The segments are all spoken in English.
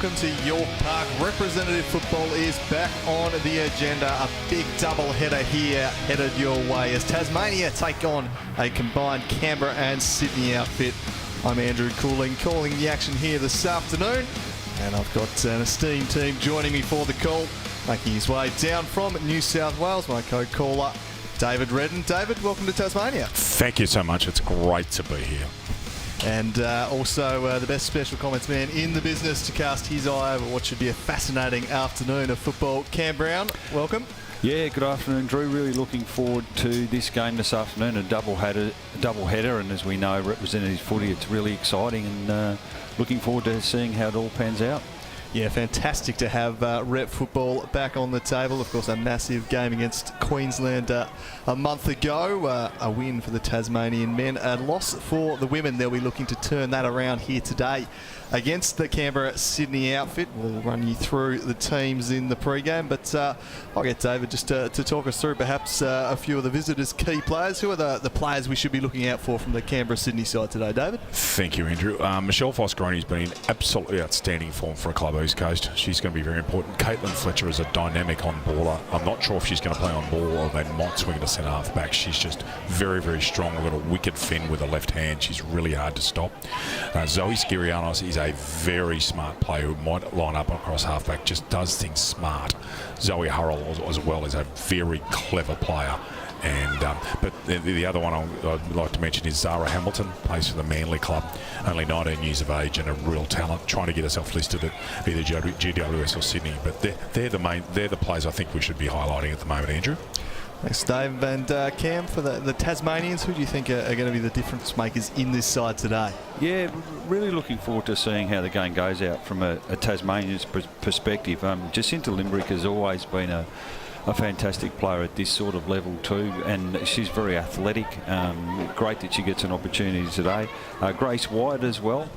welcome to York Park. Representative football is back on the agenda. A big double header here headed your way as Tasmania take on a combined Canberra and Sydney outfit. I'm Andrew Cooling, calling the action here this afternoon. And I've got an esteemed team joining me for the call. Making his way down from New South Wales, my co-caller, David Redden. David, welcome to Tasmania. Thank you so much. It's great to be here. And also the best special comments man in the business to cast his eye over what should be a fascinating afternoon of football. Cam Brown, welcome. Yeah, good afternoon, Drew. Really looking forward to this game this afternoon, a double header, and as we know, representative footy, it's really exciting, and looking forward to seeing how it all pans out. Yeah, fantastic to have rep football back on the table. Of course, a massive game against Queensland a month ago. A win for the Tasmanian men, a loss for the women. They'll be looking to turn that around here today against the Canberra-Sydney outfit. We'll run you through the teams in the pre-game, but I'll get David just to talk us through perhaps a few of the visitors' key players. Who are the players we should be looking out for from the Canberra-Sydney side today, David? Thank you, Andrew. Michelle Foss-Groeney's been in absolutely outstanding form for a club East Coast. She's going to be very important. Caitlin Fletcher is a dynamic on-baller. I'm not sure if she's going to play on ball or they might swing it to centre half back. She's just very, very strong. Got a wicked fin with a left hand. She's really hard to stop. Zoe Skirianos is a very smart player who might line up across halfback, just does things smart. Zoe Hurrell as well is a very clever player. And but the other one I'd like to mention is Zara Hamilton, plays for the Manly club, only 19 years of age and a real talent, trying to get herself listed at either GWS or Sydney. But they're the players I think we should be highlighting at the moment, Andrew. Thanks, Dave. And Cam, for the Tasmanians, who do you think are going to be the difference makers in this side today? Yeah, really looking forward to seeing how the game goes out from a Tasmanian's perspective. Jacinta Limbrick has always been a fantastic player at this sort of level too, and she's very athletic. Great that she gets an opportunity today. Grace White as well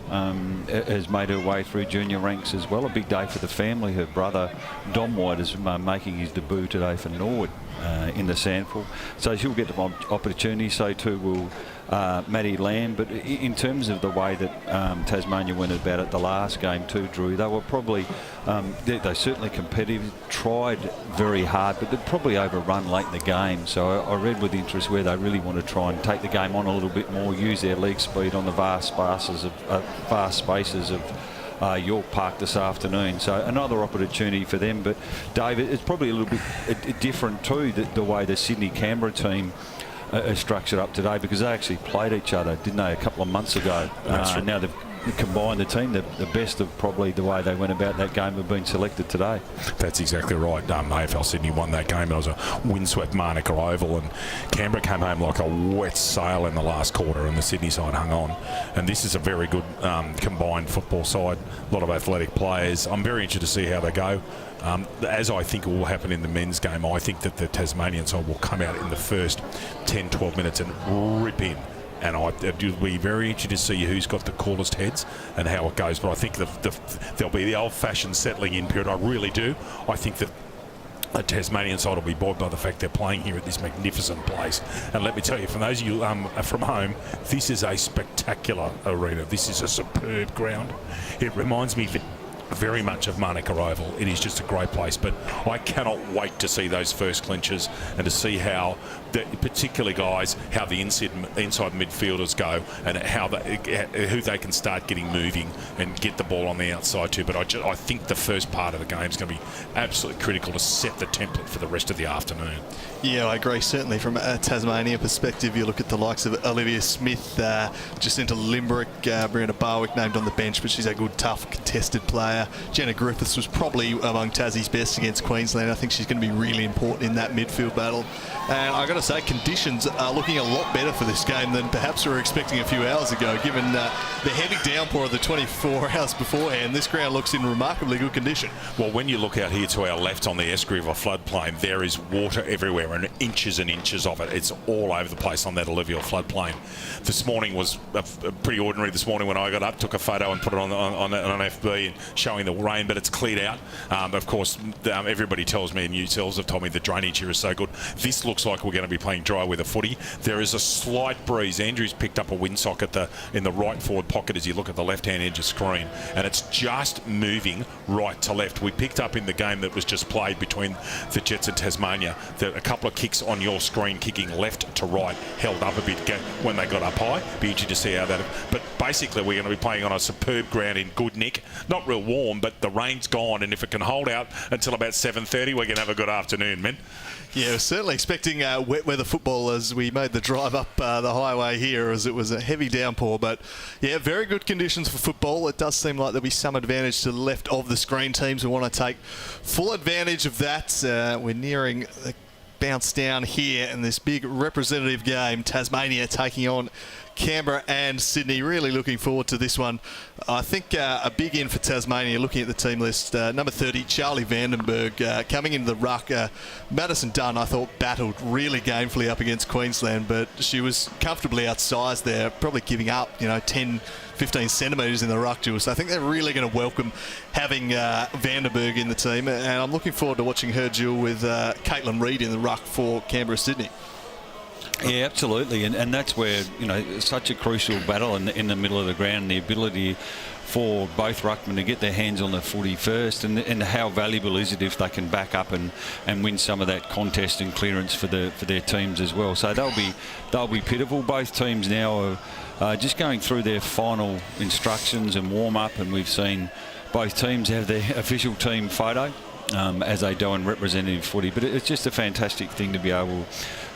has made her way through junior ranks as well. A big day for the family. Her brother Dom White is making his debut today for Norwood in the Sandful, so she'll get the opportunity. So too will Maddie Lamb. But in terms of the way that Tasmania went about it the last game too, Drew, they were probably they're certainly competitive, tried very hard, but they're probably overrun late in the game. So I read with interest where they really want to try and take the game on a little bit more, use their leg speed on the vast spaces of York Park this afternoon. So another opportunity for them. But Dave, it's probably a little bit different too, the way the Sydney-Canberra team are structured up today, because they actually played each other, didn't they, a couple of months ago. Now they've combined the team. The best of probably the way they went about that game have been selected today. That's exactly right. AFL Sydney won that game. It was a windswept Manuka Oval, and Canberra came home like a wet sail in the last quarter, and the Sydney side hung on. And this is a very good combined football side. A lot of athletic players. I'm very interested to see how they go. As I think will happen in the men's game, I think that the Tasmanian side will come out in the first 10-12 minutes and rip in. And it'll be very interesting to see who's got the coolest heads and how it goes. But I think there'll be the old-fashioned settling in period. I really do. I think that the Tasmanian side will be bored by the fact they're playing here at this magnificent place. And let me tell you, for those of you from home, this is a spectacular arena. This is a superb ground. It reminds me very much of Manuka Oval. It is just a great place, but I cannot wait to see those first clinches and to see how, particularly guys, how the inside midfielders go and who they can start getting moving and get the ball on the outside too. But I think the first part of the game is going to be absolutely critical to set the template for the rest of the afternoon. Yeah, I agree. Certainly from a Tasmania perspective, you look at the likes of Olivia Smith, Jacinta Limbrick, Brianna Barwick named on the bench, but she's a good, tough, contested player. Jenna Griffiths was probably among Tassie's best against Queensland. I think she's going to be really important in that midfield battle. And I've got to say, conditions are looking a lot better for this game than perhaps we were expecting a few hours ago. Given the heavy downpour of the 24 hours beforehand, this ground looks in remarkably good condition. Well, when you look out here to our left on the Esk River floodplain, there is water everywhere and inches of it. It's all over the place on that alluvial floodplain. This morning was pretty ordinary. This morning when I got up, took a photo and put it on FB and showing the rain, but it's cleared out. Of course, everybody tells me, and yourselves have told me, the drainage here is so good. This looks like we're going to be playing dry with a footy. There is a slight breeze. Andrew's picked up a windsock in the right forward pocket as you look at the left-hand edge of screen, and it's just moving right to left. We picked up in the game that was just played between the Jets and Tasmania that a couple of kicks on your screen, kicking left to right, held up a bit when they got up high. Be interesting to see how that. But basically, we're going to be playing on a superb ground in good nick. Not real warm, but the rain's gone, and if it can hold out until about 7:30, we're going to have a good afternoon, men. Yeah, we're certainly expecting wet weather football as we made the drive up the highway here, as it was a heavy downpour. But yeah, very good conditions for football. It does seem like there'll be some advantage to the left of the screen. Teams who want to take full advantage of that. We're nearing the bounce down here in this big representative game. Tasmania taking on Canberra and Sydney. Really looking forward to this one. I think a big in for Tasmania, looking at the team list. Number 30, Charlie Vandenberg, coming into the ruck. Madison Dunn, I thought, battled really gamefully up against Queensland, but she was comfortably outsized there, probably giving up, 10, 15 centimetres in the ruck to us. So I think they're really going to welcome having Vandenberg in the team, and I'm looking forward to watching her duel with Caitlin Reid in the ruck for Canberra-Sydney. Yeah, absolutely, and that's where such a crucial battle in the middle of the ground, the ability for both ruckmen to get their hands on the footy first, and how valuable is it if they can back up and win some of that contest and clearance for their teams as well. So they'll be pitiful. Both teams now are just going through their final instructions and warm up, and we've seen both teams have their official team photo as they do in representative footy. But it's just a fantastic thing to be able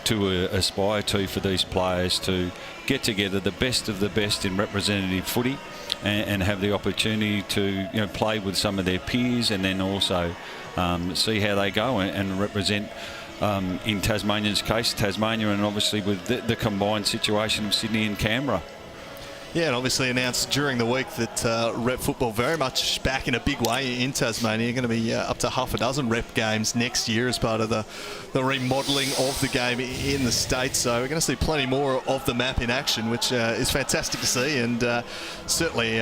to aspire to for these players, to get together the best of the best in representative footy and have the opportunity to play with some of their peers, and then also see how they go and represent, in Tasmania's case, Tasmania, and obviously with the combined situation of Sydney and Canberra. Yeah, and obviously announced during the week that rep football very much back in a big way in Tasmania. Going to be up to half a dozen rep games next year as part of the remodelling of the game in the States. So we're going to see plenty more of the map in action, which is fantastic to see, and certainly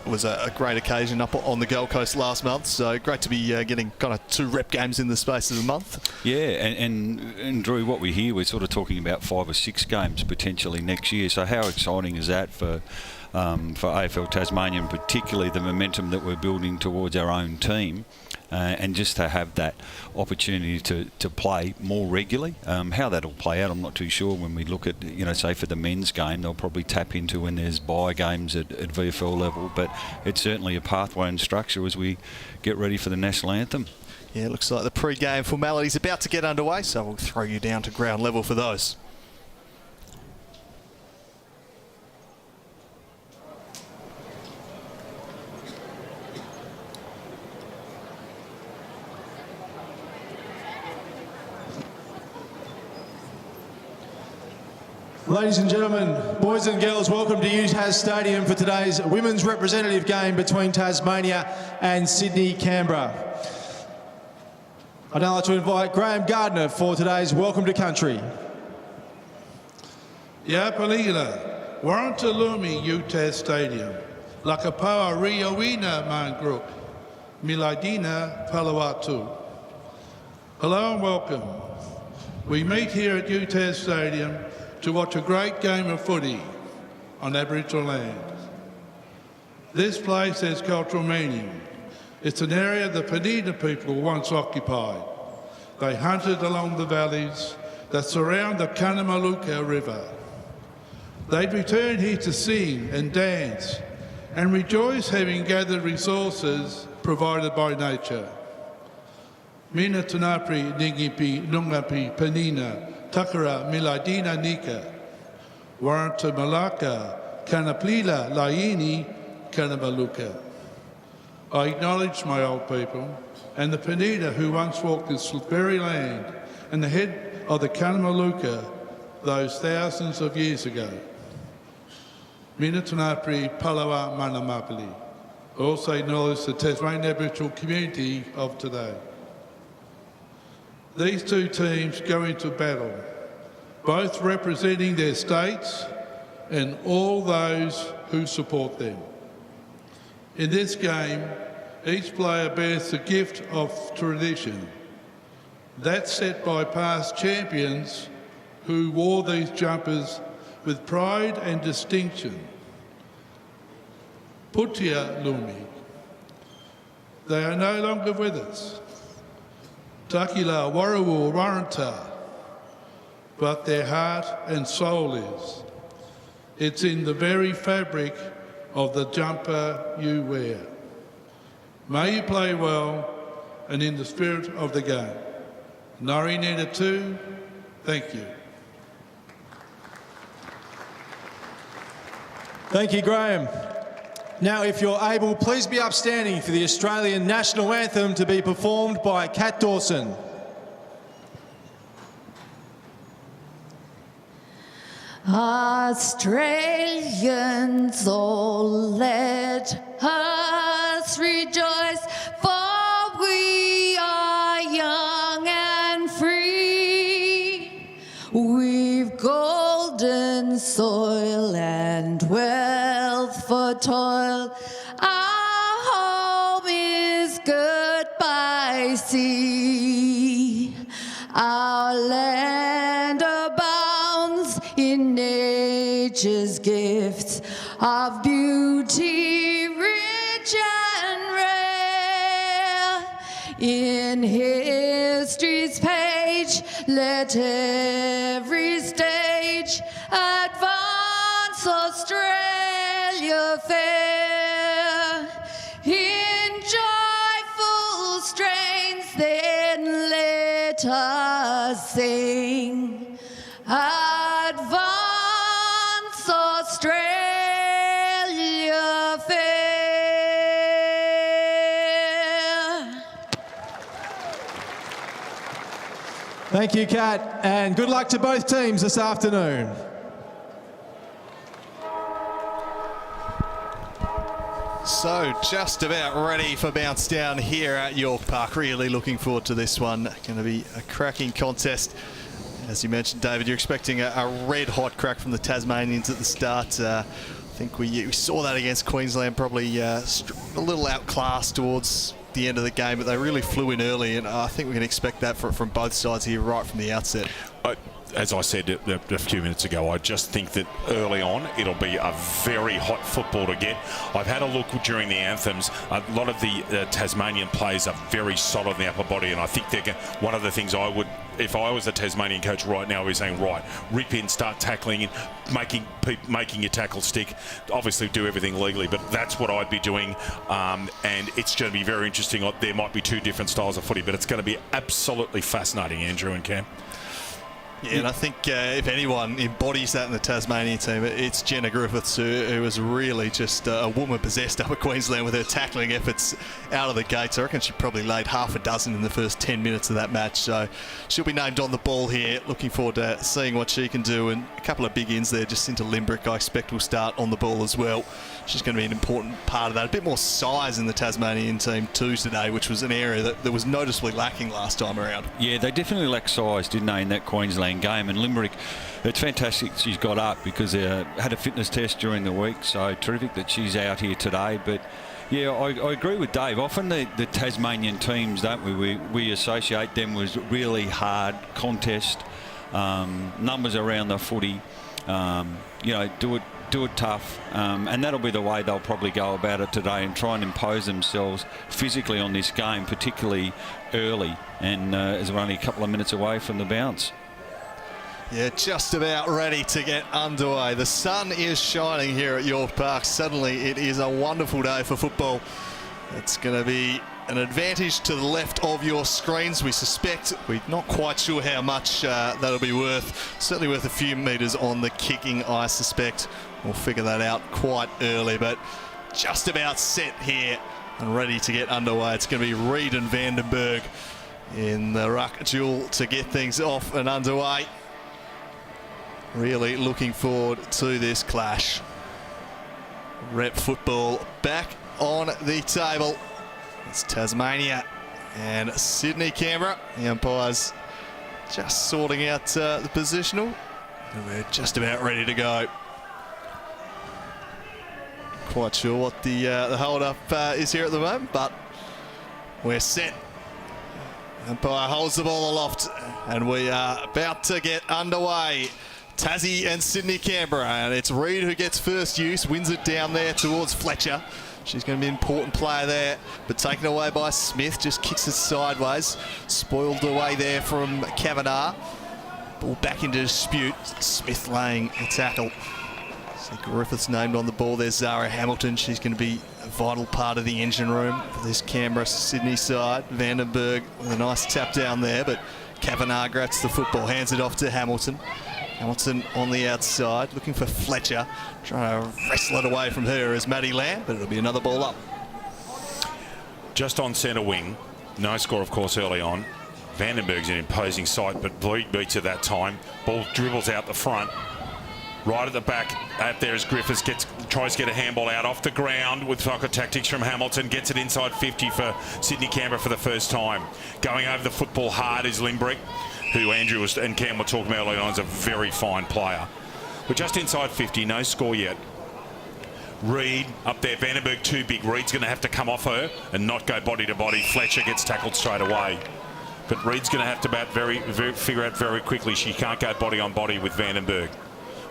was a great occasion up on the Gold Coast last month. So great to be getting kind of 2 rep games in the space of a month. Yeah, and Drew, what we hear, we're sort of talking about 5 or 6 games potentially next year. So how exciting is that for AFL Tasmania, and particularly the momentum that we're building towards our own team, and just to have that opportunity to play more regularly. How that'll play out, I'm not too sure. When we look at, say for the men's game, they'll probably tap into when there's bye games at VFL level, but it's certainly a pathway and structure as we get ready for the national anthem. Yeah, it looks like the pre-game formalities about to get underway, so we'll throw you down to ground level for those. Ladies and gentlemen, boys and girls, welcome to UTAS Stadium for today's women's representative game between Tasmania and Sydney, Canberra. I'd now like to invite Graham Gardner for today's Welcome to Country. Ya Palila, Warranta Lumi UTAS Stadium, Lakapawa Riowina Man Group, Miladina Palawatu. Hello and welcome. We meet here at UTAS Stadium to watch a great game of footy on Aboriginal land. This place has cultural meaning. It's an area the Penina people once occupied. They hunted along the valleys that surround the Cunnamulla River. They'd return here to sing and dance and rejoice having gathered resources provided by nature. Mina Tunapri Ningipi Nungapi Penina Takara Miladina Nika, Warranta Malaka, Kanaplila Laini, Kanamaluka. I acknowledge my old people and the Penina who once walked this very land and the head of the Kanamaluka those thousands of years ago. Minatunapri Palawa Manamapali. I also acknowledge the Tasmanian Aboriginal community of today. These two teams go into battle, both representing their states and all those who support them. In this game, Each player bears the gift of tradition. That's set by past champions who wore these jumpers with pride and distinction. Putia Lumi. They are no longer with us. Takila Warawu Warranta. But their heart and soul is. It's in the very fabric of the jumper you wear. May you play well and in the spirit of the game. Nari Nita 2, thank you. Thank you, Graham. Now, if you're able, please be upstanding for the Australian National Anthem to be performed by Kat Dawson. Australians, oh, let us rejoice, for we are young and free. We've golden soil and wealth for toil. Our home is good by sea. Our land abounds in nature's gifts of beauty rich and rare. In history's page, let every stage advance Australia fair. In joyful strains, then let us sing. Advance Australia fair. Thank you, Kat, and good luck to both teams this afternoon. So just about ready for bounce down here at York Park. Really looking forward to this one. Going to be a cracking contest. As you mentioned, David, you're expecting a red-hot crack from the Tasmanians at the start. I think we saw that against Queensland, probably a little outclassed towards the end of the game, but they really flew in early, and I think we can expect that from both sides here right from the outset. As I said a few minutes ago, I just think that early on it'll be a very hot football to get. I've had a look during the anthems. A lot of the Tasmanian players are very solid in the upper body, and I think they're one of the things I would, if I was a Tasmanian coach right now, is saying, right, rip in, start tackling in, making your tackle stick. Obviously do everything legally, but that's what I'd be doing, and it's going to be very interesting. There might be two different styles of footy, but it's going to be absolutely fascinating, Andrew and Cam. Yeah, and I think if anyone embodies that in the Tasmanian team, it's Jenna Griffiths, who was really just a woman possessed up at Queensland with her tackling efforts out of the gates. I reckon she probably laid half a dozen in the first 10 minutes of that match. So she'll be named on the ball here. Looking forward to seeing what she can do. And a couple of big ins there just into Limbrick, I expect will start on the ball as well. She's going to be an important part of that. A bit more size in the Tasmanian team too today, which was an area that was noticeably lacking last time around. Yeah, they definitely lacked size, didn't they, in that Queensland game. And Limerick, it's fantastic she's got up because they had a fitness test during the week, so terrific that she's out here today. But yeah, I agree with Dave. Often the Tasmanian teams, don't we? We associate them with really hard contest, numbers around the footy, do it tough, and that'll be the way they'll probably go about it today and try and impose themselves physically on this game, particularly early, and as we're only a couple of minutes away from the bounce. Yeah, just about ready to get underway. The sun is shining here at York Park. Suddenly it is a wonderful day for football. It's going to be an advantage to the left of your screens. We suspect, we're not quite sure how much that'll be worth. Certainly worth a few metres on the kicking, I suspect. We'll figure that out quite early, but just about set here and ready to get underway. It's going to be Reid and Vandenberg in the ruck duel to get things off and underway. Really looking forward to this clash. Rep football back on the table. It's Tasmania and Sydney Canberra. The umpires just sorting out the positional. And we're just about ready to go. Quite sure what the hold-up is here at the moment, but We're set. Umpire holds the ball aloft, and we are about to get underway. Tassie and Sydney Canberra, and it's Reid who gets first use, wins it down there towards Fletcher. She's going to be an important player there, but taken away by Smith, just kicks it sideways. Spoiled away there from Kavanagh. Ball back into dispute. Smith laying a tackle. See Griffiths named on the ball. There's Zara Hamilton. She's going to be a vital part of the engine room for this Canberra-Sydney side. Vandenberg with a nice tap down there, but Kavanagh grabs the football, hands it off to Hamilton. Hamilton on the outside, looking for Fletcher, trying to wrestle it away from her as Maddie Lamb, but it'll be another ball up. Just on centre wing, no score of course early on. Vandenberg's an imposing sight, but Bleed beats at that time. Ball dribbles out the front. Right at the back, out there as Griffiths tries to get a handball out off the ground with soccer tactics from Hamilton, gets it inside 50 for Sydney Canberra for the first time. Going over the football hard is Limbrick, who Andrew and Cam were talking about earlier on, is a very fine player. We're just inside 50, no score yet. Reid up there, Vandenberg too big. Reid's going to have to come off her and not go body to body. Fletcher gets tackled straight away. But Reid's going to have to figure out very quickly she can't go body on body with Vandenberg.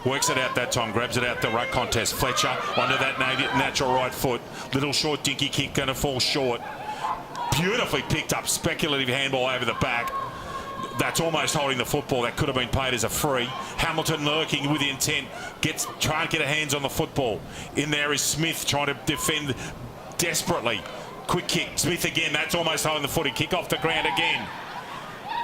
Works it out that time, grabs it out the ruck contest. Fletcher onto that natural right foot. Little short dinky kick, going to fall short. Beautifully picked up, speculative handball over the back. That's almost holding the football. That could have been paid as a free. Hamilton lurking with the intent. Trying to get her hands on the football. In there is Smith trying to defend desperately. Quick kick. Smith again. That's almost holding the footy. Kick off the ground again.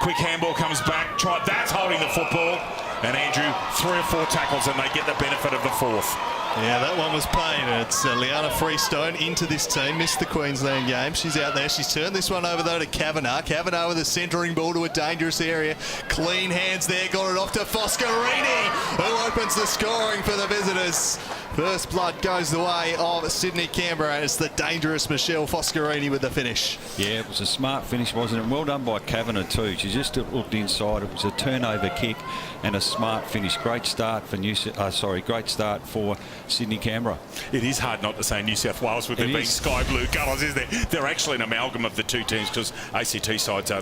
Quick handball comes back. That's holding the football. And Andrew, 3 or 4 tackles and they get the benefit of the fourth. Yeah, that one was pain. It's Liana Freestone into this team. Missed the Queensland game. She's out there. She's turned this one over, though, to Kavanagh. Kavanagh with a centering ball to a dangerous area. Clean hands there. Got it off to Foscarini, who opens the scoring for the visitors. First blood goes the way of Sydney Canberra. It's the dangerous Michelle Foscarini with the finish. Yeah, it was a smart finish, wasn't it? And well done by Kavanagh too. She just looked inside. It was a turnover kick and a smart finish. Great start for great start for Sydney Canberra. It is hard not to say New South Wales with them being sky blue colours, isn't it? They're actually an amalgam of the two teams because ACT sides are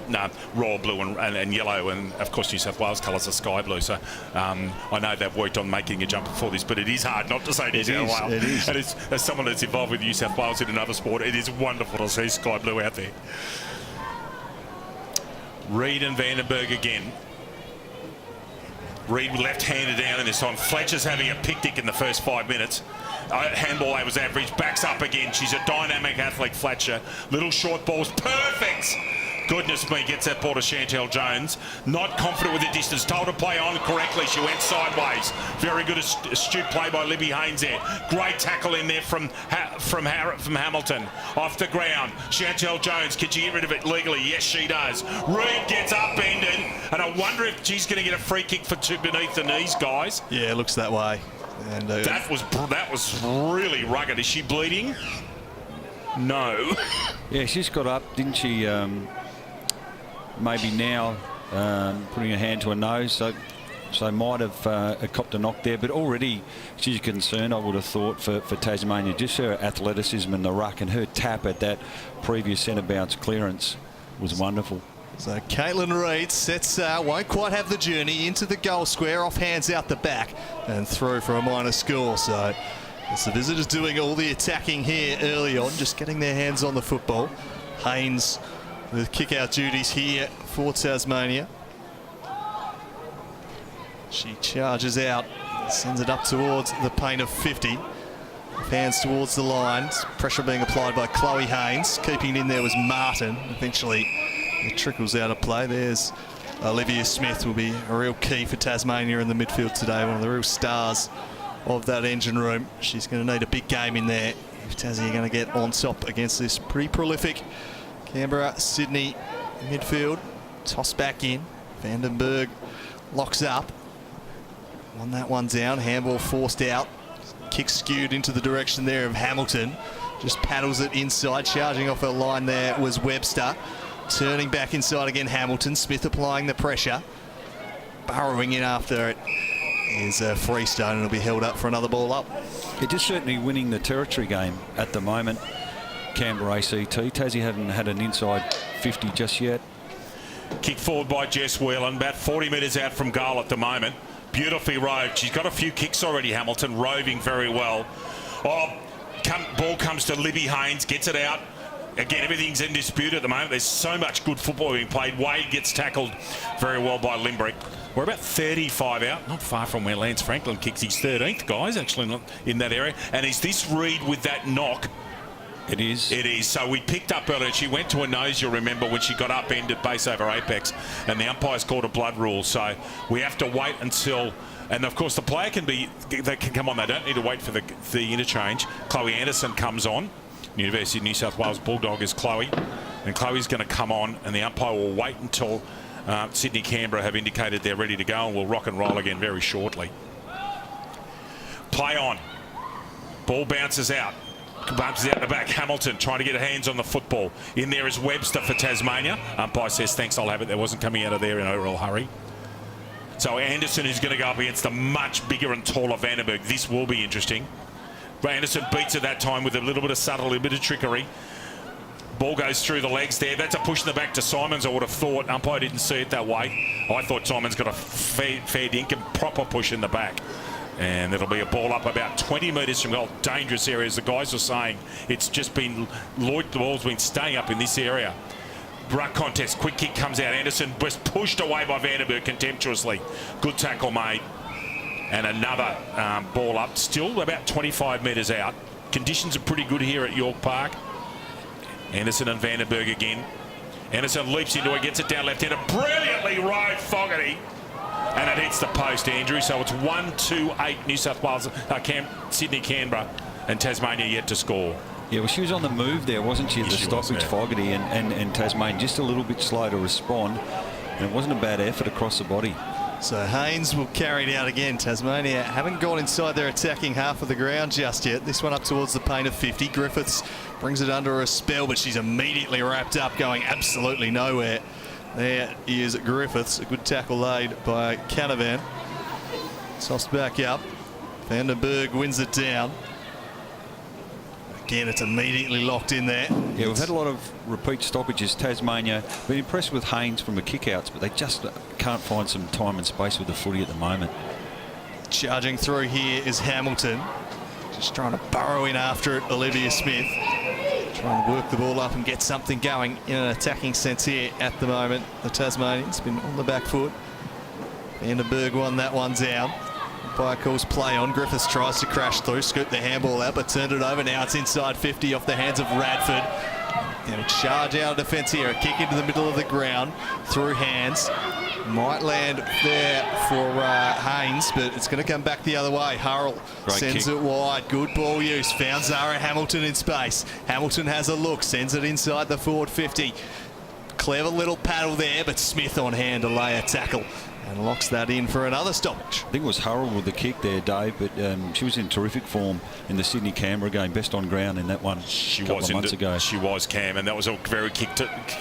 royal blue and yellow, and of course New South Wales colours are sky blue. So I know they've worked on making a jump before this, but it is hard not to say New South Wales. It is. And as someone that's involved with New South Wales in another sport, it is wonderful to see sky blue out there. Reid and Vandenberg again. Reid left-handed down in this time. Fletcher's having a picnic in the first 5 minutes. Handball was average. Backs up again. She's a dynamic athlete, Fletcher. Little short balls. Perfect! Goodness me, gets that ball to Chantel Jones. Not confident with the distance. Told to play on correctly. She went sideways. Very good astute play by Libby Haynes there. Great tackle in there from Hamilton. Off the ground. Chantel Jones, can she get rid of it legally? Yes, she does. Reid gets upended, and I wonder if she's going to get a free kick for two beneath the knees, guys. Yeah, it looks that way. And that was really rugged. Is she bleeding? No. Yeah, she's got up, didn't she? Maybe now putting her hand to her nose, so might have copped a knock there, but already she's concerned, I would have thought, for Tasmania. Just her athleticism in the ruck and her tap at that previous centre bounce clearance was wonderful. So Caitlin Reid sets, won't quite have the journey into the goal square, off hands out the back and through for a minor score. So it's the visitors doing all the attacking here early on, just getting their hands on the football. Haynes with kick-out duties here for Tasmania. She charges out, sends it up towards the paint of 50. Hands towards the line. Pressure being applied by Chloe Haynes. Keeping it in there was Martin. Eventually it trickles out of play. There's Olivia Smith, will be a real key for Tasmania in the midfield today. One of the real stars of that engine room. She's going to need a big game in there if Tassie are going to get on top against this pretty prolific Canberra, Sydney midfield. Toss back in. Vandenberg locks up. Won that one down. Handball forced out. Kick skewed into the direction there of Hamilton. Just paddles it inside. Charging off her line there was Webster. Turning back inside again, Hamilton. Smith applying the pressure. Burrowing in after it is Freestone, and it'll be held up for another ball up. They're just certainly winning the territory game at the moment. Canberra ACT. Tassie haven't had an inside 50 just yet. Kick forward by Jess Whelan, about 40 metres out from goal at the moment. Beautifully roved. She's got a few kicks already, Hamilton, roving very well. Ball comes to Libby Haynes, gets it out. Again, everything's in dispute at the moment. There's so much good football being played. Wade gets tackled very well by Limbrick. We're about 35 out, not far from where Lance Franklin kicks his 13th, guys, actually in that area. And is this Reed with that knock? It is. It is. So we picked up earlier. She went to a nose, you'll remember, when she got upended base over apex, and the umpire's called a blood rule. So we have to wait until... And, of course, the player they can come on. They don't need to wait for the interchange. Chloe Anderson comes on. University of New South Wales Bulldog is Chloe. And Chloe's going to come on, and the umpire will wait until Sydney Canberra have indicated they're ready to go, and we'll rock and roll again very shortly. Play on. Ball bounces out. Bounces out the back. Hamilton trying to get her hands on the football. In there is Webster for Tasmania. Umpire says, thanks, I'll have it. There wasn't coming out of there in a real hurry. So Anderson is going to go up against a much bigger and taller Vandenberg. This will be interesting. Anderson beats it that time with a little bit of subtlety, a bit of trickery. Ball goes through the legs there. That's a push in the back to Simons, I would have thought. Umpire didn't see it that way. I thought Simons got a fair dink and proper push in the back. And it'll be a ball up about 20 metres from goal. Dangerous areas. The guys are saying it's just been... the ball's been staying up in this area. Ruck contest. Quick kick comes out. Anderson was pushed away by Vandenberg contemptuously. Good tackle made. And another ball up. Still about 25 metres out. Conditions are pretty good here at York Park. Anderson and Vandenberg again. Anderson leaps into it, gets it down left-hander. Brilliantly rode Fogarty. And it hits the post, Andrew. So it's 1-2-8 New South Wales, Sydney, Canberra, and Tasmania yet to score. Yeah, well, she was on the move there, wasn't she, at the stoppage, Fogarty, and Tasmania just a little bit slow to respond. And it wasn't a bad effort across the body. So Haynes will carry it out again. Tasmania haven't gone inside their attacking half of the ground just yet. This one up towards the paint of 50. Griffiths brings it under a spell, but she's immediately wrapped up, going absolutely nowhere. There is Griffiths. A good tackle laid by Canavan. Tossed back up. Vandenberg wins it down. Again, it's immediately locked in there. Yeah, we've had a lot of repeat stoppages. Tasmania, been impressed with Haynes from the kickouts, but they just can't find some time and space with the footy at the moment. Charging through here is Hamilton. Just trying to burrow in after it, Olivia Smith. Trying to work the ball up and get something going in an attacking sense here at the moment. The Tasmanians been on the back foot. Vandenberg won that one down. Umpire calls play on. Griffiths tries to crash through, scoop the handball out, but turned it over. Now it's inside 50 off the hands of Radford. They'll charge out of defence here. A kick into the middle of the ground through hands. Might land there for Haynes, but it's going to come back the other way. Hurrell sends it wide. Good ball use. Found Zara Hamilton in space. Hamilton has a look. Sends it inside the forward 50. Clever little paddle there, but Smith on hand to lay a tackle. And locks that in for another stoppage. I think it was Hurrell with the kick there, Dave, but she was in terrific form in the Sydney-Canberra game, best on ground in that one a couple of months ago. She was, Cam, and that was a very kick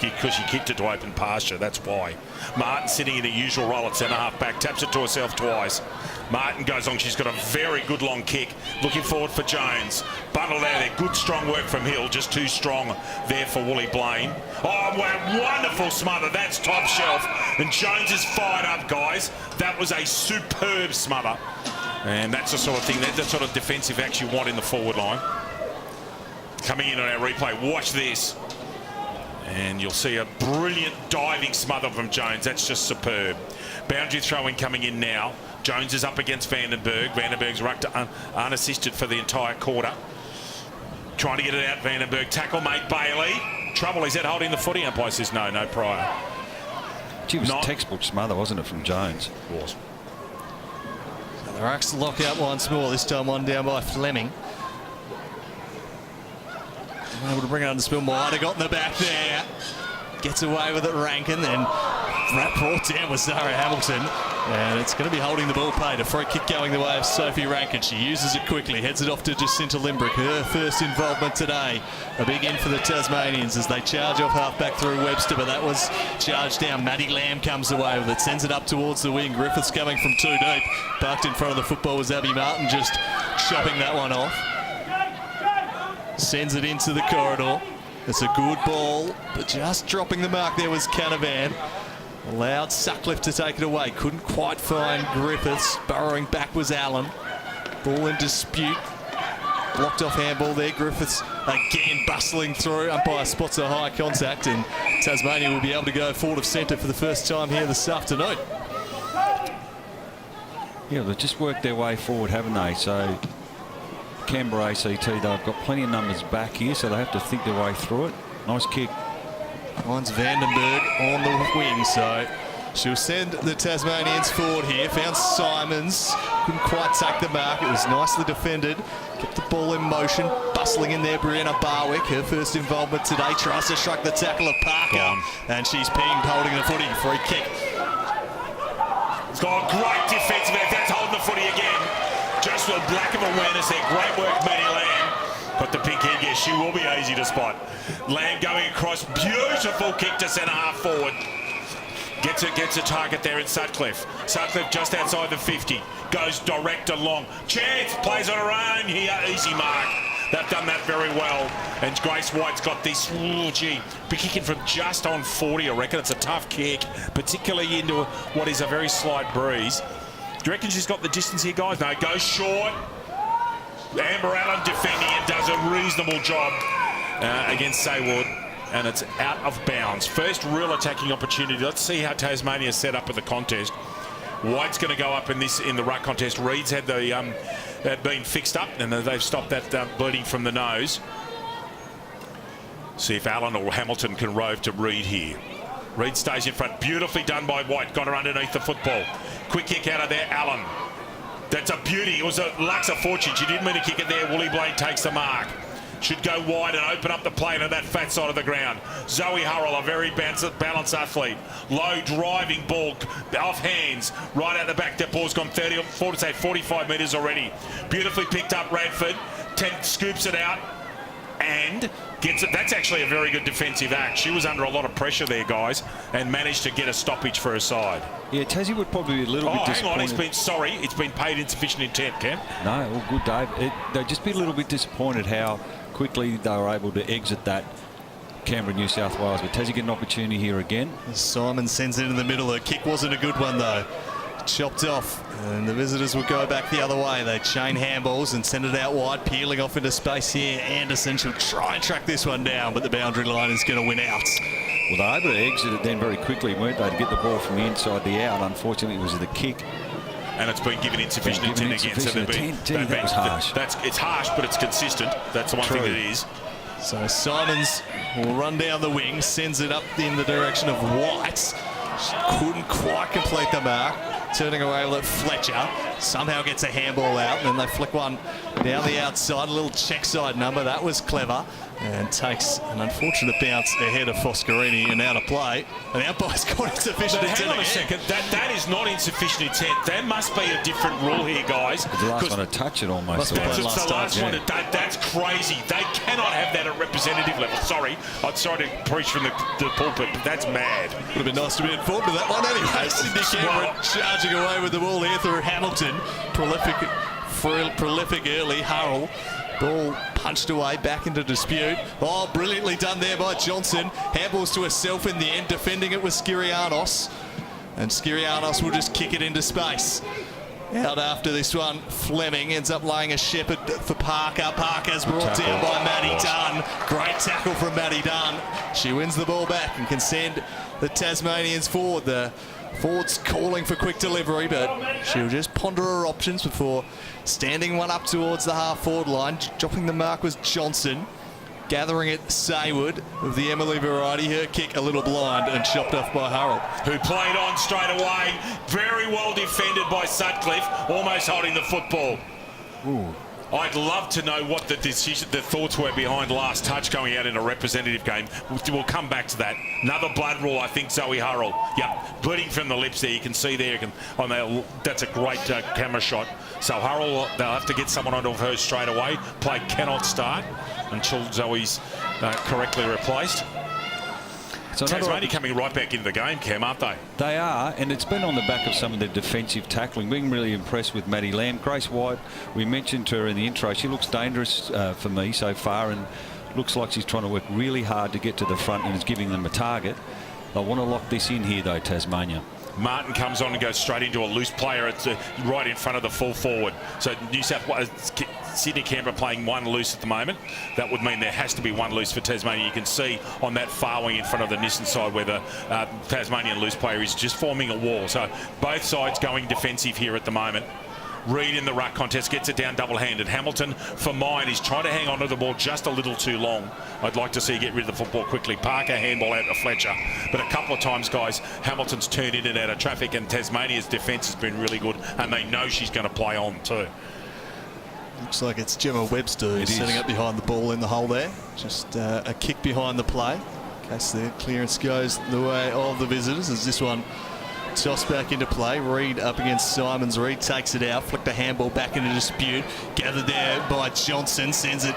because she kicked it to open pasture, that's why. Martin sitting in a usual role at centre-half back, taps it to herself twice. Martin goes on, she's got a very good long kick, looking forward for Jones. Bundled out there, good strong work from Hill, just too strong there for Woolley Blaine. Oh, wonderful smother, that's top shelf. And Jones is fired up, guys. That was a superb smother. And that's the sort of thing, that's the sort of defensive act you want in the forward line. Coming in on our replay, watch this. And you'll see a brilliant diving smother from Jones. That's just superb. Boundary throw-in coming in now. Jones is up against Vandenberg. Vandenberg's rucked unassisted for the entire quarter. Trying to get it out, Vandenberg. Tackle made Bailey. Trouble, is that holding the footy? Umpire says no, no prior. Gee, it was a textbook smother, wasn't it, from Jones? It was. So the Rucks lock out once more, this time one down by Fleming. Able to bring it under spill. Might have got in the back there. Gets away with it, Rankin, then brought down with Zara Hamilton. And it's going to be holding the ball paid. A free kick going the way of Sophie Rankin. She uses it quickly, heads it off to Jacinta Limbrick. Her first involvement today. A big in for the Tasmanians as they charge off half-back through Webster, but that was charged down. Maddie Lamb comes away with it, sends it up towards the wing. Griffiths coming from too deep. Parked in front of the football was Abby Martin, just chopping that one off. sends it into the corridor. It's a good ball, but just dropping the mark there was Canavan. Allowed Sutcliffe to take it away. Couldn't quite find Griffiths. Burrowing back was Allen. Ball in dispute. Blocked off handball there. Griffiths again bustling through. Umpire spots a high contact, and Tasmania will be able to go forward of centre for the first time here this afternoon. Yeah, they've just worked their way forward, haven't they? So Canberra ACT, they've got plenty of numbers back here, so they have to think their way through it. Nice kick. Finds Vandenberg on the wing, so she'll send the Tasmanians forward here. Found Simons, couldn't quite take the mark. It was nicely defended. Kept the ball in motion, bustling in there. Brianna Barwick, her first involvement today, tries to strike the tackle of Parker, and she's pinged, holding the footy. Free kick. It's got a great defensive effort. That's holding the footy again. Just with lack of awareness there. Great work, Maddie Lamb. Got the pink head, yes, she will be easy to spot. Lamb going across, beautiful kick to centre half forward. Gets a target there in Sutcliffe. Sutcliffe just outside the 50. Goes direct along. Chance plays on her own here. Easy mark. They've done that very well. And Grace White's got this. Ooh, gee, be kicking from just on 40, I reckon. It's a tough kick, particularly into what is a very slight breeze. Do you reckon she's got the distance here, guys? No, it goes short. Amber Allen defending and does a reasonable job against Saywood, and it's out of bounds. First real attacking opportunity. Let's see how Tasmania is set up in the contest. White's going to go up in the ruck contest. Reed's had the had been fixed up, and they've stopped that bleeding from the nose. See if Allen or Hamilton can rove to Reed here. Reed stays in front. Beautifully done by White. Got her underneath the football. Quick kick out of there, Allen. That's a beauty. It was a Lux of fortune. She didn't mean to kick it there. Woolly Blade takes the mark. Should go wide and open up the plane on that fat side of the ground. Zoe Hurrell, a very balanced athlete. Low driving ball off hands. Right out the back. That ball's gone 45 metres already. Beautifully picked up Radford. 10 scoops it out and gets it. That's actually a very good defensive act. She was under a lot of pressure there, guys, and managed to get a stoppage for her side. Yeah, Tassie would probably be a little bit disappointed. Hang on, it's been paid insufficient intent, Cam. No, all good, Dave. They'd just be a little bit disappointed how quickly they were able to exit that Canberra, New South Wales. But Tassie get an opportunity here again. Simon sends it in the middle. Her kick wasn't a good one, though. Chopped off, and the visitors will go back the other way. They chain handballs and send it out wide, peeling off into space here. Anderson, she'll try and track this one down, but the boundary line is going to win out. Well, they were able to exit it then very quickly, weren't they, to get the ball from the inside the out. Unfortunately, it was the kick. And it's been given insufficient intent again. So that was harsh. It's harsh, but it's consistent. That's the one thing it is. So Simons will run down the wing, sends it up in the direction of White. She couldn't quite complete the mark. Turning away with Fletcher. Somehow gets a handball out, and then they flick one down the outside. A little check side number. That was clever. And takes an unfortunate bounce ahead of Foscarini and out of play. And the umpire's got insufficient intent. Hang on a second. That is not insufficient intent. There must be a different rule here, guys. The last one to touch it almost. That's the last one. That's crazy. They cannot have that at representative level. Sorry. I'm sorry to preach from the pulpit, but that's mad. Would have been nice to be informed of that one anyway. Sydney Cameron charging away with the ball here through Hamilton. Prolific early. Hurrell. Ball punched away, back into dispute. Oh, brilliantly done there by Johnson. Handballs to herself in the end. Defending it was Skirianos. And Skirianos will just kick it into space. Out after this one, Fleming ends up laying a shepherd for Parker. Parker's brought down by Maddie Dunn. Great tackle from Maddie Dunn. She wins the ball back and can send the Tasmanians forward. The forward's calling for quick delivery, but she'll just ponder her options before standing one up towards the half-forward line. Dropping the mark was Johnson. Gathering it, Saywood of the Emily variety. Her kick a little blind and chopped off by Hurrell. Who played on straight away. Very well defended by Sutcliffe, almost holding the football. Ooh. I'd love to know what the thoughts were behind last touch going out in a representative game. We'll come back to that. Another blood rule, I think, Zoe Hurrell. Yep, bleeding from the lips there. You can see there. That's a great camera shot. So Hurrell, they'll have to get someone onto her straight away. Play cannot start until Zoe's correctly replaced. So Tasmania coming right back into the game, Cam, aren't they? They are, and it's been on the back of some of the defensive tackling. Being really impressed with Maddie Lamb. Grace White, we mentioned her in the intro. She looks dangerous for me so far, and looks like she's trying to work really hard to get to the front and is giving them a target. They want to lock this in here, though, Tasmania. Martin comes on and goes straight into a loose player. It's right in front of the full forward. So New South Wales, Sydney Canberra playing one loose at the moment. That would mean there has to be one loose for Tasmania. You can see on that far wing in front of the Nissan side where the Tasmanian loose player is just forming a wall. So both sides going defensive here at the moment. Reid in the ruck contest gets it down double-handed. Hamilton for mine is trying to hang on to the ball just a little too long. I'd like to see get rid of the football quickly. Parker handball out to Fletcher, but a couple of times, guys, Hamilton's turned in and out of traffic, and Tasmania's defence has been really good, and they know she's going to play on too. Looks like it's Gemma Webster who's setting up behind the ball in the hole there. Just a kick behind the play in case the clearance goes the way of the visitors, as this one tossed back into play. Reid up against Simons. Reid takes it out, flicked the handball back into dispute. Gathered there by Johnson, sends it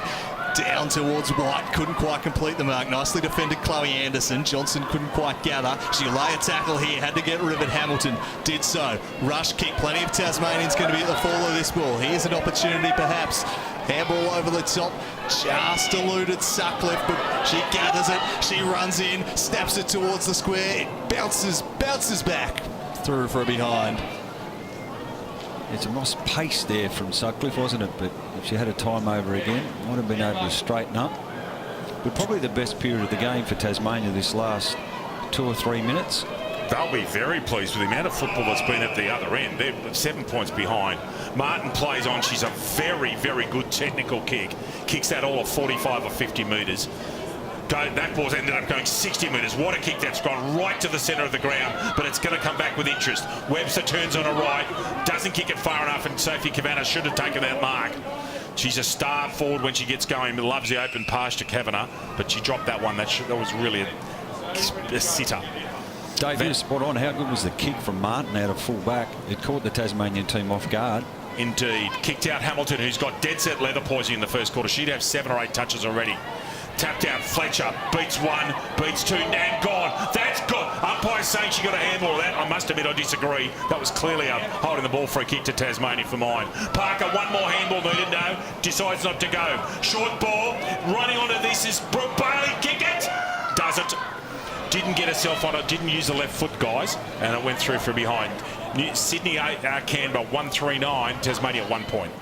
down towards White. Couldn't quite complete the mark. Nicely defended Chloe Anderson. Johnson couldn't quite gather. She'll lay a tackle here. Had to get rid of it. Hamilton did so. Rush kick. Plenty of Tasmanians going to be at the fall of this ball. Here's an opportunity perhaps. Handball over the top. Just eluded Sutcliffe, but she gathers it. She runs in, snaps it towards the square. It bounces back through for a behind. It's a nice pace there from Sutcliffe, wasn't it? But if she had a time over again, might have been able to straighten up. But probably the best period of the game for Tasmania this last 2 or 3 minutes. They'll be very pleased with the amount of football that's been at the other end. They're 7 points behind. Martin plays on. She's a very, very good technical kick. Kicks that all of 45 or 50 metres. That ball's ended up going 60 metres. What a kick that's gone right to the centre of the ground, but it's going to come back with interest. Webster turns on her right, doesn't kick it far enough, and Sophie Kavanagh should have taken that mark. She's a star forward when she gets going, but loves the open pass to Kavanagh, but she dropped that one. That was really a sitter. Dave, you're spot on. How good was the kick from Martin out of full back? It caught the Tasmanian team off guard. Indeed. Kicked out Hamilton, who's got dead set leather poisoning in the first quarter. She'd have 7 or 8 touches already. Tapped out Fletcher, beats 1, beats 2, and gone. That's good. Umpire saying she got a handball of that. I must admit I disagree. That was clearly a holding the ball for a kick to Tasmania for mine. Parker, one more handball needed, no. Decides not to go. Short ball, running onto this is Brooke Bailey. Kick it. Doesn't. Didn't get herself on it, didn't use the left foot, guys, and it went through for behind. Sydney, Canberra 139, Tasmania 1 point.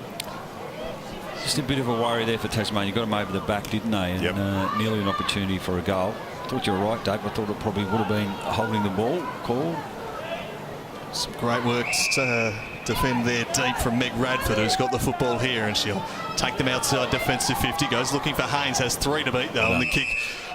Just a bit of a worry there for Tasmania. Got them over the back, didn't they? And nearly an opportunity for a goal. Thought you were right, Dave. I thought it probably would have been holding the ball call. Some great work to defend there deep from Meg Radford, who's got the football here, and she'll take them outside defensive 50. Goes looking for Haynes, has 3 to beat though, and the kick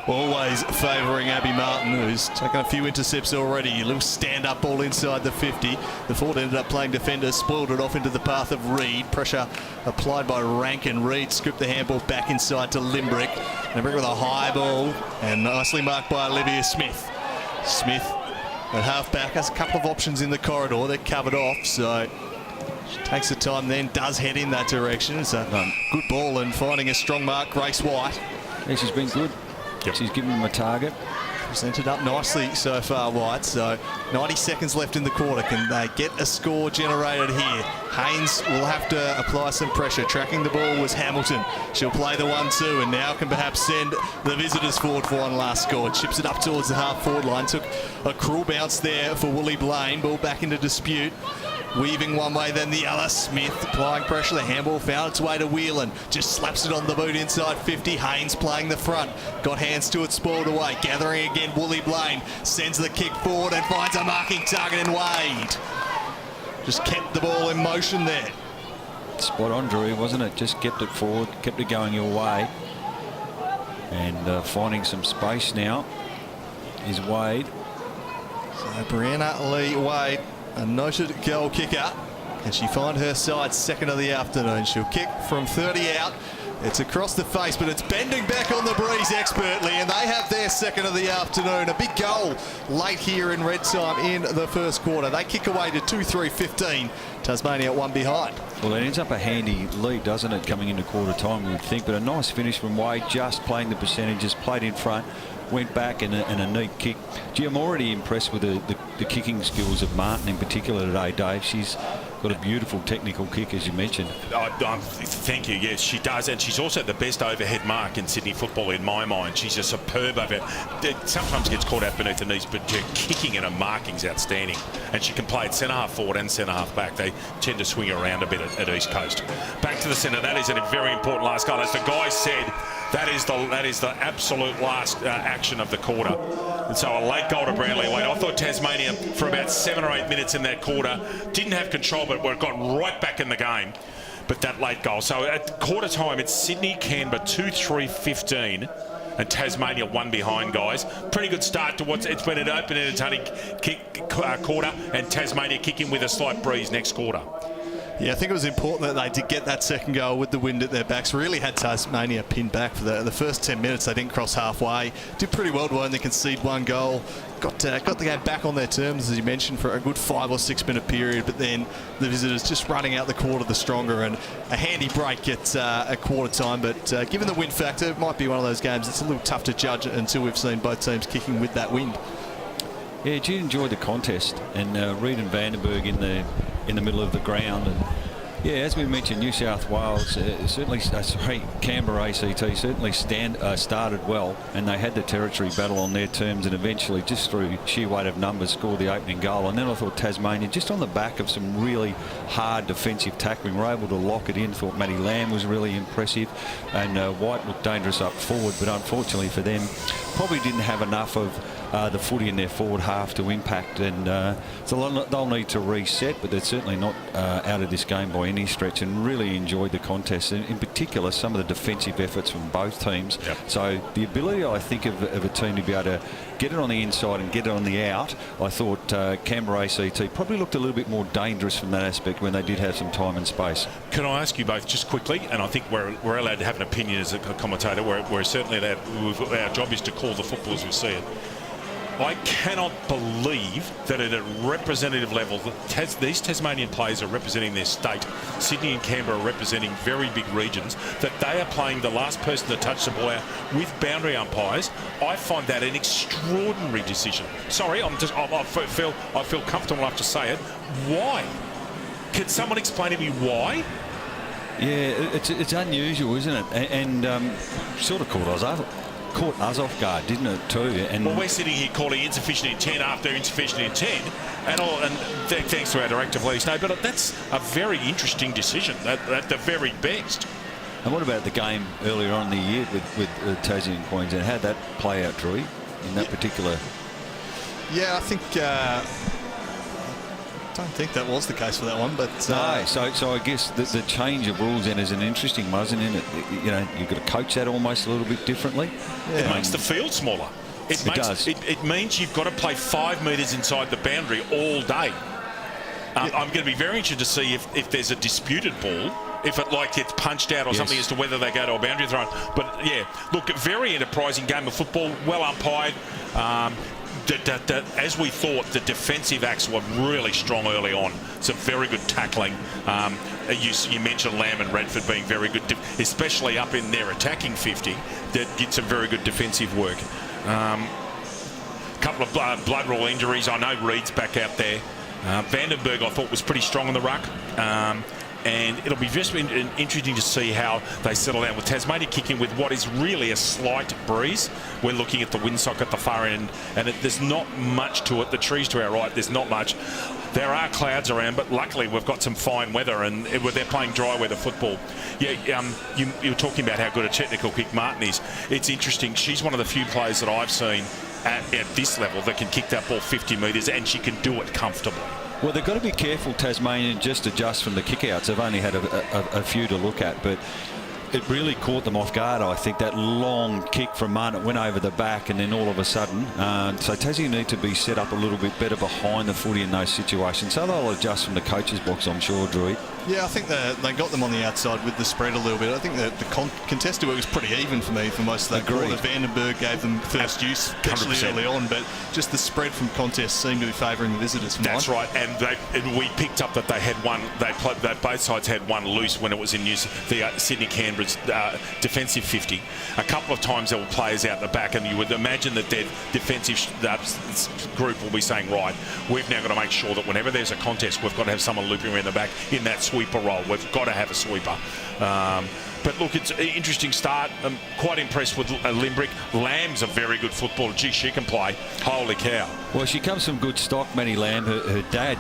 always favouring Abby Martin, who's taken a few intercepts already. A little stand-up ball inside the 50. The forward ended up playing defender, spoiled it off into the path of Reid. Pressure applied by Rankin. Reid scooped the handball back inside to Limbrick. Limbrick with a high ball, and nicely marked by Olivia Smith. Smith at half-back has a couple of options in the corridor. They're covered off, so she takes the time then, does head in that direction. It's a good ball, and finding a strong mark, Grace White. Yeah, she's been good. Yep. She's given them a target. Presented up nicely so far, White. So 90 seconds left in the quarter. Can they get a score generated here? Haynes will have to apply some pressure. Tracking the ball was Hamilton. She'll play the 1-2 and now can perhaps send the visitors forward for one last score. Chips it up towards the half-forward line. Took a cruel bounce there for Woolley Blaine. Ball back into dispute. Weaving one way, then the other. Smith applying pressure. The handball found its way to Whelan. Just slaps it on the boot inside 50. Haynes playing the front. Got hands to it, spoiled away. Gathering again, Woolley Blaine. Sends the kick forward and finds a marking target in Wade. Just kept the ball in motion there. Spot on, Drew, wasn't it? Just kept it forward, kept it going your way. And finding some space now is Wade. So Brianna Lee Wade, a noted goal kicker, and she find her side second of the afternoon. She'll kick from 30 out. It's across the face, but it's bending back on the breeze expertly, and they have their second of the afternoon. A big goal late here in red time in the first quarter. They kick away to 2-3-15. Tasmania at 1 behind. Well, it ends up a handy lead, doesn't it, coming into quarter time, we would think. But a nice finish from Wade, just playing the percentages, played in front. went back and a neat kick. Gee, I'm already impressed with the kicking skills of Martin in particular today, Dave. She's got a beautiful technical kick, as you mentioned. Thank you. Yes, she does, and she's also the best overhead mark in Sydney football in my mind. She's a superb overhead. Sometimes gets caught out beneath the knees, but her kicking and her marking's outstanding. And she can play at centre half forward and centre half back. They tend to swing around a bit at East Coast. Back to the centre. That is a very important last goal. As the guy said, that is the absolute last action of the quarter. And so a late goal to Brownlee Wade. I thought Tasmania, for about 7 or 8 minutes in that quarter, didn't have control, but got right back in the game. But that late goal. So at quarter time, it's Sydney, Canberra 2-3-15. And Tasmania 1 behind, guys. Pretty good start to what's it's been an open, entertaining quarter, and Tasmania kicking with a slight breeze next quarter. Yeah, I think it was important that they did get that second goal with the wind at their backs. Really had Tasmania pinned back for the first 10 minutes. They didn't cross halfway. Did pretty well to only concede 1 goal. Got the game back on their terms, as you mentioned, for a good 5 or 6 minute period. But then the visitors just running out the quarter the stronger, and a handy break at quarter time. But given the wind factor, it might be one of those games that's a little tough to judge until we've seen both teams kicking with that wind. Yeah, did you enjoy the contest? And Reed and Vandenberg in the middle of the ground. And yeah, as we mentioned, New South Wales Canberra ACT certainly started well, and they had the territory battle on their terms, and eventually, just through sheer weight of numbers, scored the opening goal. And then I thought Tasmania, just on the back of some really hard defensive tackling, were able to lock it in. Thought Matty Lamb was really impressive, and White looked dangerous up forward, but unfortunately for them, probably didn't have enough of the footy in their forward half to impact, and so they'll need to reset, but they're certainly not out of this game by any stretch, and really enjoyed the contest, and in particular some of the defensive efforts from both teams. Yep. So the ability, I think, of a team to be able to get it on the inside and get it on the out, I thought Canberra ACT probably looked a little bit more dangerous from that aspect when they did have some time and space. Can I ask you both just quickly, and I think we're allowed to have an opinion as a commentator, we're certainly allowed, our job is to call the football as we see it. I cannot believe that at a representative level, these Tasmanian players are representing their state. Sydney and Canberra are representing very big regions, that they are playing the last person to touch the ball out with boundary umpires. I find that an extraordinary decision. Sorry, I feel comfortable enough to say it. Why? Can someone explain to me why? Yeah, it's unusual, isn't it? And sort of caught us off guard, didn't it, too? And well, we're sitting here calling insufficient intent after insufficient intent, and thanks to our director, please no, but that's a very interesting decision at the very best. And what about the game earlier on in the year with Tassie and Queensland? How'd that play out, Drew, in that particular? Yeah, I think I don't think that was the case for that one, but no. So I guess the change of rules then is an interesting one, isn't it? You know, you've got to coach that almost a little bit differently. Yeah. It makes the field smaller. It does. It means you've got to play 5 metres inside the boundary all day. I'm going to be very interested to see if there's a disputed ball, if it gets punched out or something, as to whether they go to a boundary throw. But yeah, look, a very enterprising game of football, well umpired. As we thought, the defensive acts were really strong early on. Some very good tackling. You mentioned Lamb and Redford being very good, especially up in their attacking 50. That did some very good defensive work. Couple of blood rule injuries. I know Reed's back out there. Vandenberg, I thought, was pretty strong in the ruck. And it'll be just interesting to see how they settle down with Tasmania kicking with what is really a slight breeze. We're looking at the windsock at the far end, and there's not much to it. The trees to our right, there's not much. There are clouds around, but luckily we've got some fine weather, and they're playing dry weather football. Yeah, you were talking about how good a technical kick Martin is. It's interesting. She's one of the few players that I've seen at this level that can kick that ball 50 metres, and she can do it comfortably. Well, they've got to be careful, Tasmania, just adjust from the kickouts. They've only had a few to look at, but it really caught them off guard, I think, that long kick from Martin went over the back, and then all of a sudden, so Tassie need to be set up a little bit better behind the footy in those situations. So they'll adjust from the coach's box, I'm sure, Drew. Yeah, I think they got them on the outside with the spread a little bit. I think the contested work was pretty even for me for most of that quarter. Vandenberg gave them first use, especially 100%. Early on, but just the spread from contest seemed to be favouring the visitors. That's right, and we picked up that they had one. Both sides had one loose when it was in use. The Sydney Canberra Canberra's defensive 50. A couple of times there were players out the back, and you would imagine that their defensive group will be saying, right, we've now got to make sure that whenever there's a contest, we've got to have someone looping around the back in that sweeper role. We've got to have a sweeper. But look, it's an interesting start. I'm quite impressed with Limbrick. Lamb's a very good footballer. Gee, she can play. Holy cow. Well, she comes from good stock, Manny Lamb. Her dad,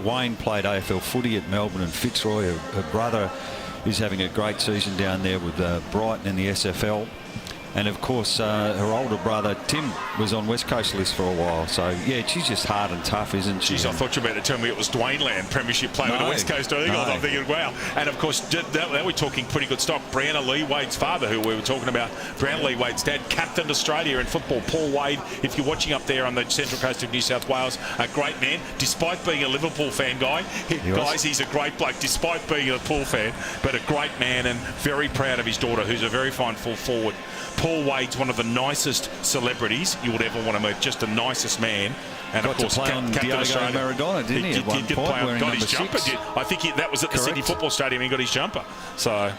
Wayne, played AFL footy at Melbourne and Fitzroy. Her brother is having a great season down there with Brighton in the SFL. And, of course, her older brother, Tim, was on West Coast list for a while. So, yeah, she's just hard and tough, isn't she? Jeez, I thought you were about to tell me it was Dwayne Lamb, premiership player with the West Coast Eagles. No. I'm thinking, wow. And, of course, now we're talking pretty good stock. Brianna Lee-Wade's father, who we were talking about, Brianna Lee-Wade's dad, captained Australia in football. Paul Wade, if you're watching up there on the central coast of New South Wales, a great man, despite being a Liverpool fan, he's a great bloke, despite being a Liverpool fan, but a great man and very proud of his daughter, who's a very fine full forward. Paul Wade's one of the nicest celebrities you would ever want to meet, just the nicest man. And got of course, to play on Diego Maradona, didn't he? At one point, wearing got his number jumper. 6. I think that was at the Sydney Football Stadium. He got his jumper. So,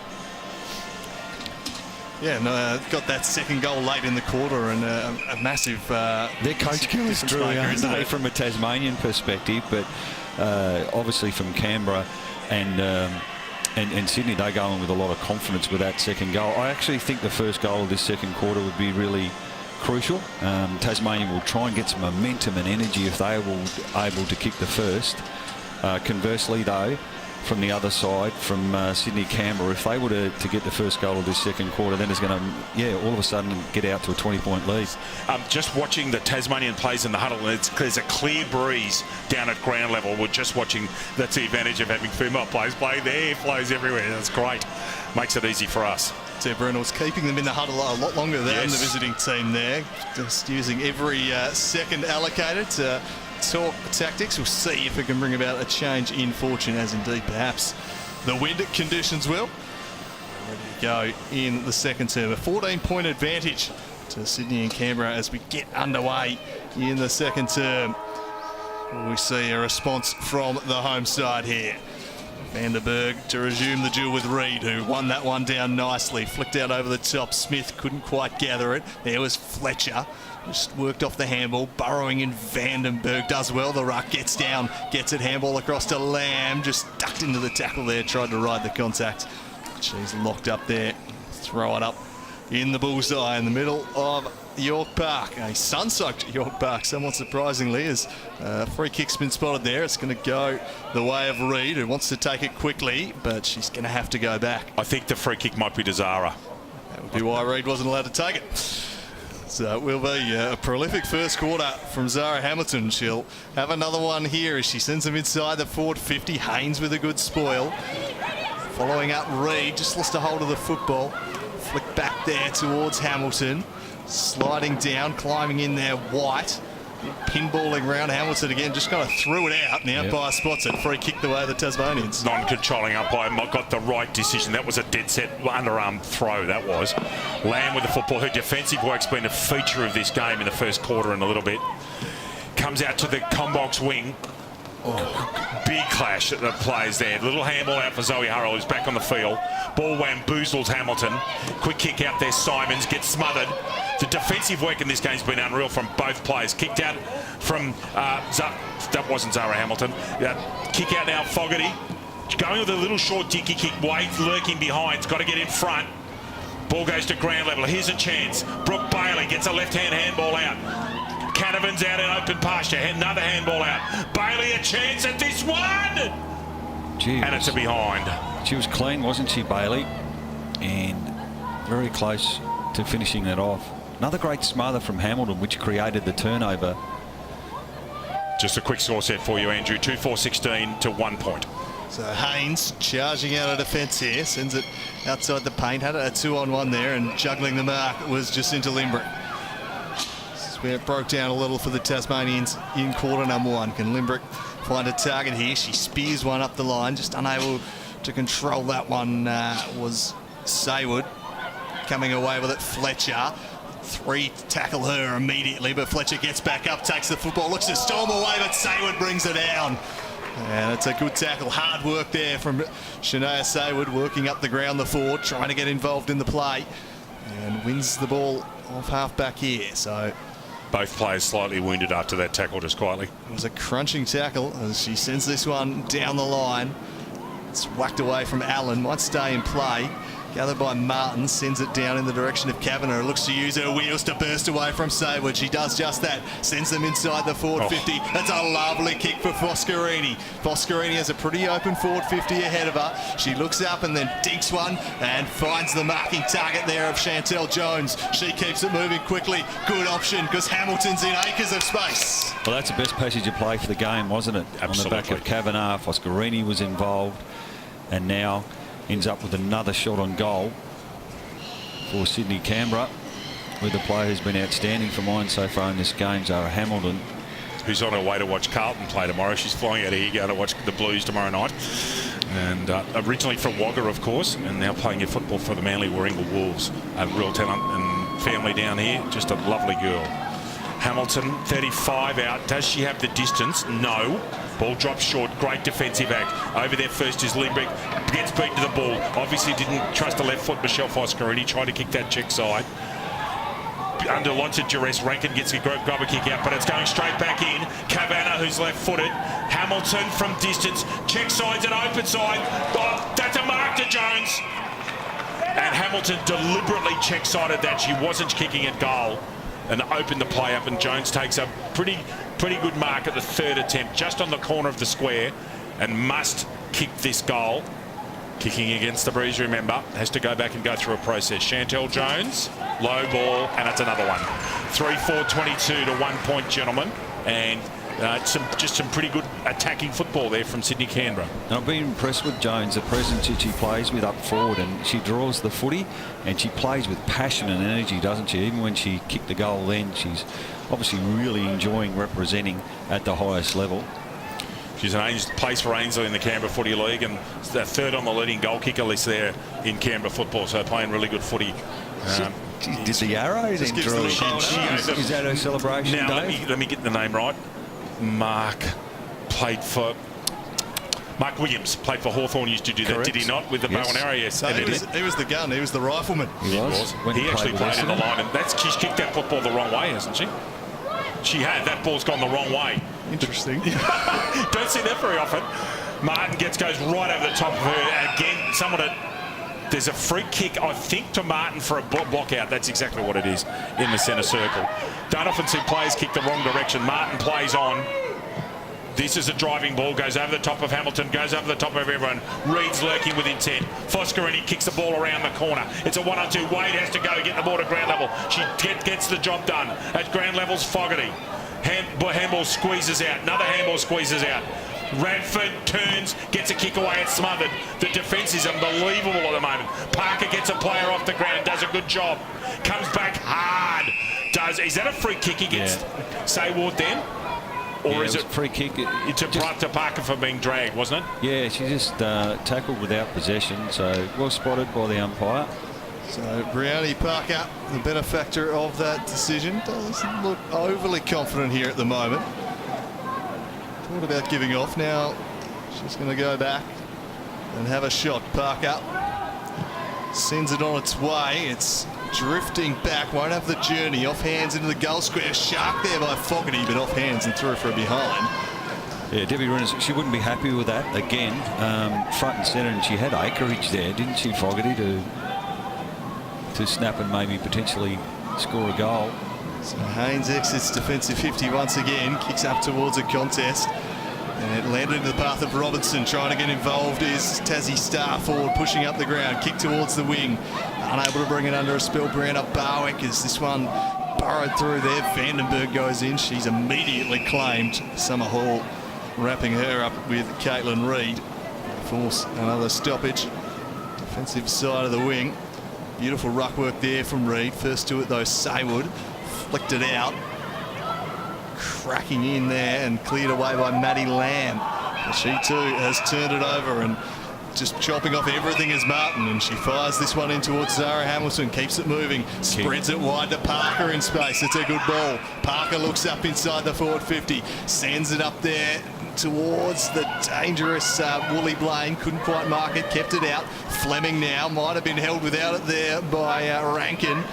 yeah, no, got that second goal late in the quarter and a massive. Their coach killers, Drew, isn't it? From a Tasmanian perspective, but obviously from Canberra and Sydney, they go in with a lot of confidence with that second goal. I actually think the first goal of this second quarter would be really crucial. Tasmania will try and get some momentum and energy if they are able to kick the first. Conversely, though, from the other side, from Sydney Canberra, if they were to get the first goal of this second quarter, then it's going to, all of a sudden get out to a 20-point lead. Just watching the Tasmanian plays in the huddle, and there's a clear breeze down at ground level. We're just watching. That's the advantage of having female players play. There flows everywhere. That's great. Makes it easy for us. Deb Reynolds keeping them in the huddle a lot longer than the visiting team there. Just using every second allocated to talk tactics. We'll see if it can bring about a change in fortune, as indeed perhaps the wind conditions will. Ready to go in the second term. A 14-point advantage to Sydney and Canberra as we get underway in the second term. We see a response from the home side here. Vanderberg to resume the duel with Reid, who won that one down nicely. Flicked out over the top. Smith couldn't quite gather it. There was Fletcher. Just worked off the handball, burrowing in. Vandenberg does well. The ruck gets down, gets it handball across to Lamb. Just ducked into the tackle there, tried to ride the contact. She's locked up there. Throw it up in the bullseye in the middle of York Park. A sun-soaked York Park, somewhat surprisingly, as free kick's been spotted there. It's going to go the way of Reid, who wants to take it quickly, but she's going to have to go back. I think the free kick might be to Zara. That would be why Reid wasn't allowed to take it. So it will be a prolific first quarter from Zara Hamilton. She'll have another one here as she sends them inside the forward 50. Haynes with a good spoil. Following up Reid, just lost a hold of the football. Flick back there towards Hamilton. Sliding down, climbing in there, White. Pinballing around Hamilton again, just kind of threw it out, and the umpire spots it. Free kick the way of the Tasmanians. Non-controlling umpire got the right decision. That was a dead set underarm throw, that was. Lamb with the football. Her defensive work's been a feature of this game in the first quarter and a little bit. Comes out to the combox wing. Big clash that the plays there. Little handball out for Zoe Hurrell, who's back on the field. Ball wamboozles Hamilton. Quick kick out there. Simons gets smothered. The defensive work in this game has been unreal from both players. Kicked out from that wasn't Zara Hamilton. Kick out now, Fogarty. Going with a little short dinky kick. Wade lurking behind. It's got to get in front. Ball goes to ground level. Here's a chance. Brooke Bailey gets a left-hand handball out. Canavan's out in open pasture. Another handball out. Bailey a chance at this one. And it's a behind. She was clean, wasn't she, Bailey? And very close to finishing that off. Another great smother from Hamilton, which created the turnover. Just a quick score set for you, Andrew. 2-4-16 to 1 point. So Haynes charging out of defence here. Sends it outside the paint. Had a 2-on-1 there, and juggling the mark was Jacinta Limbrick. Where it broke down a little for the Tasmanians in quarter number one. Can Limbrick find a target here? She spears one up the line, just unable to control that one was Saywood. Coming away with it, Fletcher. Three tackle her immediately, but Fletcher gets back up, takes the football, looks to storm away, but Saywood brings it down. And it's a good tackle. Hard work there from Shania Saywood, working up the ground, the forward, trying to get involved in the play. And wins the ball off half-back here. So both players slightly wounded after that tackle, just quietly. it was a crunching tackle as she sends this one down the line. It's whacked away from Allen, might stay in play. Gathered by Martin, sends it down in the direction of Kavanagh. Looks to use her wheels to burst away from Saywood. She does just that. Sends them inside the forward 50. That's a lovely kick for Foscarini. Foscarini has a pretty open forward 50 ahead of her. She looks up and then dinks one and finds the marking target there of Chantel Jones. She keeps it moving quickly. Good option because Hamilton's in acres of space. Well, that's the best passage of play for the game, wasn't it? Absolutely. On the back of Kavanagh, Foscarini was involved, and now ends up with another shot on goal for Sydney Canberra, where the player who's been outstanding for mine so far in this game, Zara Hamilton, who's on her way to watch Carlton play tomorrow. She's flying out of here going to watch the Blues tomorrow night. And originally from Wagga, of course, and now playing her football for the Manly Warringah Wolves. A real talent and family down here. Just a lovely girl. Hamilton, 35 out. Does she have the distance? No. Ball drops short. Great defensive act. Over there first is Limbrick. Gets beat to the ball. Obviously didn't trust the left foot. Michelle Foscarini tried to kick that check side. Under lots of duress, Rankin gets a grab a kick out, but it's going straight back in. Kavanagh, who's left-footed. Hamilton from distance. Check side's an open side. Oh, that's a mark to Jones. And Hamilton deliberately check-sided that. She wasn't kicking at goal and opened the play up, and Jones takes a pretty good mark at the third attempt, just on the corner of the square, and must kick this goal. Kicking against the breeze, remember, has to go back and go through a process. Chantel Jones, low ball, and it's another one. 3-4-22 to 1 point, gentlemen. And just some pretty good attacking football there from Sydney Canberra. And I've been impressed with Jones, the presence that she plays with up forward, and she draws the footy and she plays with passion and energy, doesn't she? Even when she kicked the goal then, she's obviously really enjoying representing at the highest level. She's plays for Ainslie in the Canberra Footy League, and the third on the leading goal kicker list there in Canberra football, so playing really good footy. Did the arrow then draw? Is that her celebration? Now let me get the name right. Mark Williams played for Hawthorn, used to do that. Correct. Did he not, with the bow and arrow? Yes. So he was the gun, he was the rifleman. He was. He actually played in the line, and she's kicked that football the wrong way, hasn't she? She had. That ball's gone the wrong way. Interesting. Don't see that very often. Martin goes right over the top of her. Again, there's a free kick, I think, to Martin for a block out. That's exactly what it is in the centre circle. Don't often see players kick the wrong direction. Martin plays on. This is a driving ball, goes over the top of Hamilton, goes over the top of everyone. Reed's lurking with intent. Foscarini kicks the ball around the corner. It's a 1-on-2. Wade has to go get the ball to ground level. She gets the job done. At ground level's Fogarty. Handball squeezes out. Another handball squeezes out. Radford turns, gets a kick away, it's smothered. The defence is unbelievable at the moment. Parker gets a player off the ground, does a good job. Comes back hard. Is that a free kick against Saywood then? Or is it free kick? To Parker for being dragged, wasn't it? Yeah, she just tackled without possession, so well spotted by the umpire. So Brianni Parker, the benefactor of that decision, doesn't look overly confident here at the moment. Thought about giving off. Now she's going to go back and have a shot. Parker sends it on its way. It's drifting back, won't have the journey. Off hands into the goal square. Shark there by Fogarty, but off hands and through for a behind. Yeah, Debbie Reynolds, she wouldn't be happy with that. Again, front and centre, and she had acreage there, didn't she, Fogarty, to snap and maybe potentially score a goal. So Haynes exits defensive 50 once again, kicks up towards a contest. And it landed in the path of Robinson. Trying to get involved is Tassie Star forward, pushing up the ground. Kick towards the wing. Unable to bring it under a spell. Brianna Barwick as this one burrowed through there. Vandenberg goes in. She's immediately claimed. Summer Hall wrapping her up with Caitlin Reid. Force another stoppage. Defensive side of the wing. Beautiful ruck work there from Reid. First to it though, Saywood. Flicked it out. Cracking in there and cleared away by Maddie Lamb. She too has turned it over, and just chopping off everything as Martin, and she fires this one in towards Zara Hamilton, keeps it moving, spreads it wide to Parker in space. It's a good ball. Parker looks up inside the forward 50, sends it up there towards the dangerous Woolley Blaine, couldn't quite mark it, kept it out. Fleming now, might have been held without it there by Rankin.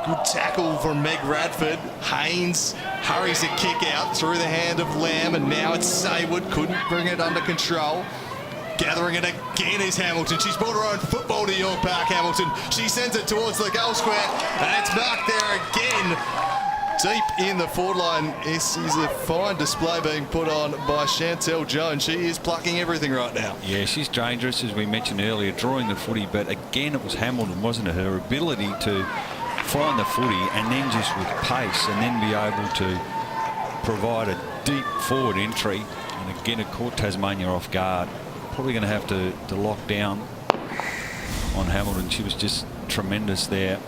Good tackle from Meg Radford. Haynes hurries a kick out through the hand of Lamb, and now it's Saywood, couldn't bring it under control. Gathering it again is Hamilton. She's brought her own football to York Park, Hamilton. She sends it towards the goal square, and it's marked there again. Deep in the forward line. This is a fine display being put on by Chantel Jones. She is plucking everything right now. Yeah, she's dangerous, as we mentioned earlier, drawing the footy, but again it was Hamilton, wasn't it? Her ability to find the footy and then just with pace and then be able to provide a deep forward entry. And again, it caught Tasmania off guard. Probably going to have to lock down on Hamilton. She was just tremendous there.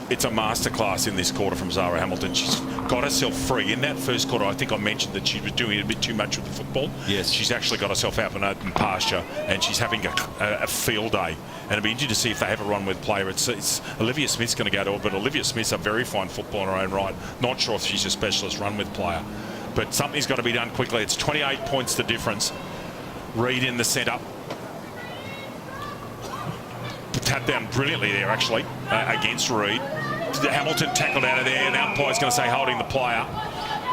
It's a masterclass in this quarter from Zara Hamilton. She's got herself free. In that first quarter, I think I mentioned that she was doing a bit too much with the football. Yes. She's actually got herself out of an open pasture, and she's having a field day. And it'll be interesting to see if they have a run with player. It's Olivia Smith's going to go to it, but Olivia Smith's a very fine footballer in her own right. Not sure if she's a specialist run with player. But something's got to be done quickly. It's 28 points the difference. Reid in the centre. Tapped down brilliantly there, actually, against Reid. Hamilton tackled out of there, and the umpire's going to say holding the player.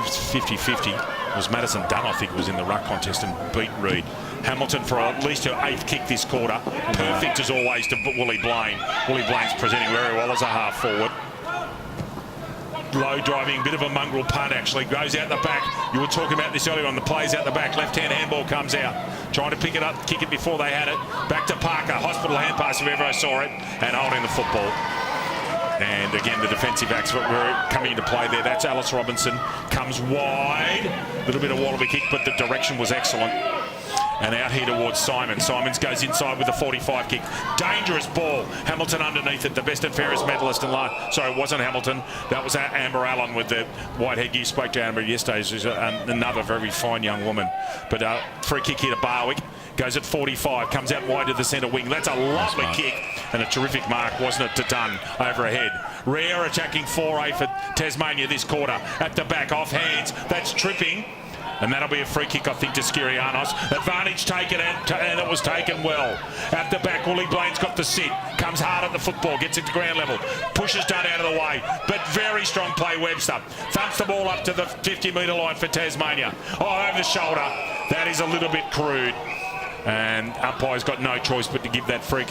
It's 50-50. It was Madison Dunn, I think, was in the ruck contest and beat Reid. Hamilton for at least her 8th kick this quarter. Perfect as always to Woolley Blaine. Woolley Blaine's presenting very well as a half forward. Low driving, bit of a mongrel punt actually, goes out the back. You were talking about this earlier on, the plays out the back, left-hand handball comes out. Trying to pick it up, kick it before they had it. Back to Parker, hospital hand pass if ever I saw it, and holding the football. And again, the defensive acts were coming into play there. That's Alice Robinson, comes wide. A little bit of wallaby kick, but the direction was excellent. And out here towards Simon. Simons goes inside with a 45 kick. Dangerous ball. Hamilton underneath it. The best and fairest medalist in last. Sorry, it wasn't Hamilton. That was Amber Allen with the white head. You spoke to Amber yesterday. She's another very fine young woman. But free kick here to Barwick. Goes at 45. Comes out wide to the centre wing. That's a lovely kick. And a terrific mark, wasn't it, to Dunn over her head. Rhea attacking 4A for Tasmania this quarter. At the back, off hands. That's tripping. And that'll be a free kick, I think, to Skirianos. Advantage taken, and it was taken well. At the back, Woolley Blaine's got the sit. Comes hard at the football, gets it to ground level. Pushes Dunn out of the way. But very strong play, Webster. Thumps the ball up to the 50-metre line for Tasmania. Oh, over the shoulder. That is a little bit crude. And umpire's got no choice but to give that free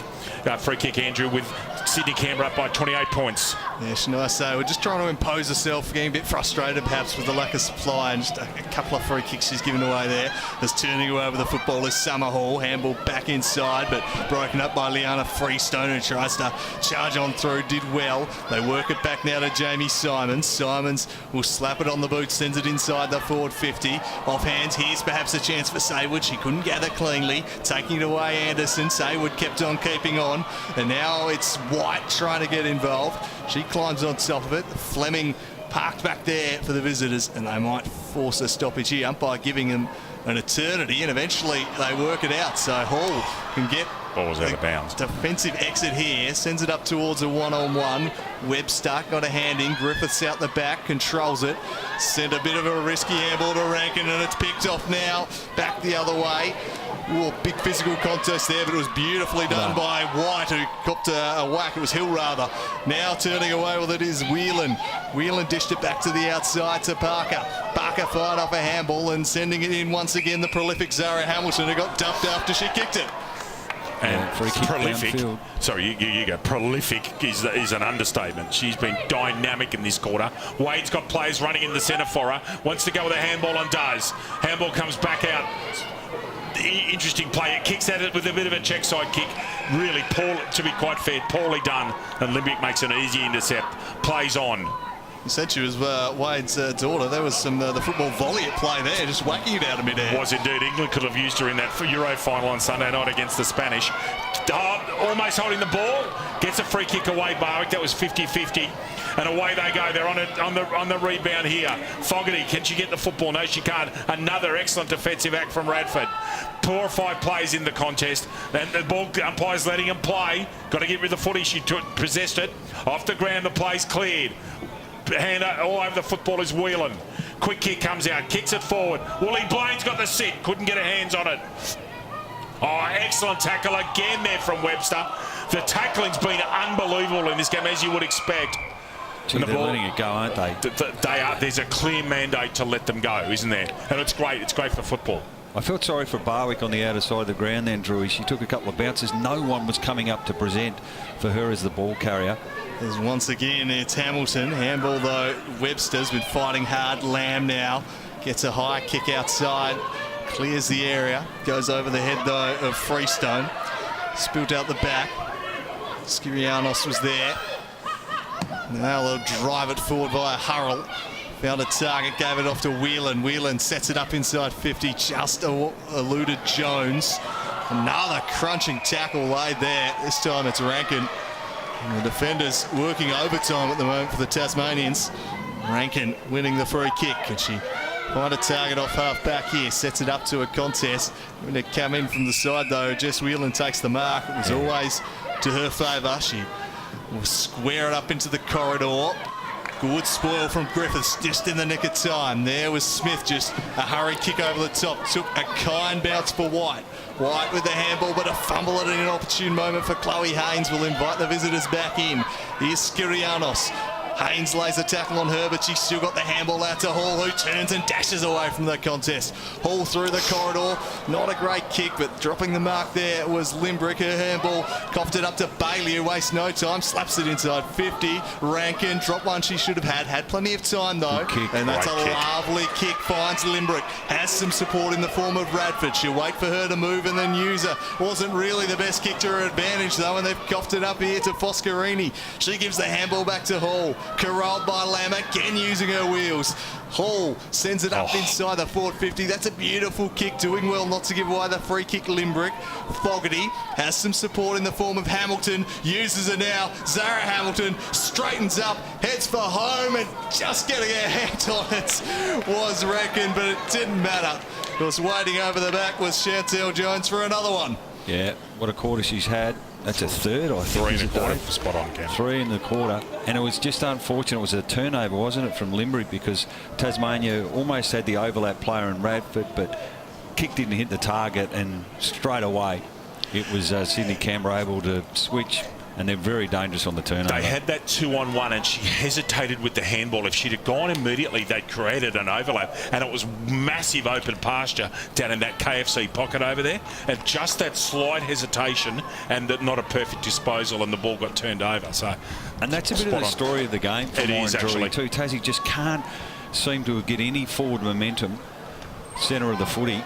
kick, Andrew, with Sydney Canberra up by 28 points. Yeah, Shania say we're just trying to impose herself, getting a bit frustrated perhaps with the lack of supply, and just a couple of free kicks she's given away there. As turning away over the football is Summer Hall. Handball back inside, but broken up by Liana Freestone, who tries to charge on through, did well. They work it back now to Jamie Simons. Simons will slap it on the boot, sends it inside the forward 50. Off hands, here's perhaps a chance for Saywood. She couldn't gather cleanly. Taking it away, Anderson. Saywood kept on keeping on, and now it's White trying to get involved. She climbs on top of it. Fleming parked back there for the visitors, and they might force a stoppage here. Umpire giving them an eternity, and eventually they work it out. So Hall can get Ball's out of bounds. Defensive exit here, sends it up towards a one-on-one. Webster got a hand in. Griffiths out the back, controls it. Sent a bit of a risky handball to Rankin, and it's picked off now. Back the other way. Ooh, big physical contest there, but it was beautifully done by White, who copped a whack. It was Hill, rather. Now turning away with it is Whelan. Whelan dished it back to the outside to Parker. Parker fired off a handball and sending it in once again, the prolific Zara Hamilton, who got dumped after she kicked it. And prolific. Sorry, you go. Prolific is an understatement. She's been dynamic in this quarter. Wade's got players running in the centre for her. Wants to go with a handball and does. Handball comes back out. Interesting play. It kicks at it with a bit of a check side kick. Really poor, to be quite fair, poorly done. And Limbic makes an easy intercept. Plays on. You said she was Wade's daughter. There was some the football volley at play there, just whacking it out of midair. Was indeed. England could have used her in that Euro final on Sunday night against the Spanish. almost holding the ball. Gets a free kick away, Barwick. That was 50-50. And away they go. They're on the rebound here. Fogarty, can she get the football? No, she can't. Another excellent defensive act from Radford. 4 or 5 plays in the contest. And the ball umpire's letting him play. Got to get rid of the footy. She possessed it. Off the ground, the play's cleared. Hand all over the football is Whelan. Quick kick comes out. Kicks it forward. Wooly Blaine's got the sit. Couldn't get her hands on it. Oh, excellent tackle again there from Webster. The tackling's been unbelievable in this game, as you would expect. Gee, they're letting it go, aren't they? They are. There's a clear mandate to let them go, isn't there? And it's great. It's great for football. I felt sorry for Barwick on the outer side of the ground then, Drewy. She took a couple of bounces. No one was coming up to present for her as the ball carrier. As once again, it's Hamilton. Handball, though, Webster's been fighting hard. Lamb now gets a high kick outside. Clears the area. Goes over the head, though, of Freestone. Spilt out the back. Skirianos was there. Now they'll drive it forward via Hurrell. Found a target, gave it off to Whelan. Whelan sets it up inside 50, just eluded Jones. Another crunching tackle laid there. This time it's Rankin. And the defenders working overtime at the moment for the Tasmanians. Rankin winning the free kick. Can she find a target off half back here? Sets it up to a contest. When they come in from the side though, Jess Whelan takes the mark. It was always to her favour. She will square it up into the corridor. Good spoil from Griffiths just in the nick of time. There was Smith, just a hurry kick over the top. Took a kind bounce for White. White with the handball, but a fumble at an inopportune moment for Chloe Haynes will invite the visitors back in. Here's Skirianos. Haynes lays a tackle on her, but she's still got the handball out to Hall, who turns and dashes away from the contest. Hall through the corridor. Not a great kick, but dropping the mark there was Limbrick. Her handball coughed it up to Bailey, who wastes no time, slaps it inside 50. Rankin dropped one she should have had plenty of time though. And that's a lovely kick. Finds Limbrick. Has some support in the form of Radford. She'll wait for her to move and then use her. Wasn't really the best kick to her advantage though, and they've coughed it up here to Foscarini. She gives the handball back to Hall. Corralled by Lamb, again using her wheels. Hall sends it up inside the forward 50. That's a beautiful kick, doing well not to give away the free kick. Limbrick. Fogarty has some support in the form of Hamilton. Uses it now. Zara Hamilton straightens up, heads for home, and just getting her hand on it was Rankin, but it didn't matter. Because waiting over the back was Chantel Jones for another one. Yeah, what a quarter she's had. That's a third, I think. 3 in the quarter. Spot on, Cam. 3 in the quarter. And it was just unfortunate. It was a turnover, wasn't it, from Limerick, because Tasmania almost had the overlap player in Radford, but kick didn't hit the target, and straight away it was Sydney Canberra able to switch, and they're very dangerous on the turnover. They had that 2-on-1 and she hesitated with the handball. If she'd have gone immediately, they'd created an overlap, and it was massive open pasture down in that KFC pocket over there, and just that slight hesitation and not a perfect disposal, and the ball got turned over. So, and that's a bit of the story of the game for Warren Drury too. Tassie just can't seem to get any forward momentum. Centre of the footy.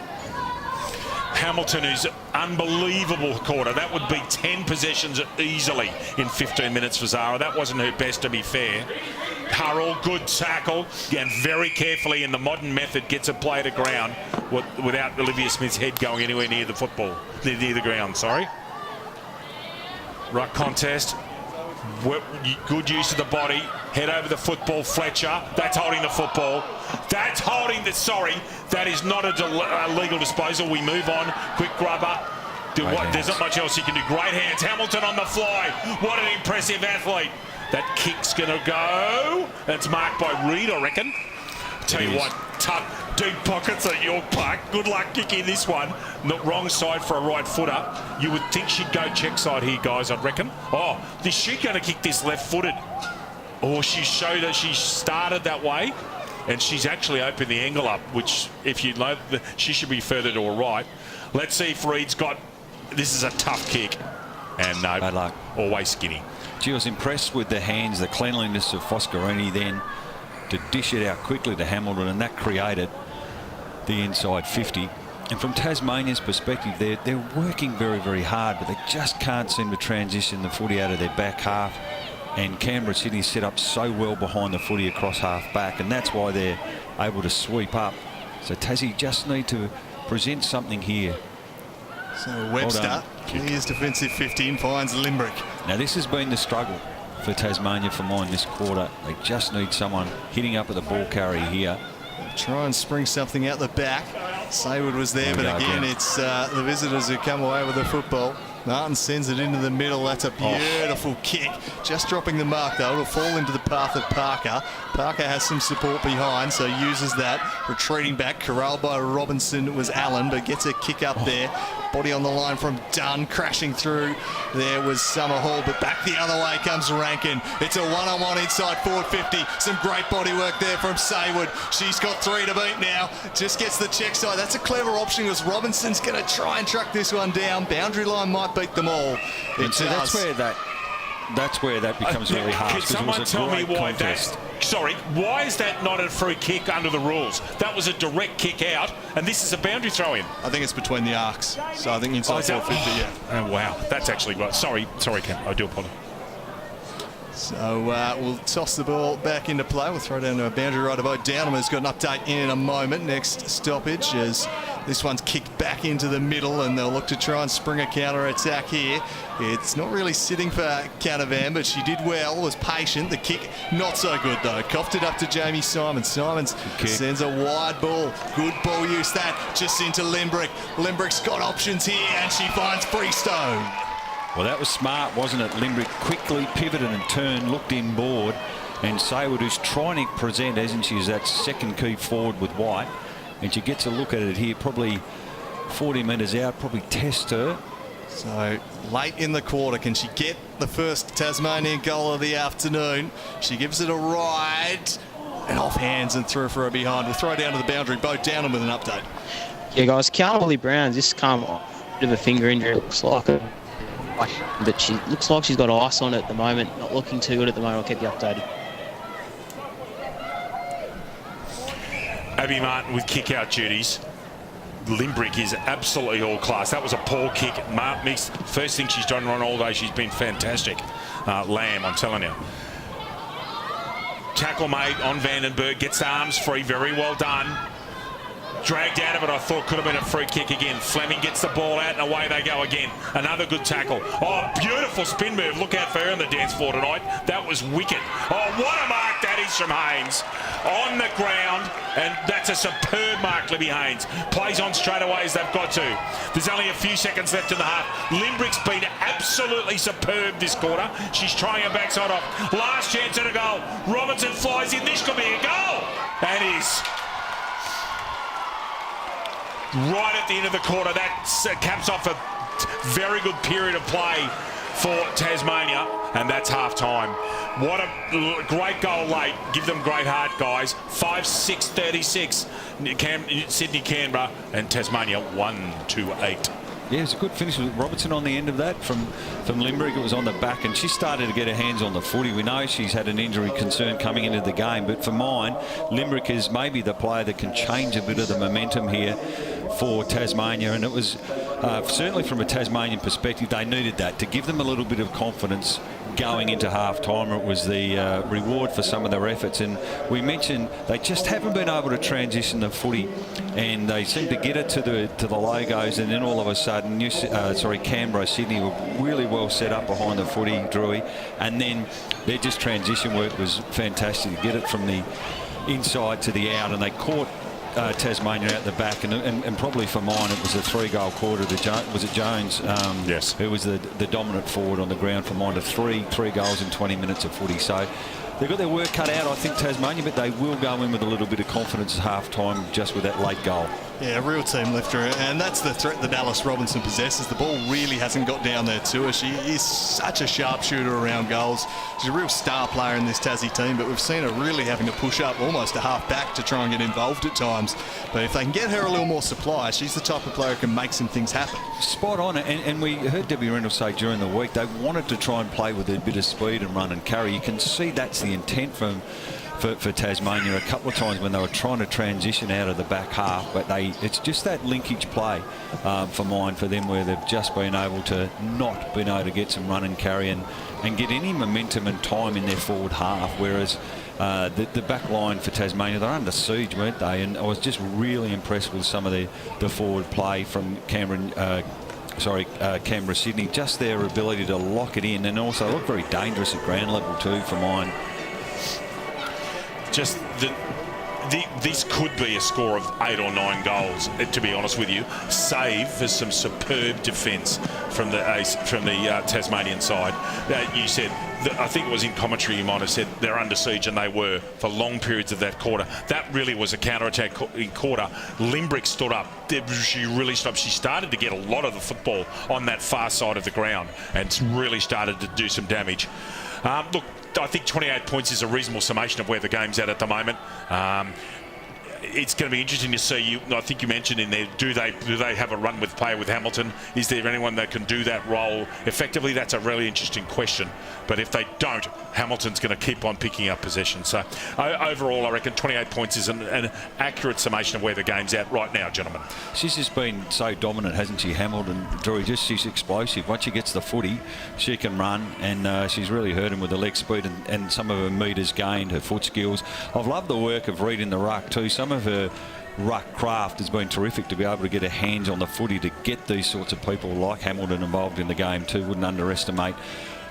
Hamilton is unbelievable quarter. That would be 10 possessions easily in 15 minutes for Zara. That wasn't her best, to be fair. Hurrell, good tackle, and very carefully in the modern method gets a play to ground without Olivia Smith's head going anywhere near the football, near the ground, sorry. Ruck contest. Good use of the body. Head over the football. Fletcher. That's holding the football. That's holding the... Sorry. That is not a legal disposal. We move on. Quick grubber. There's not much else you can do. Great hands. Hamilton on the fly. What an impressive athlete. That kick's going to go. That's marked by Reid, I reckon. Tell you what, tough, deep pockets at York Park. Good luck kicking this one. The wrong side for a right footer. You would think she'd go check side here, guys, I'd reckon. Oh, is she going to kick this left-footed? Or she showed that she started that way, and she's actually opened the angle up, which, if you know, she should be further to her right. Let's see if Reid's got... This is a tough kick. And no, bad luck. Always skinny. She was impressed with the hands, the cleanliness of Foscarini then, to dish it out quickly to Hamilton, and that created the inside 50. And from Tasmania's perspective, they're working very, very hard, but they just can't seem to transition the footy out of their back half. And Canberra City set up so well behind the footy across half back, and that's why they're able to sweep up. So Tassie just need to present something here. So Webster, clears defensive 15, finds Limbrick. Now this has been the struggle for Tasmania for mine this quarter. They just need someone hitting up at the ball carrier here. Try and spring something out the back. Saywood was there, but again, it's the visitors who come away with the football. Martin sends it into the middle. That's a beautiful kick. Just dropping the mark, though. It'll fall into the path of Parker. Parker has some support behind, so uses that. Retreating back, corralled by Robinson was Allen, but gets a kick up there. Body on the line from Dunn, crashing through. There was Summerhall, but back the other way comes Rankin. It's a one-on-one inside forward 50. Some great body work there from Saywood. She's got 3 to beat now. Just gets the check side. That's a clever option because Robinson's going to try and track this one down. Boundary line might beat them all. So that's where that becomes really hard. Can someone tell me why why is that not a free kick under the rules? That was a direct kick out, and this is a boundary throw in. I think it's between the arcs. So I think inside 450, yeah. Oh, wow. That's actually right. Sorry, Cam. I do apologise. So we'll toss the ball back into play. We'll throw down to a boundary right about Downham, has got an update in a moment. Next stoppage as this one's kicked back into the middle, and they'll look to try and spring a counter-attack here. It's not really sitting for Canavan, but she did well, was patient. The kick, not so good though. Coughed it up to Jamie Simons. Simons sends a wide ball. Good ball use that, just into Limbrick. Limbrick's got options here, and she finds Freestone. Well, that was smart, wasn't it? Limbrick quickly pivoted and turned, looked inboard, and Saywood, who's trying to present, hasn't she, as that second key forward with White, and she gets a look at it here, probably 40 metres out, probably test her. So late in the quarter, can she get the first Tasmanian goal of the afternoon? She gives it a ride and off hands and through for her behind. We'll throw down to the boundary. Bo Downham with an update. Yeah, guys, Carly Brown just come off a bit of a finger injury, it looks like. But she looks like she's got ice on it at the moment. Not looking too good at the moment. I'll keep you updated. Abby Martin with kick-out duties. Limbrick is absolutely all class. That was a poor kick. Mark Mix, first thing she's done on all day, she's been fantastic. Lamb, I'm telling you. Tackle made on Vandenberg, gets the arms free, very well done. Dragged out of it, I thought could have been a free kick again. Fleming gets the ball out and away they go again. Another good tackle. Oh, beautiful spin move. Look out for her on the dance floor tonight. That was wicked. Oh, what a mark that is from Haynes. On the ground, and that's a superb mark, Libby Haynes. Plays on straight away as they've got to. There's only a few seconds left in the half. Limbrick's been absolutely superb this quarter. She's trying her backside off. Last chance at a goal. Robinson flies in. This could be a goal. That is. Right at the end of the quarter, that caps off a very good period of play for Tasmania, and that's half-time. What a great goal late. Give them great heart, guys. 5-6-36, Sydney, Canberra, and Tasmania 1-8. Yeah, it's a good finish with Robertson on the end of that from Limbrick. It was on the back, and she started to get her hands on the footy. We know she's had an injury concern coming into the game, but for mine, Limbrick is maybe the player that can change a bit of the momentum here for Tasmania, and it was certainly from a Tasmanian perspective, they needed that to give them a little bit of confidence going into half-time. It was the reward for some of their efforts, and we mentioned they just haven't been able to transition the footy, and they seem to get it to the logos, and then all of a sudden Canberra, Sydney were really well set up behind the footy, Drewy, and then their just transition work was fantastic to get it from the inside to the out, and they caught Tasmania out the back, and probably for mine it was a 3-goal quarter to was it Jones? Yes. Who was the dominant forward on the ground for mine to three goals in 20 minutes of footy. So they've got their work cut out, I think, Tasmania, but they will go in with a little bit of confidence at half-time just with that late goal. Yeah, real team lifter, and that's the threat that Alice Robinson possesses. The ball really hasn't got down there to her. She is such a sharpshooter around goals. She's a real star player in this Tassie team, but we've seen her really having to push up almost a half back to try and get involved at times. But if they can get her a little more supply, she's the type of player who can make some things happen. Spot on, and we heard Debbie Reynolds say during the week they wanted to try and play with a bit of speed and run and carry. You can see that's the intent for Tasmania a couple of times when they were trying to transition out of the back half, but it's just that linkage play for mine for them where they've just been able to not been able to get some run and carry and get any momentum and time in their forward half, whereas the back line for Tasmania, they're under siege, weren't they? And I was just really impressed with some of the forward play from Cameron Canberra, Sydney, just their ability to lock it in, and also look very dangerous at ground level too for mine. Just this could be a score of 8 or 9 goals, to be honest with you, save for some superb defence from the Tasmanian side. You said, I think it was in commentary, you might have said they're under siege, and they were for long periods of that quarter. That really was a counter-attack in quarter. Limbrick stood up. She really stood up. She started to get a lot of the football on that far side of the ground and really started to do some damage. Look, I think 28 points is a reasonable summation of where the game's at the moment. It's going to be interesting to see. I think you mentioned in there, do they have a run with play with Hamilton? Is there anyone that can do that role effectively? That's a really interesting question. But if they don't, Hamilton's going to keep on picking up possession. So overall, I reckon 28 points is an accurate summation of where the game's at right now, gentlemen. She's just been so dominant, hasn't she, Hamilton? Drew, she's explosive. Once she gets the footy, she can run, and she's really hurt him with the leg speed and some of her metres gained, her foot skills. I've loved the work of reading the ruck too. Some of her ruck craft has been terrific to be able to get her hands on the footy to get these sorts of people like Hamilton involved in the game too. Wouldn't underestimate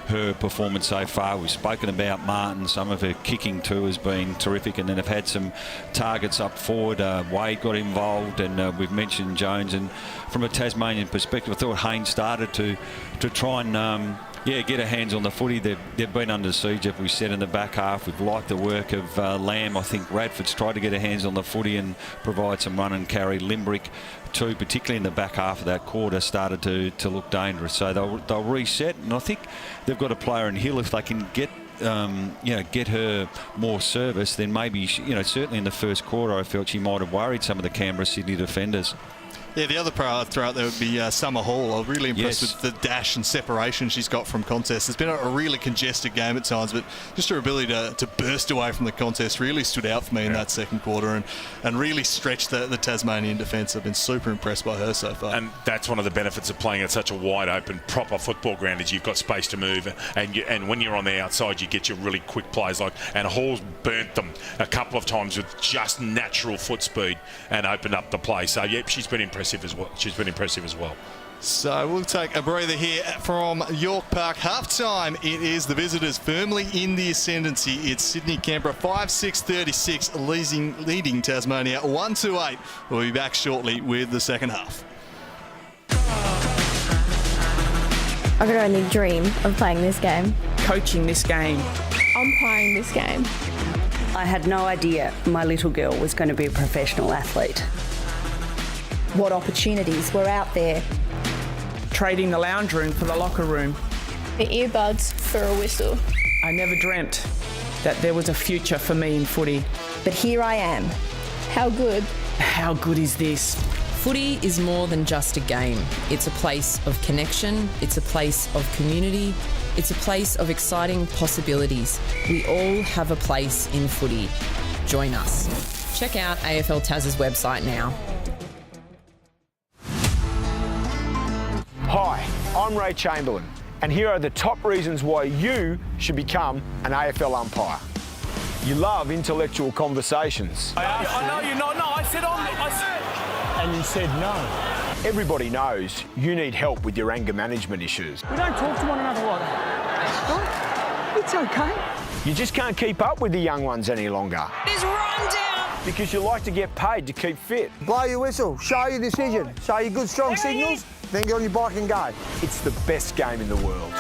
her performance so far. We've spoken about Martin. Some of her kicking too has been terrific, and then have had some targets up forward. Wade got involved, and we've mentioned Jones. And from a Tasmanian perspective, I thought Haynes started to try and get her hands on the footy. They've been under siege, as we said, in the back half. We've liked the work of Lamb. I think Radford's tried to get her hands on the footy and provide some run and carry. Limbrick too, particularly in the back half of that quarter, started to look dangerous. So they'll reset, and I think they've got a player in Hill. If they can get get her more service, then maybe certainly in the first quarter I felt she might have worried some of the Canberra-Sydney defenders. Yeah, the other player I'd throw out there would be Summer Hall. I was really impressed with the dash and separation she's got from contests. It's been a really congested game at times, but just her ability to burst away from the contest really stood out for me in that second quarter and really stretched the Tasmanian defence. I've been super impressed by her so far. And that's one of the benefits of playing at such a wide open, proper football ground, is you've got space to move, and when you're on the outside, you get your really quick plays. And Hall's burnt them a couple of times with just natural foot speed and opened up the play. So, yep, she's been impressive as well. So we'll take a breather here from York Park. Half-time, it is the visitors firmly in the ascendancy. It's Sydney-Canberra 5-6-36, leading Tasmania 1-8. We'll be back shortly with the second half. I could only dream of playing this game. Coaching this game. Umpiring this game. I had no idea my little girl was going to be a professional athlete. What opportunities were out there. Trading the lounge room for the locker room. The earbuds for a whistle. I never dreamt that there was a future for me in footy. But here I am. How good? How good is this? Footy is more than just a game. It's a place of connection. It's a place of community. It's a place of exciting possibilities. We all have a place in footy. Join us. Check out AFL Tas's website now. Hi, I'm Ray Chamberlain, and here are the top reasons why you should become an AFL umpire. You love intellectual conversations. I know you're not. No, I said And you said no. Everybody knows you need help with your anger management issues. We don't talk to one another like that. It's okay. You just can't keep up with the young ones any longer. It's run down. Because you like to get paid to keep fit. Blow your whistle, show your decision, show your good strong signals, then get on your bike and go. It's the best game in the world.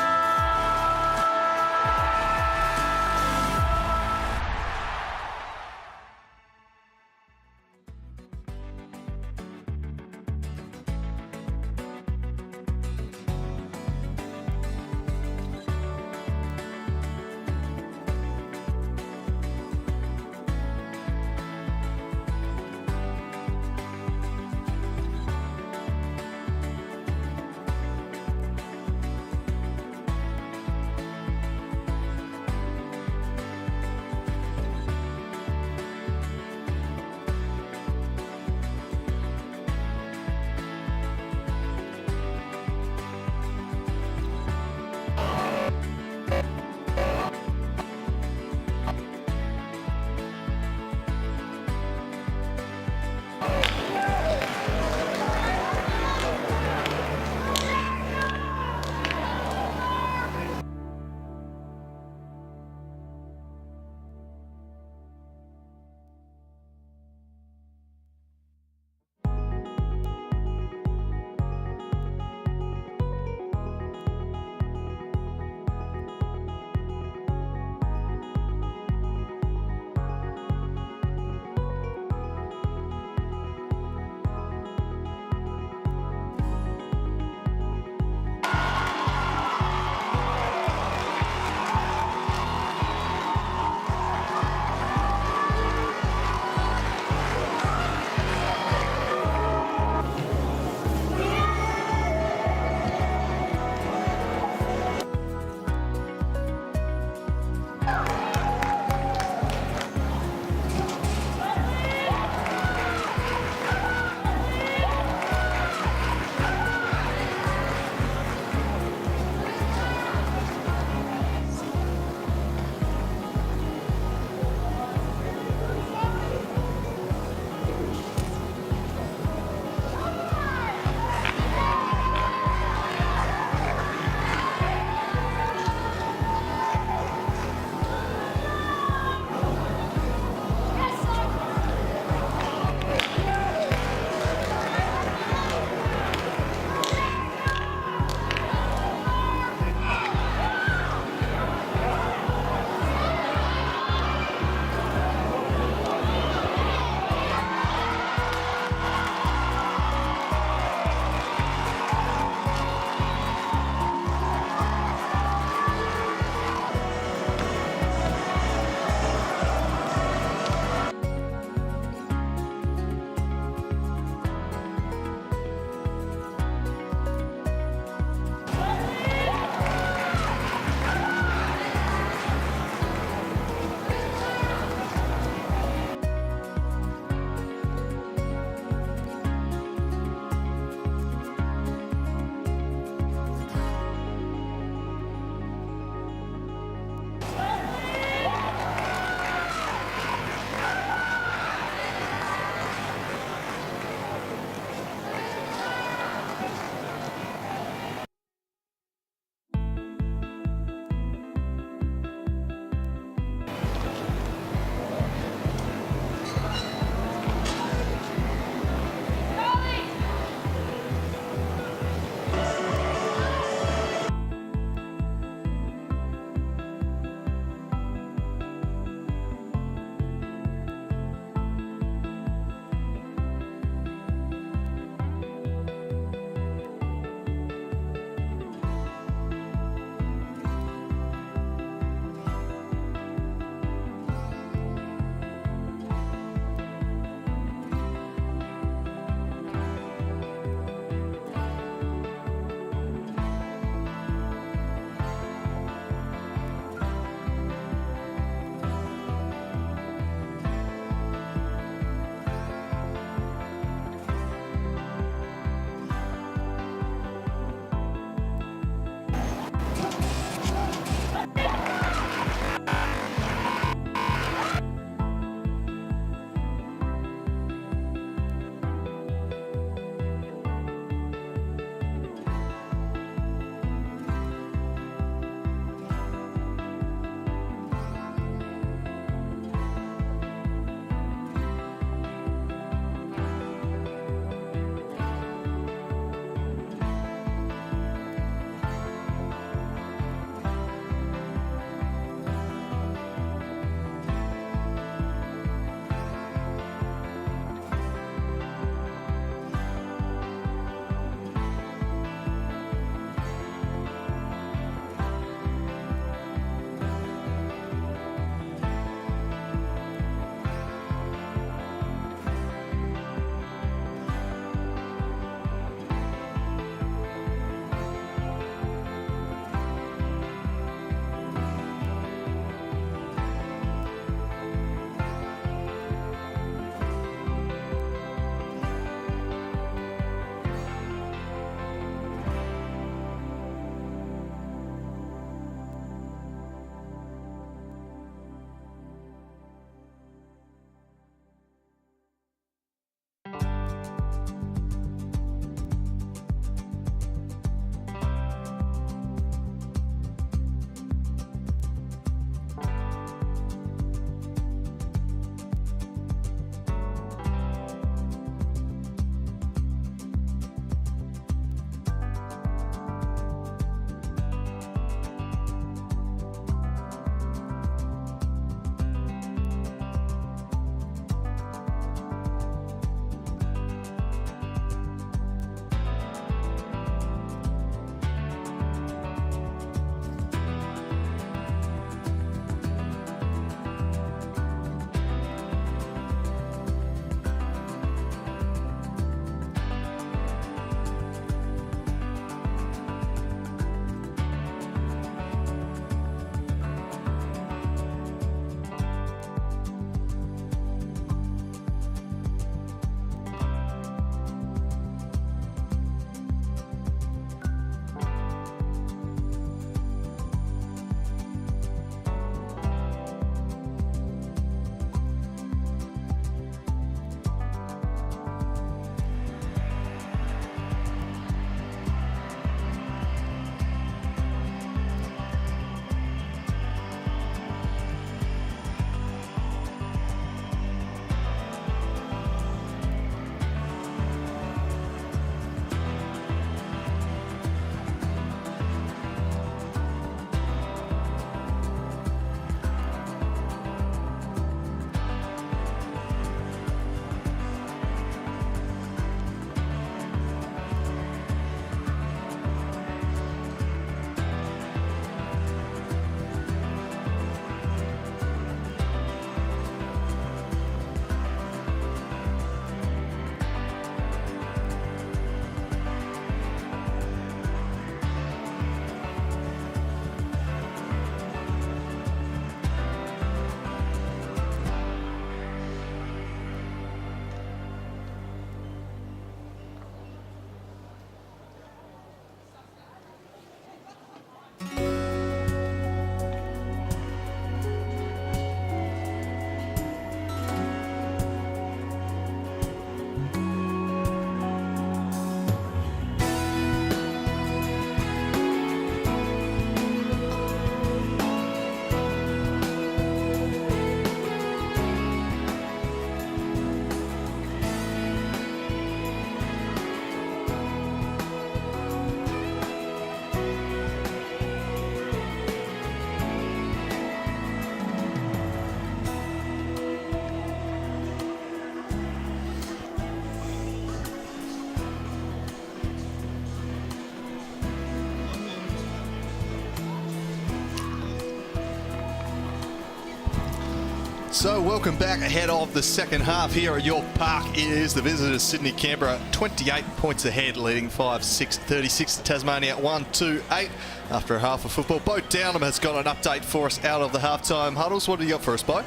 So welcome back ahead of the second half here at York Park. It is the visitors Sydney Canberra 28 points ahead, leading 5-6-36 to Tasmania 1-2-8 after a half of football. Bo Downham has got an update for us out of the halftime huddles. What do you got for us, Bo?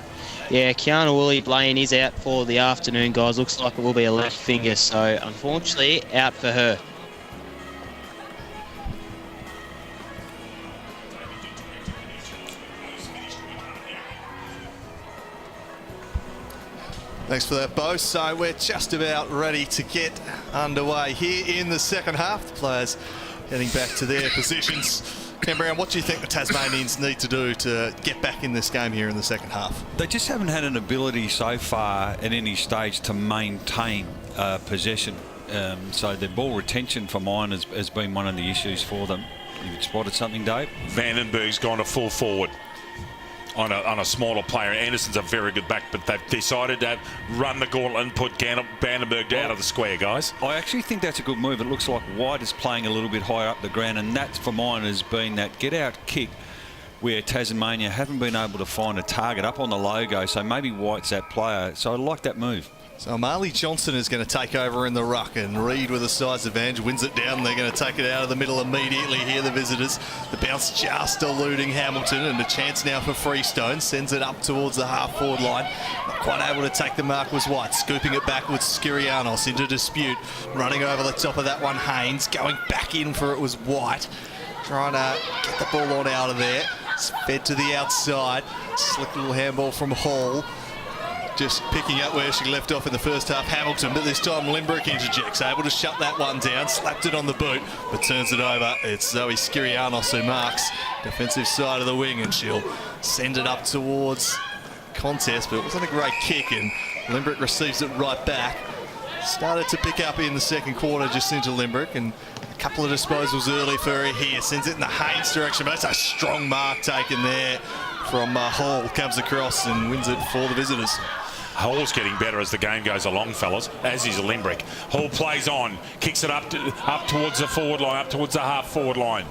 Yeah, Kiana Woolley-Blaine is out for the afternoon, guys. Looks like it will be a left finger, so unfortunately out for her. Thanks for that, Bo. So we're just about ready to get underway here in the second half. The players heading back to their positions. Ken Brown, what do you think the Tasmanians need to do to get back in this game here in the second half? They just haven't had an ability so far at any stage to maintain possession. So their ball retention for mine has been one of the issues for them. You've spotted something, Dave? Vandenberg's gone to full forward on a smaller player. Anderson's a very good back, but they've decided to run the gauntlet and put Vandenberg out of the square, guys. I actually think that's a good move. It looks like White is playing a little bit higher up the ground, and that for mine has been that get-out kick where Tasmania haven't been able to find a target up on the logo, so maybe White's that player. So I like that move. So Marley Johnson is going to take over in the ruck, and Reid with a size advantage wins it down. They're going to take it out of the middle immediately here, the visitors. The bounce just eluding Hamilton, and a chance now for Freestone. Sends it up towards the half-forward line. Not quite able to take the mark was White. Scooping it backwards, Skirianos into dispute. Running over the top of that one, Haynes. Going back in for it was White. Trying to get the ball on out of there. It's fed to the outside. Slick little handball from Hall. Just picking up where she left off in the first half, Hamilton, but this time Limbrick interjects, able to shut that one down, slapped it on the boot, but turns it over. It's Zoe Skirianos who marks defensive side of the wing, and she'll send it up towards contest, but it wasn't a great kick, and Limbrick receives it right back. Started to pick up in the second quarter just into Limbrick, and a couple of disposals early for her here. Sends it in the Haynes direction, but it's a strong mark taken there from Hall. Comes across and wins it for the visitors. Hall's getting better as the game goes along, fellas, as is Limbrick. Hall plays on, kicks it up towards the forward line, up towards the half-forward line.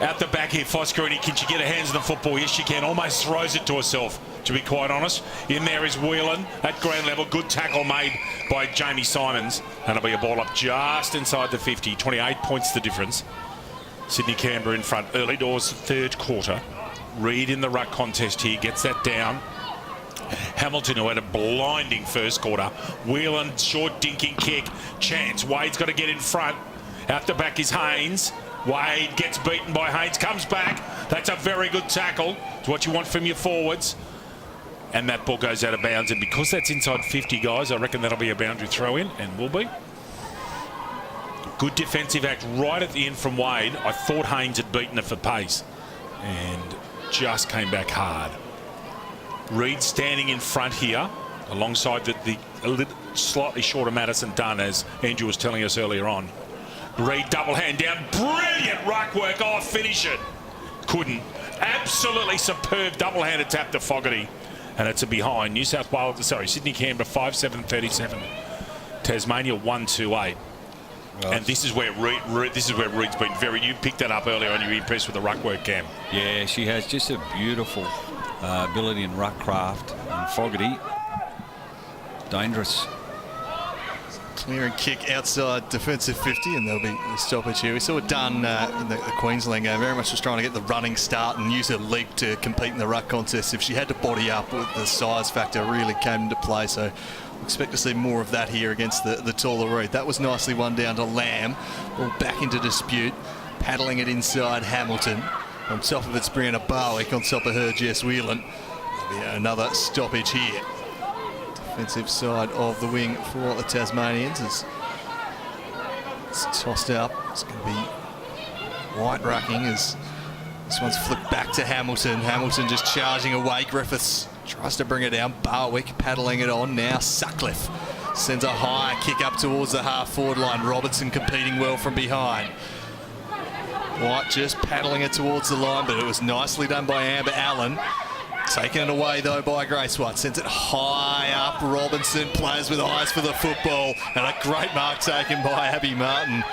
Out the back here, Foscarini, can she get her hands on the football? Yes, she can. Almost throws it to herself, to be quite honest. In there is Whelan at ground level. Good tackle made by Jamie Simons. And it'll be a ball up just inside the 50. 28 points the difference. Sydney Canberra in front. Early doors, third quarter. Reid in the ruck contest here, gets that down. Hamilton, who had a blinding first quarter. Whelan, short dinking kick. Chance. Wade's got to get in front. Out the back is Haynes. Wade gets beaten by Haynes. Comes back. That's a very good tackle. It's what you want from your forwards. And that ball goes out of bounds. And because that's inside 50, guys, I reckon that'll be a boundary throw in, and will be. Good defensive act right at the end from Wade. I thought Haynes had beaten her for pace. And just came back hard. Reid standing in front here alongside the slightly shorter Madison Dunn, as Andrew was telling us earlier on. Reid double hand down, brilliant ruck work. Oh, finish it. Couldn't. Absolutely superb double-handed tap to Fogarty, and it's a behind. New South Wales, sorry, Sydney Canberra 5-7-37. Tasmania 1-2-8. And this is where Reid's been very. You picked that up earlier, and you were impressed with the ruck work, Cam. Yeah, she has just a beautiful ability in ruck craft. And Fogarty, dangerous. Clear and kick outside defensive 50, and there'll be a stoppage here. We saw it done in the Queensland game. Very much just trying to get the running start and use her leap to compete in the ruck contest. If she had to body up, with the size factor really came into play. So expect to see more of that here against the taller Reid. That was nicely won down to Lamb. Ball back into dispute. Paddling it inside Hamilton. On top of it's Brianna Barwick. On top of her, Jess Whelan. There'll be another stoppage here. Defensive side of the wing for the Tasmanians. It's tossed up. It's going to be White rucking as this one's flipped back to Hamilton. Hamilton just charging away. Griffiths tries to bring it down. Barwick paddling it on. Now Sutcliffe sends a high kick up towards the half-forward line. Robertson competing well from behind. White just paddling it towards the line, but it was nicely done by Amber Allen. Taken it away, though, by Grace White. Sends it high up. Robinson plays with eyes for the football. And a great mark taken by Abby Martin.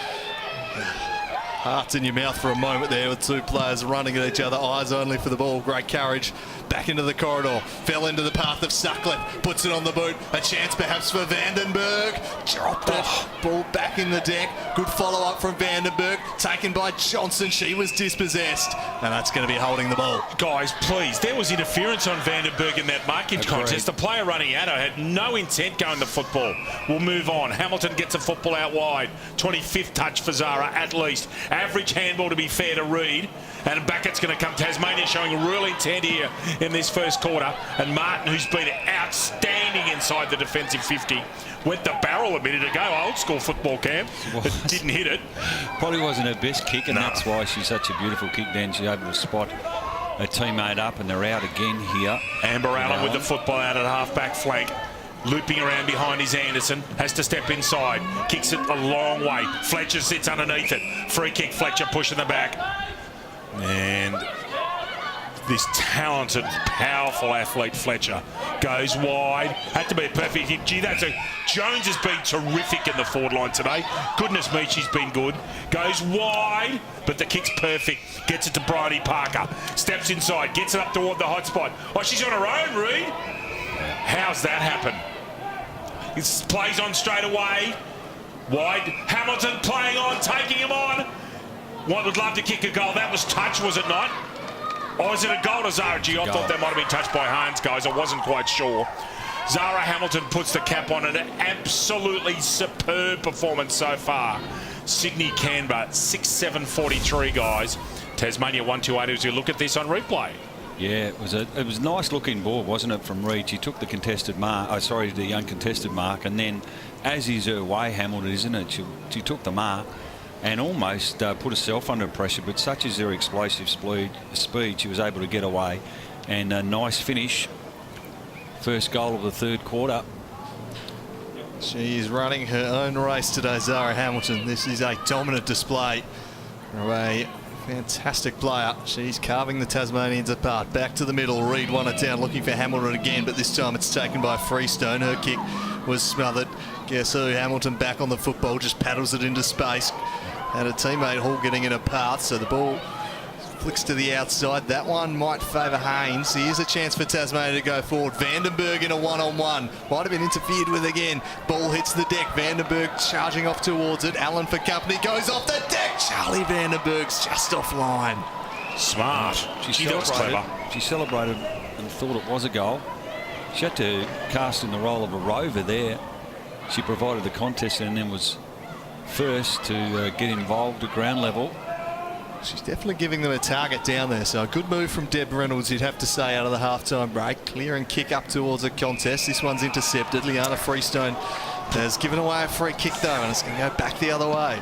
Hearts in your mouth for a moment there with two players running at each other, eyes only for the ball. Great courage. Back into the corridor. Fell into the path of Sutcliffe. Puts it on the boot. A chance perhaps for Vandenberg. Dropped it. Ball back in the deck. Good follow-up from Vandenberg. Taken by Johnson. She was dispossessed. And that's going to be holding the ball. Guys, please. There was interference on Vandenberg in that markage contest. The player running at her had no intent going the football. We'll move on. Hamilton gets a football out wide. 25th touch for Zara at least. Average handball to be fair to Reid. And back it's going to come. Tasmania showing real intent here in this first quarter. And Martin, who's been outstanding inside the defensive 50, went the barrel a minute ago. Old school football camp. But didn't hit it. Probably wasn't her best kick, and that's why she's such a beautiful kick. Then she's able to spot a teammate up, and they're out again here. Amber Allen with the football out at half-back flank. Looping around behind is Anderson. Has to step inside. Kicks it a long way. Fletcher sits underneath it. Free kick, Fletcher pushing the back. And this talented, powerful athlete, Fletcher, goes wide. Had to be a perfect hit. Gee, Jones has been terrific in the forward line today. Goodness me, she's been good. Goes wide, but the kick's perfect. Gets it to Bryony Parker. Steps inside, gets it up toward the hot spot. Oh, she's on her own, Reid. How's that happen? He plays on straight away. Wide. Hamilton playing on, taking him on. One would love to kick a goal. That was touch, was it not? Or is it a goal to Zara? Gee, I thought that might have been touched by Haynes, guys. I wasn't quite sure. Zara Hamilton puts the cap on. An absolutely superb performance so far. Sydney, Canberra, 6-7-43, guys. Tasmania 1-2-8 as you look at this on replay. Yeah, it was a nice looking ball, wasn't it, from Reid? She took the contested mark, the uncontested mark, and then, as is her way, Hamilton, isn't it? She took the mark and almost put herself under pressure, but such is their explosive speed, she was able to get away. And a nice finish. First goal of the third quarter. She's running her own race today, Zara Hamilton. This is a dominant display of a fantastic player. She's carving the Tasmanians apart. Back to the middle. Reid won it down, looking for Hamilton again, but this time it's taken by Freestone. Her kick was smothered. Guess who? Hamilton back on the football, just paddles it into space. And a teammate, Hall, getting in a path, so the ball flicks to the outside. That one might favour Haynes. Here's a chance for Tasmania to go forward. Vandenberg in a one-on-one. Might have been interfered with again. Ball hits the deck. Vandenberg charging off towards it. Allen for company. Goes off the deck. Charlie Vandenberg's just offline. Smart. She was clever. She celebrated and thought it was a goal. She had to cast in the role of a rover there. She provided the contest and then was first to get involved at ground level. She's definitely giving them a target down there, so a good move from Deb Reynolds, you'd have to say, out of the half-time break. Clear and kick up towards a contest. This one's intercepted. Liana Freestone has given away a free kick though, and it's going to go back the other way.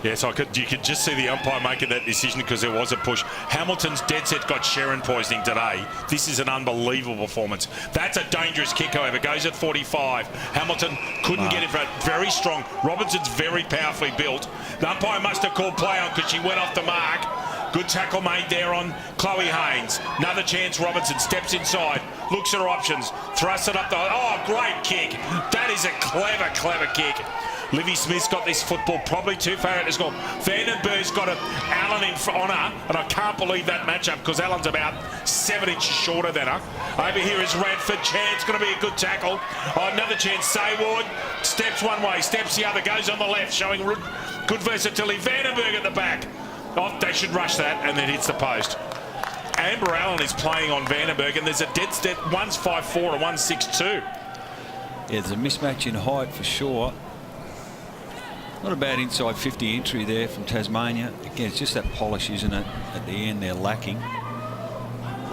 Yes, you could just see the umpire making that decision because there was a push. Hamilton's dead set got Sharon poisoning today. This is an unbelievable performance. That's a dangerous kick, however. Goes at 45. Hamilton couldn't get in front. Very strong. Robinson's very powerfully built. The umpire must have called play on because she went off the mark. Good tackle made there on Chloe Haynes. Another chance. Robinson steps inside, looks at her options, thrusts it up the... Oh, great kick. That is a clever, clever kick. Livy Smith's got this football probably too far out to score. Vandenberg's got Allen on her, and I can't believe that matchup because Allen's about 7 inches shorter than her. Over here is Radford. Chance, going to be a good tackle. Oh, another chance. Saywood steps one way, steps the other, goes on the left, showing good versatility. Vandenberg at the back. Oh, they should rush that, and then hits the post. Amber Allen is playing on Vandenberg, and there's a dead set. One's 5'4" and one's 6'2". Yeah, there's a mismatch in height for sure. Not a bad inside 50 entry there from Tasmania. Again, it's just that polish, isn't it? At the end, they're lacking.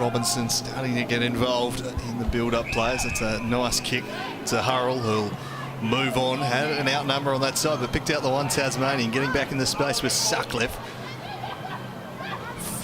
Robinson starting to get involved in the build-up plays. It's a nice kick to Hurrell, who'll move on. Had an outnumber on that side, but picked out the one Tasmanian. Getting back in the space with Sutcliffe.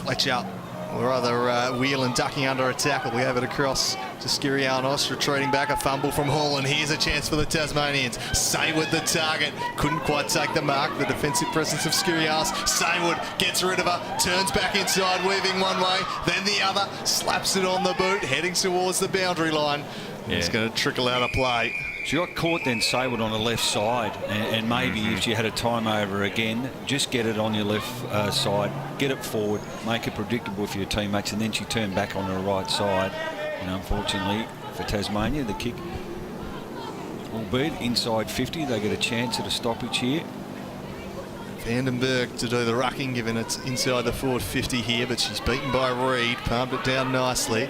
Fletcher, or rather Wheel and ducking under a tackle. We have it across to Skirianos, retreating back, a fumble from Hall, and here's a chance for the Tasmanians. Saywood the target, couldn't quite take the mark. The defensive presence of Skirianos. Saywood gets rid of her, turns back inside, weaving one way, then the other, slaps it on the boot, heading towards the boundary line. Yeah. It's going to trickle out of play. She got caught then Sayward on the left side, and maybe if she had a time over again, just get it on your left side, get it forward, make it predictable for your teammates, and then she turned back on her right side. And unfortunately for Tasmania, the kick, albeit inside 50, they get a chance at a stoppage here. Vandenberg to do the rucking, given it's inside the forward 50 here, but she's beaten by Reed, palmed it down nicely.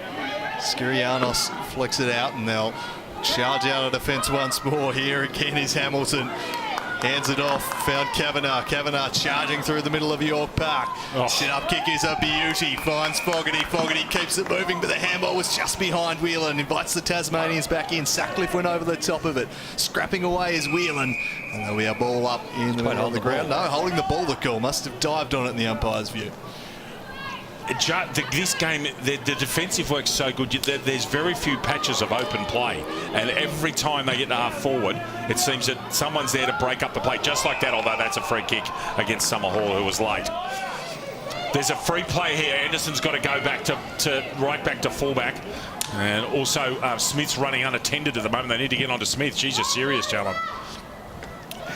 Skirianos flicks it out, and they'll charge out of defence once more. Here again is Hamilton. Hands it off, found Kavanagh. Kavanagh charging through the middle of York Park. Sit-up kick is a beauty. Finds Fogarty. Fogarty keeps it moving, but the handball was just behind Whelan. Invites the Tasmanians back in. Sutcliffe went over the top of it. Scrapping away is Whelan. And there'll be a ball up in the middle of the ground. No, holding the ball, the call. Must have dived on it in the umpire's view. This game, the defensive work's so good. There's very few patches of open play, and every time they get to half forward, it seems that someone's there to break up the play, just like that. Although that's a free kick against Summer Hall, who was late. There's a free play here. Anderson's got to go back to right back to fullback, and also Smith's running unattended at the moment. They need to get onto Smith. She's a serious challenge.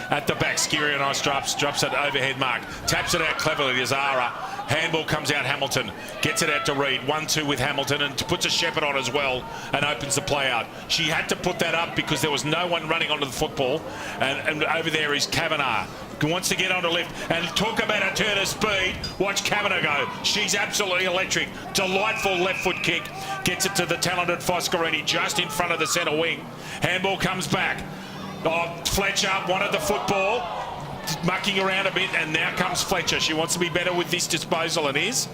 At the back, Skirianos drops it overhead mark, taps it out cleverly to Zara. Handball comes out, Hamilton gets it out to Reed. 1-2 with Hamilton, and puts a Shepherd on as well and opens the play out. She had to put that up because there was no one running onto the football, and over there is Kavanagh. Wants to get onto left, and talk about a turn of speed. Watch Kavanagh go. She's absolutely electric. Delightful left foot kick. Gets it to the talented Foscarini just in front of the centre wing. Handball comes back. Fletcher wanted the football, mucking around a bit, and now comes Fletcher. She wants to be better with this disposal, and is.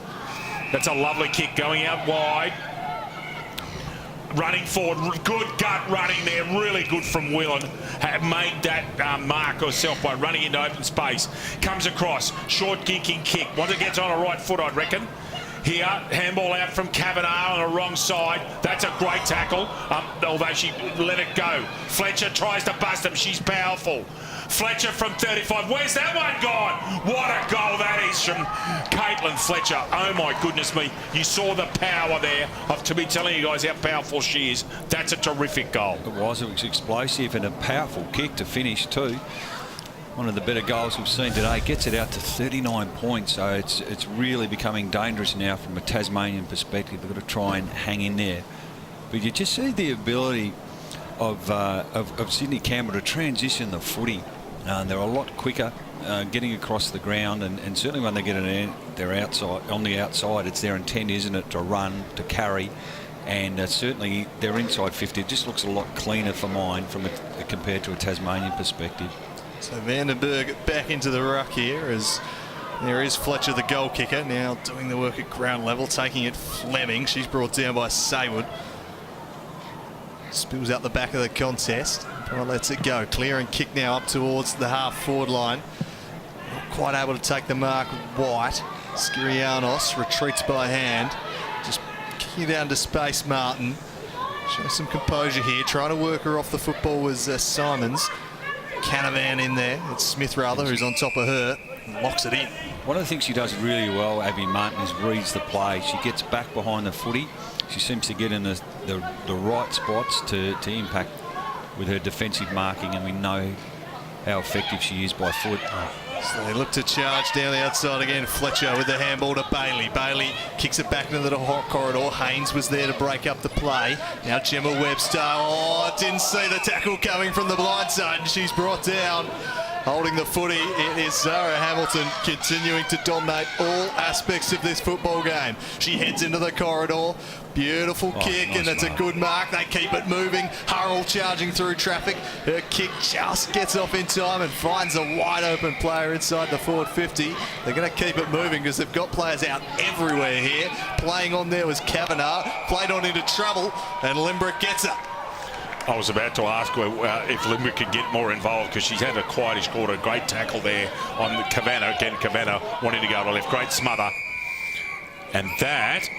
That's a lovely kick going out wide. Running forward, good gut running there, really good from Whelan. Had made that mark herself by running into open space. Comes across, short ginking kick. Once it gets on her right foot, I'd reckon. Here, handball out from Kavanagh on the wrong side. That's a great tackle, although she let it go. Fletcher tries to bust him. She's powerful. Fletcher from 35. Where's that one gone? What a goal that is from Caitlin Fletcher. Oh, my goodness me. You saw the power there of to be telling you guys how powerful she is. That's a terrific goal. It was explosive and a powerful kick to finish too. One of the better goals we've seen today. Gets it out to 39 points, so it's really becoming dangerous now from a Tasmanian perspective. They've got to try and hang in there. But you just see the ability of Sydney Canberra to transition the footy. They're a lot quicker getting across the ground, and certainly when they get their outside on the outside, it's their intent, isn't it, to run, to carry, and certainly their inside 50 just looks a lot cleaner for mine compared to a Tasmanian perspective. So Vandenberg back into the ruck here as there is Fletcher, the goal kicker, now doing the work at ground level, taking it Fleming. She's brought down by Saywood. Spills out the back of the contest. Lets it go. Clear and kick now up towards the half forward line. Not quite able to take the mark. White. Skirianos retreats by hand. Just kicking it down to space, Martin. Shows some composure here. Trying to work her off the football was Simons. Canavan in there. It's Smith rather who's on top of her. Locks it in. One of the things she does really well, Abby Martin, is reads the play. She gets back behind the footy. She seems to get in the right spots to impact with her defensive marking, and we know how effective she is by foot. So they look to charge down the outside again. Fletcher with the handball to Bailey. Bailey kicks it back into the hot corridor. Haynes was there to break up the play. Now Gemma Webster. Oh, didn't see the tackle coming from the blind side, and she's brought down. Holding the footy, it is Zara Hamilton continuing to dominate all aspects of this football game. She heads into the corridor. Beautiful kick, nice, and it's a good mark. They keep it moving. Hurrell charging through traffic. Her kick just gets off in time and finds a wide open player inside the forward 50. They're going to keep it moving because they've got players out everywhere here. Playing on there was Kavanagh. Played on into trouble, and Limbrick gets it. I was about to ask her if Limerick could get more involved, because she's had a quietish quarter. A great tackle there on Kavanagh. Again, Kavanagh wanting to go to left. Great smother. And that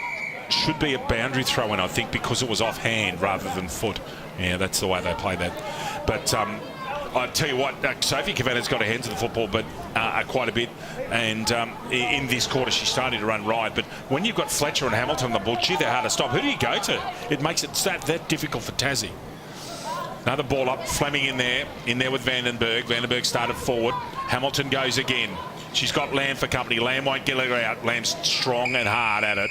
should be a boundary throw in, I think, because it was off hand rather than foot. Yeah, that's the way they play that. But I tell you what, Sophie Kavanagh's got her hands on the football, but quite a bit. And in this quarter, she's starting to run right. But when you've got Fletcher and Hamilton on the ball, gee, they're hard to stop. Who do you go to? It makes it that difficult for Tassie. Another ball up, Fleming in there with Vandenberg. Vandenberg started forward. Hamilton goes again. She's got Lamb for company. Lamb won't get her out. Lamb's strong and hard at it.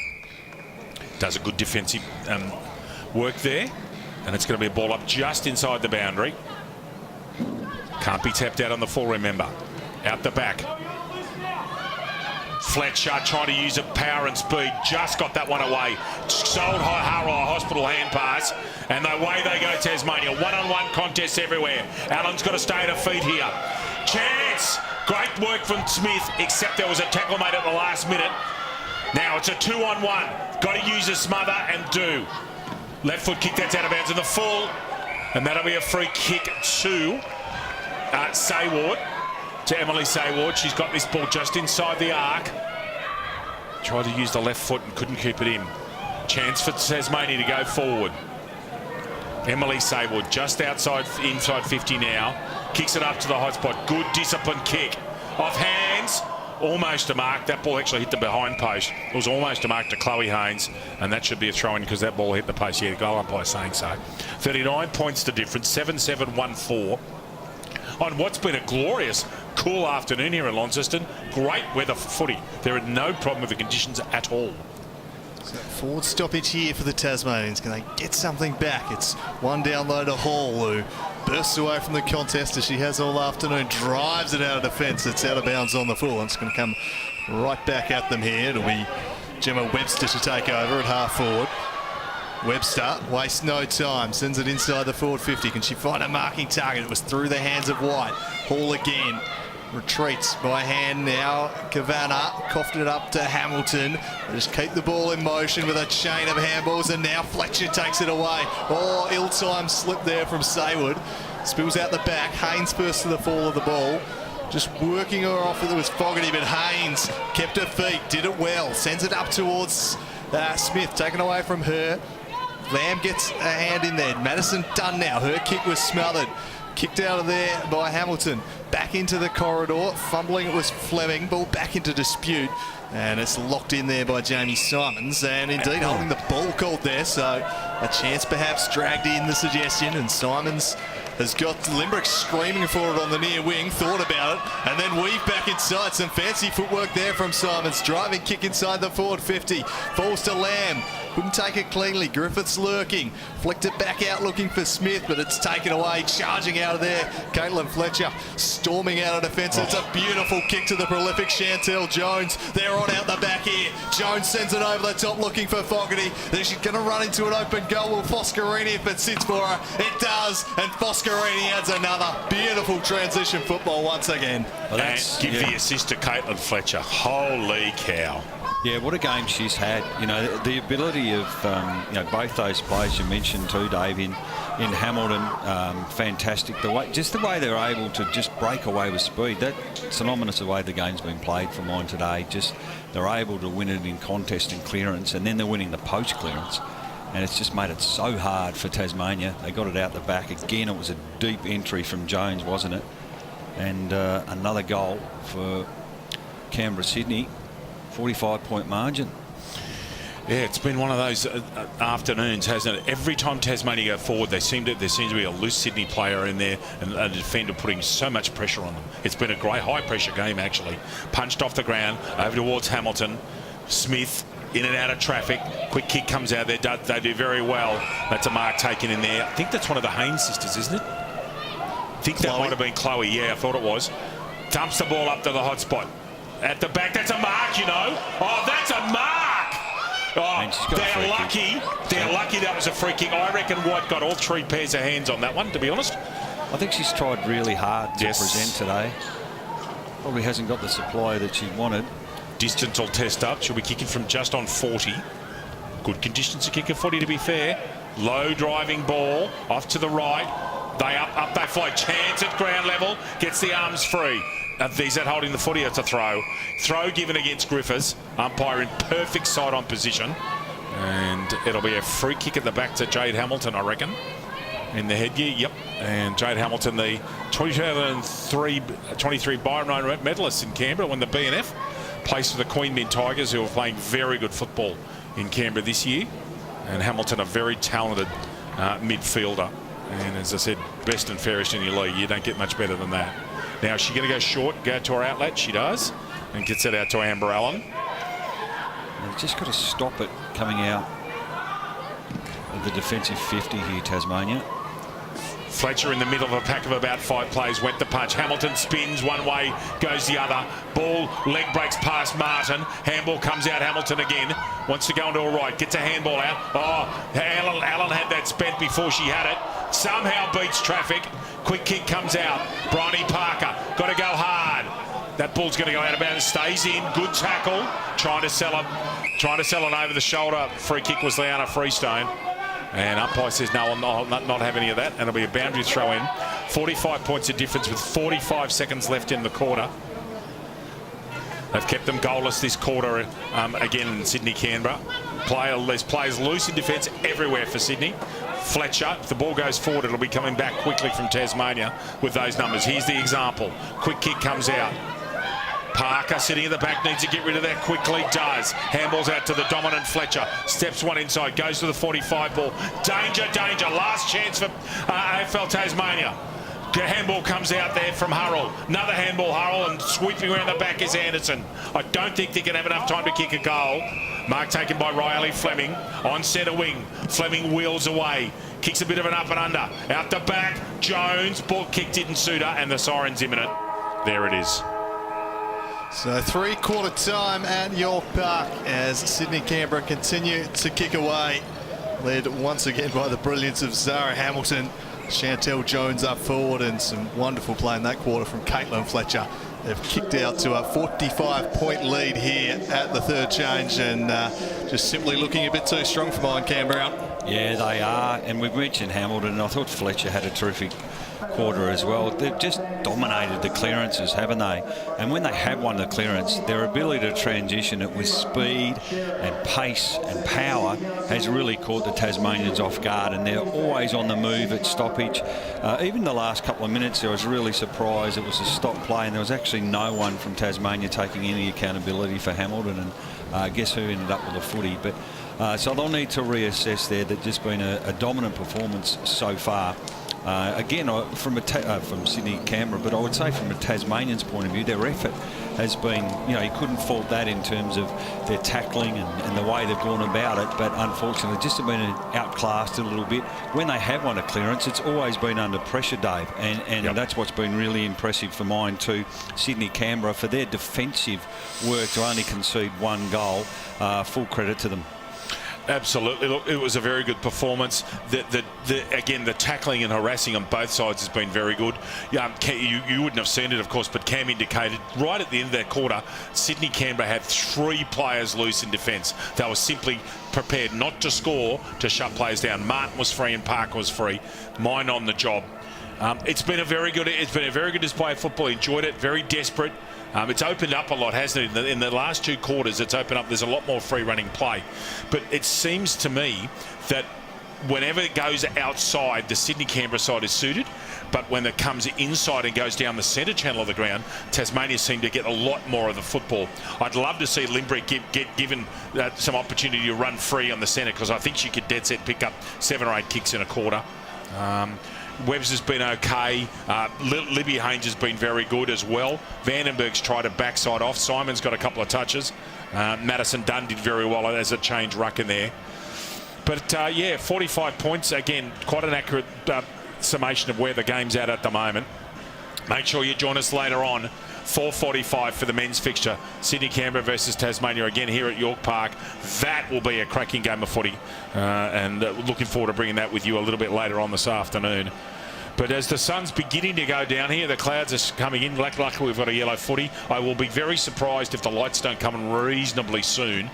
Does a good defensive work there. And it's going to be a ball up just inside the boundary. Can't be tapped out on the full, remember. Out the back. Fletcher trying to use it, power and speed. Just got that one away. Sold Harrow hospital hand pass. And away they go, Tasmania. One-on-one contests everywhere. Allen's got to stay at her feet here. Chance! Great work from Smith, except there was a tackle made at the last minute. Now it's a 2-on-1. Got to use a smother and do. Left foot kick, that's out of bounds in the full. And that'll be a free kick to Sayward. To Emily Sayward. She's got this ball just inside the arc. Tried to use the left foot and couldn't keep it in. Chance for Tasmania to go forward. Emily Sayward just inside 50 now. Kicks it up to the hot spot. Good disciplined kick. Off hands. Almost a mark. That ball actually hit the behind post. It was almost a mark to Chloe Haynes, and that should be a throw-in because that ball hit the post. Yeah, the goal umpire saying so. 39 points to difference. 7-7-1-4. On what's been a glorious, cool afternoon here in Launceston. Great weather for footy. There are no problem with the conditions at all. So forward stoppage here for the Tasmanians. Can they get something back? It's one down low to Hall, who bursts away from the contest as she has all afternoon. Drives it out of defence. It's out of bounds on the full. It's going to come right back at them here. It'll be Gemma Webster to take over at half forward. Webster wastes no time, sends it inside the forward 50. Can she find a marking target? It was through the hands of White. Hall again. Retreats by hand now. Kavanagh coughed it up to Hamilton. They just keep the ball in motion with a chain of handballs, and now Fletcher takes it away. Oh, ill-timed slip there from Sayward. Spills out the back. Haynes first to the fall of the ball. Just working her off. It was Fogarty, but Haynes kept her feet, did it well. Sends it up towards Smith, taken away from her. Lamb gets a hand in there. Madison done now. Her kick was smothered. Kicked out of there by Hamilton. Back into the corridor. Fumbling, it was Fleming. Ball back into dispute. And it's locked in there by Jamie Simons. And indeed holding the ball called there. So a chance perhaps dragged in the suggestion. And Simons has got Limbrick screaming for it on the near wing. Thought about it. And then weave back inside. Some fancy footwork there from Simons. Driving kick inside the forward 50. Falls to Lamb. Couldn't take it cleanly. Griffiths lurking. Flicked it back out looking for Smith, but it's taken away. Charging out of there. Caitlin Fletcher storming out of defence. It's a beautiful kick to the prolific Chantel Jones. They're on out the back here. Jones sends it over the top looking for Fogarty. Then she's going to run into an open goal. Will Foscarini if it sits for her? It does. And Foscarini adds another beautiful transition football once again. Well, and give the assist to Caitlin Fletcher. Holy cow. Yeah, what a game she's had. You know, the ability of both those players you mentioned too, Dave, in Hamilton, fantastic. The way they're able to just break away with speed. That's synonymous the way the game's been played for mine today. Just they're able to win it in contest and clearance, and then they're winning the post clearance. And it's just made it so hard for Tasmania. They got it out the back. Again, it was a deep entry from Jones, wasn't it? And another goal for Canberra-Sydney. 45-point margin. Yeah, it's been one of those afternoons, hasn't it? Every time Tasmania go forward, there seems to be a loose Sydney player in there and a defender putting so much pressure on them. It's been a great high-pressure game, actually. Punched off the ground, over towards Hamilton. Smith in and out of traffic. Quick kick comes out there. They do very well. That's a mark taken in there. I think that's one of the Haynes sisters, isn't it? I think that might have been Chloe. Yeah, I thought it was. Dumps the ball up to the hot spot. At the back, that's a mark, you know. Oh, that's a mark! Oh, they're lucky. They're lucky that was a free kick. I reckon White got all three pairs of hands on that one, to be honest. I think she's tried really hard to present today. Probably hasn't got the supply that she wanted. Distance will test up. She'll be kicking from just on 40. Good conditions to kick a 40, to be fair. Low driving ball, off to the right. They up they fly. Chance at ground level. Gets the arms free. He's that holding the footy. It's a throw. Throw given against Griffiths. Umpire in perfect side-on position. And it'll be a free kick at the back to Jade Hamilton, I reckon. In the headgear, yep. And Jade Hamilton, the 2023 Byron Rowan medalist in Canberra, won the BNF. Placed for the Queanbeyan Tigers, who are playing very good football in Canberra this year. And Hamilton, a very talented midfielder. And as I said, best and fairest in your league. You don't get much better than that. Now, is she going to go short, go to her outlet? She does. And gets it out to Amber Allen. They've just got to stop it coming out of the defensive 50 here, Tasmania. Fletcher in the middle of a pack of about 5 players went the punch. Hamilton spins one way, goes the other. Ball, leg breaks past Martin. Handball comes out, Hamilton again. Wants to go into a right, gets a handball out. Oh, Allen had that spent before she had it. Somehow beats traffic. Quick kick comes out. Bryony Parker, got to go hard. That ball's going to go out of bounds, stays in, good tackle. Trying to sell it over the shoulder. Free kick was Leanna Freestone. And umpire says, no, I'll not have any of that. And it'll be a boundary throw in. 45 points of difference with 45 seconds left in the quarter. They've kept them goalless this quarter again in Sydney, Canberra. There's players loose in defence everywhere for Sydney. Fletcher, if the ball goes forward, it'll be coming back quickly from Tasmania with those numbers. Here's the example. Quick kick comes out. Parker sitting at the back needs to get rid of that quickly. Does. Handballs out to the dominant Fletcher. Steps one inside. Goes to the 45 ball. Danger, danger. Last chance for AFL Tasmania. Handball comes out there from Hurrell. Another handball, Hurrell, and sweeping around the back is Anderson. I don't think they can have enough time to kick a goal. Mark taken by Riley Fleming. On centre wing. Fleming wheels away. Kicks a bit of an up and under. Out the back. Jones. Ball kick didn't suit her, and the siren's imminent. There it is. So 3/4 time at York Park as Sydney Canberra continue to kick away. Led once again by the brilliance of Zara Hamilton. Chantel Jones up forward, and some wonderful play in that quarter from Caitlin Fletcher. They've kicked out to a 45-point lead here at the third change, and just simply looking a bit too strong for mine, Canberra. Yeah, they are, and we've mentioned Hamilton, and I thought Fletcher had a terrific quarter as well. They've just dominated the clearances, haven't they? And when they have won the clearance, their ability to transition it with speed and pace and power has really caught the Tasmanians off guard, and they're always on the move at stoppage. Even the last couple of minutes, I was really surprised. It was a stop play, and there was actually no one from Tasmania taking any accountability for Hamilton, and guess who ended up with a footy. But so they'll need to reassess there. There's just been a dominant performance so far. Again, from Sydney, Canberra, but I would say from a Tasmanian's point of view, their effort has been, you couldn't fault that in terms of their tackling and the way they've gone about it, but unfortunately just have been outclassed a little bit. When they have won a clearance, it's always been under pressure, Dave, and that's what's been really impressive for mine too. Sydney, Canberra, for their defensive work to only concede 1 goal, full credit to them. Absolutely. Look, it was a very good performance. Again, the tackling and harassing on both sides has been very good. You wouldn't have seen it, of course, but Cam indicated right at the end of that quarter, Sydney Canberra had 3 players loose in defence. They were simply prepared not to score, to shut players down. Martin was free and Parker was free. Mine on the job. It's been a very good display of football. Enjoyed it. Very desperate. It's opened up a lot, hasn't it? In the last 2 quarters, it's opened up. There's a lot more free-running play. But it seems to me that whenever it goes outside, the Sydney-Canberra side is suited. But when it comes inside and goes down the centre channel of the ground, Tasmania seem to get a lot more of the football. I'd love to see Limbrick get given some opportunity to run free on the centre, because I think she could dead set pick up 7 or 8 kicks in a quarter. Webbs has been okay. Libby Haynes has been very good as well. Vandenberg's tried a backside off. Simon's got a couple of touches. Madison Dunn did very well as a change ruck in there. But yeah, 45 points. Again, quite an accurate summation of where the game's at the moment. Make sure you join us later on. 4:45 for the men's fixture. Sydney Canberra versus Tasmania again here at York Park. That will be a cracking game of footy, and looking forward to bringing that with you a little bit later on this afternoon. But as the sun's beginning to go down here, the clouds are coming in. Luckily we've got a yellow footy. I will be very surprised if the lights don't come in reasonably soon.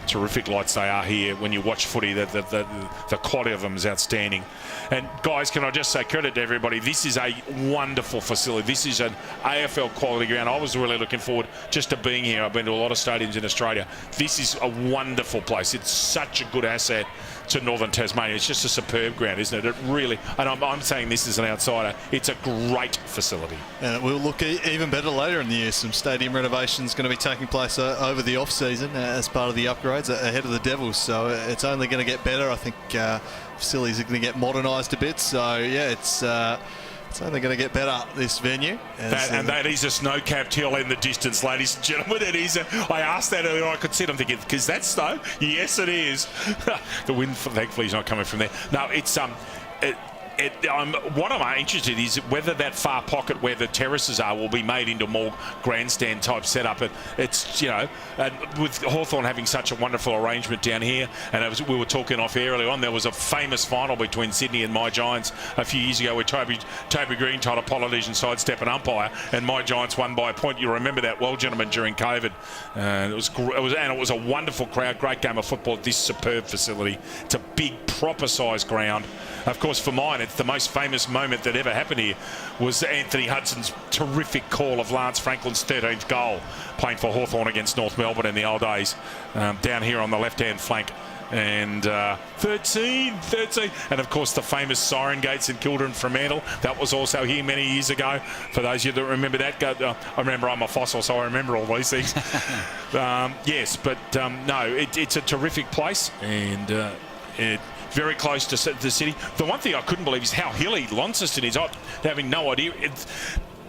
Terrific lights they are here when you watch footy. The quality of them is outstanding. And guys, can I just say credit to everybody. This is a wonderful facility. This is an AFL quality ground. I was really looking forward just to being here. I've been to a lot of stadiums in Australia. This is a wonderful place. It's such a good asset to northern Tasmania. It's just a superb ground, isn't it? It really, and I'm saying this as an outsider, it's a great facility. And it will look even better later in the year. Some stadium renovations going to be taking place over the off-season as part of the upgrade. grades ahead of the Devils, so it's only going to get better. I think facilities are going to get modernised a bit, so yeah, it's only going to get better, this venue. And that is a snow-capped hill in the distance, ladies and gentlemen. It is. I asked that earlier. I could see it. I'm thinking, is that snow? Yes, it is. The wind, thankfully, is not coming from there. No, it's what I'm interested in is whether that far pocket where the terraces are will be made into more grandstand type setup. It's, you know, with Hawthorn having such a wonderful arrangement down here, and we were talking off air earlier on, there was a famous final between Sydney and My Giants a few years ago where Toby Green tried a Polynesian sidestep and umpire, and My Giants won by a point. You remember that well, gentlemen, during COVID. It was a wonderful crowd, great game of football at this superb facility. It's a big, proper sized ground. Of course, for mine, it's the most famous moment that ever happened here was Anthony Hudson's terrific call of Lance Franklin's 13th goal, playing for Hawthorn against North Melbourne in the old days, down here on the left-hand flank. And 13, and of course the famous siren gates in Kilda and Fremantle. That was also here many years ago. For those of you that remember that, I remember I'm a fossil, so I remember all these things. Yes, but no, it's a terrific place, and very close to the city. The one thing I couldn't believe is how hilly Launceston is. I'm having no idea.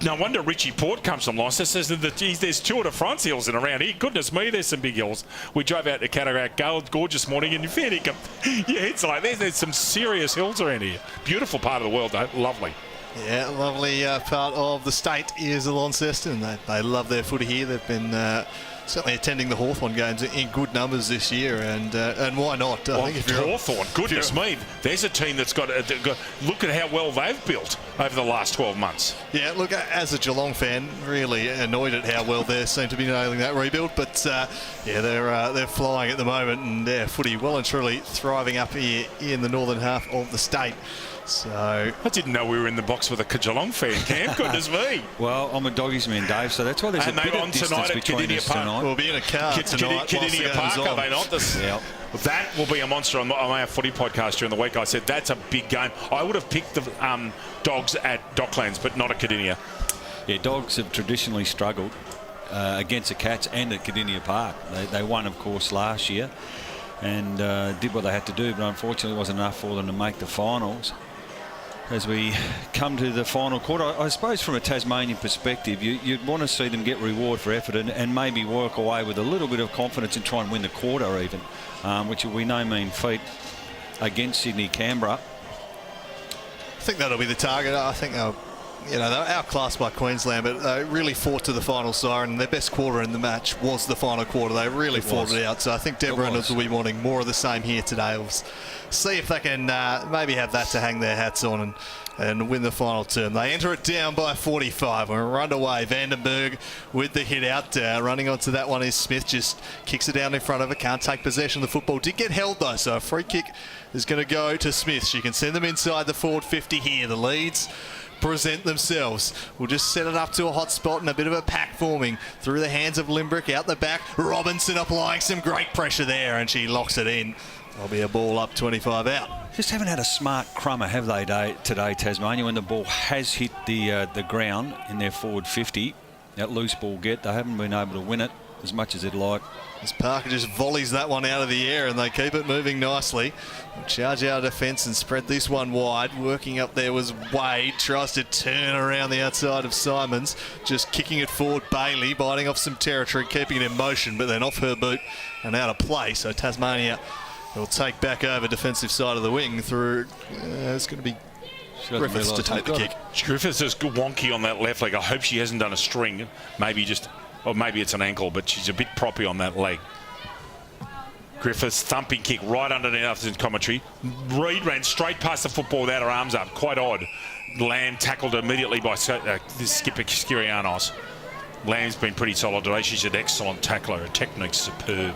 No wonder Richie Port comes from Launceston. Says that, geez, there's Tour de France hills in around here. Goodness me, there's some big hills. We drove out to Cataract gorgeous morning, and fair dinkum, yeah, it's like there's some serious hills around here. Beautiful part of the world, though. Lovely. Yeah, lovely part of the state is Launceston. They love their footy here. They've been certainly attending the Hawthorn games in good numbers this year, and why not? I think if you're Hawthorn, goodness me, there's a team that's got look at how well they've built over the last 12 months. Yeah, look, as a Geelong fan, really annoyed at how well they seem to be nailing that rebuild, but yeah, they're flying at the moment, and their footy well and truly thriving up here in the northern half of the state. So I didn't know we were in the box with a Geelong fan, Cam. Goodness me. Well, I'm a Doggies man, Dave, so that's why there's a bit of distance between us tonight. We'll be in a car tonight. Kardinia Park, are they not? Yep. That will be a monster on our footy podcast during the week. I said that's a big game. I would have picked the Dogs at Docklands, but not at Kardinia. Yeah, Dogs have traditionally struggled against the Cats and at Kardinia Park. They won, of course, last year and did what they had to do, but unfortunately it wasn't enough for them to make the finals. As we come to the final quarter, I suppose from a Tasmanian perspective, you'd want to see them get reward for effort and maybe work away with a little bit of confidence and try and win the quarter even, which will be no mean feat against Sydney Canberra. I think that'll be the target. I think they're outclassed by Queensland, but they really fought to the final siren, and their best quarter in the match was the final quarter. They really fought it out, so I think Deborah will be wanting more of the same here today. We'll see if they can maybe have that to hang their hats on and win the final term. They enter it down by 45. We're underway. Vandenberg with the hit out. Running onto that one is Smith. Just kicks it down in front of her. Can't take possession of the football. Did get held though, so a free kick is going to go to Smith. She can send them inside the forward 50 here. The Leads present themselves. We'll just set it up to a hot spot and a bit of a pack forming through the hands of Limbrick out the back. Robinson applying some great pressure there, and she locks it in. There'll be a ball up 25 out. Just haven't had a smart crummer, have they, today, Tasmania, when the ball has hit the ground in their forward 50. That loose ball they haven't been able to win it as much as they'd like. As Parker just volleys that one out of the air, and they keep it moving nicely. Charge out of defence and spread this one wide. Working up there was Wade. Tries to turn around the outside of Simons. Just kicking it forward. Bailey biting off some territory, keeping it in motion, but then off her boot and out of play. So Tasmania will take back over defensive side of the wing through. It's going to be Griffiths to take the kick. Griffiths is wonky on that left leg. I hope she hasn't done a string. Maybe it's an ankle, but she's a bit proppy on that leg. Griffiths thumping kick right underneath in commentary. Reid ran straight past the football without her arms up. Quite odd. Lamb tackled immediately by this skipper Skirianos. Lamb's been pretty solid today. She's an excellent tackler. Her technique's superb.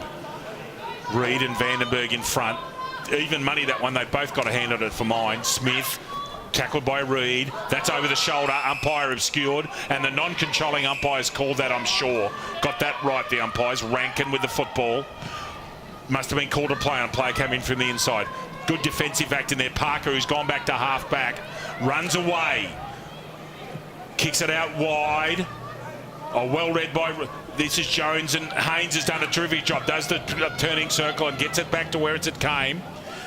Reid and Vandenberg in front. Even money that one. They both got a hand on it for mine. Smith tackled by Reid. That's over the shoulder. Umpire obscured. And the non-controlling umpires called that, I'm sure. Got that right, the umpires. Rankin with the football. Must have been called a play on. Player came in from the inside. Good defensive act in there. Parker, who's gone back to half-back, runs away. Kicks it out wide. Oh, well read by... This is Jones, and Haynes has done a terrific job. Does the turning circle and gets it back to where it came.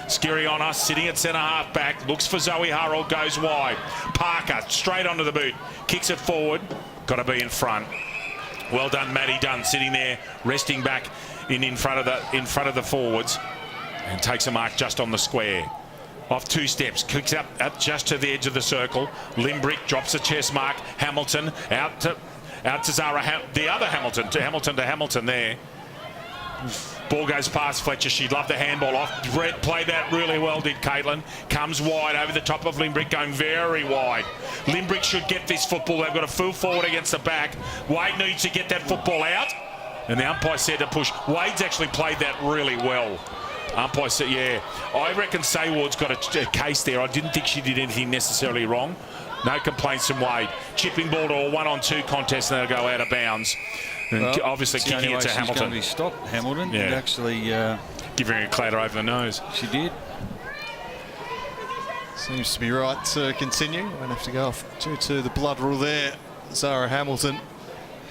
Skirianos sitting at centre half back. Looks for Zoe Harrell, goes wide. Parker straight onto the boot. Kicks it forward. Got to be in front. Well done, Maddie Dunn, sitting there, resting back in front of the forwards, and takes a mark just on the square. Off 2 steps, kicks up just to the edge of the circle. Limbrick drops a chest mark. Hamilton out to Zara, the other Hamilton to Hamilton there. Ball goes past Fletcher. She loved the handball off. Brett played that really well, did Caitlin. Comes wide over the top of Limbrick, going very wide. Limbrick should get this football. They've got a full forward against the back. Wade needs to get that football out. And the umpire said to push. Wade's actually played that really well. Umpire said, yeah. I reckon Sayward's got a case there. I didn't think she did anything necessarily wrong. No complaints from Wade. Chipping ball to a 1-on-2 contest, and they'll go out of bounds. And well, obviously kicking it to Hamilton. She's going to be stopped, Hamilton. Yeah. And actually... giving her a clatter over the nose. She did. Seems to be right to continue. Won't have to go off due to the blood rule there. Zara Hamilton,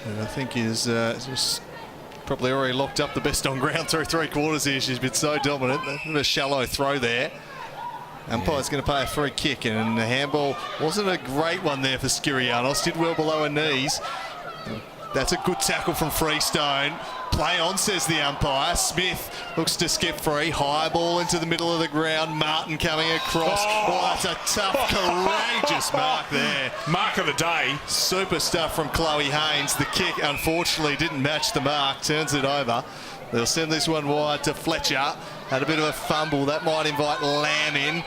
and I think is just probably already locked up the best on ground through 3 quarters here. She's been so dominant. A bit of a shallow throw there. Umpire's going to pay a free kick, and the handball wasn't a great one there for Skirianos. Did well below her knees. That's a good tackle from Freestone. Play on, says the umpire. Smith looks to skip free. High ball into the middle of the ground. Martin coming across. Oh, that's a tough, courageous mark there. Mark of the day. Super stuff from Chloe Haynes. The kick, unfortunately, didn't match the mark. Turns it over. They'll send this one wide to Fletcher. Had a bit of a fumble. That might invite Lamb in.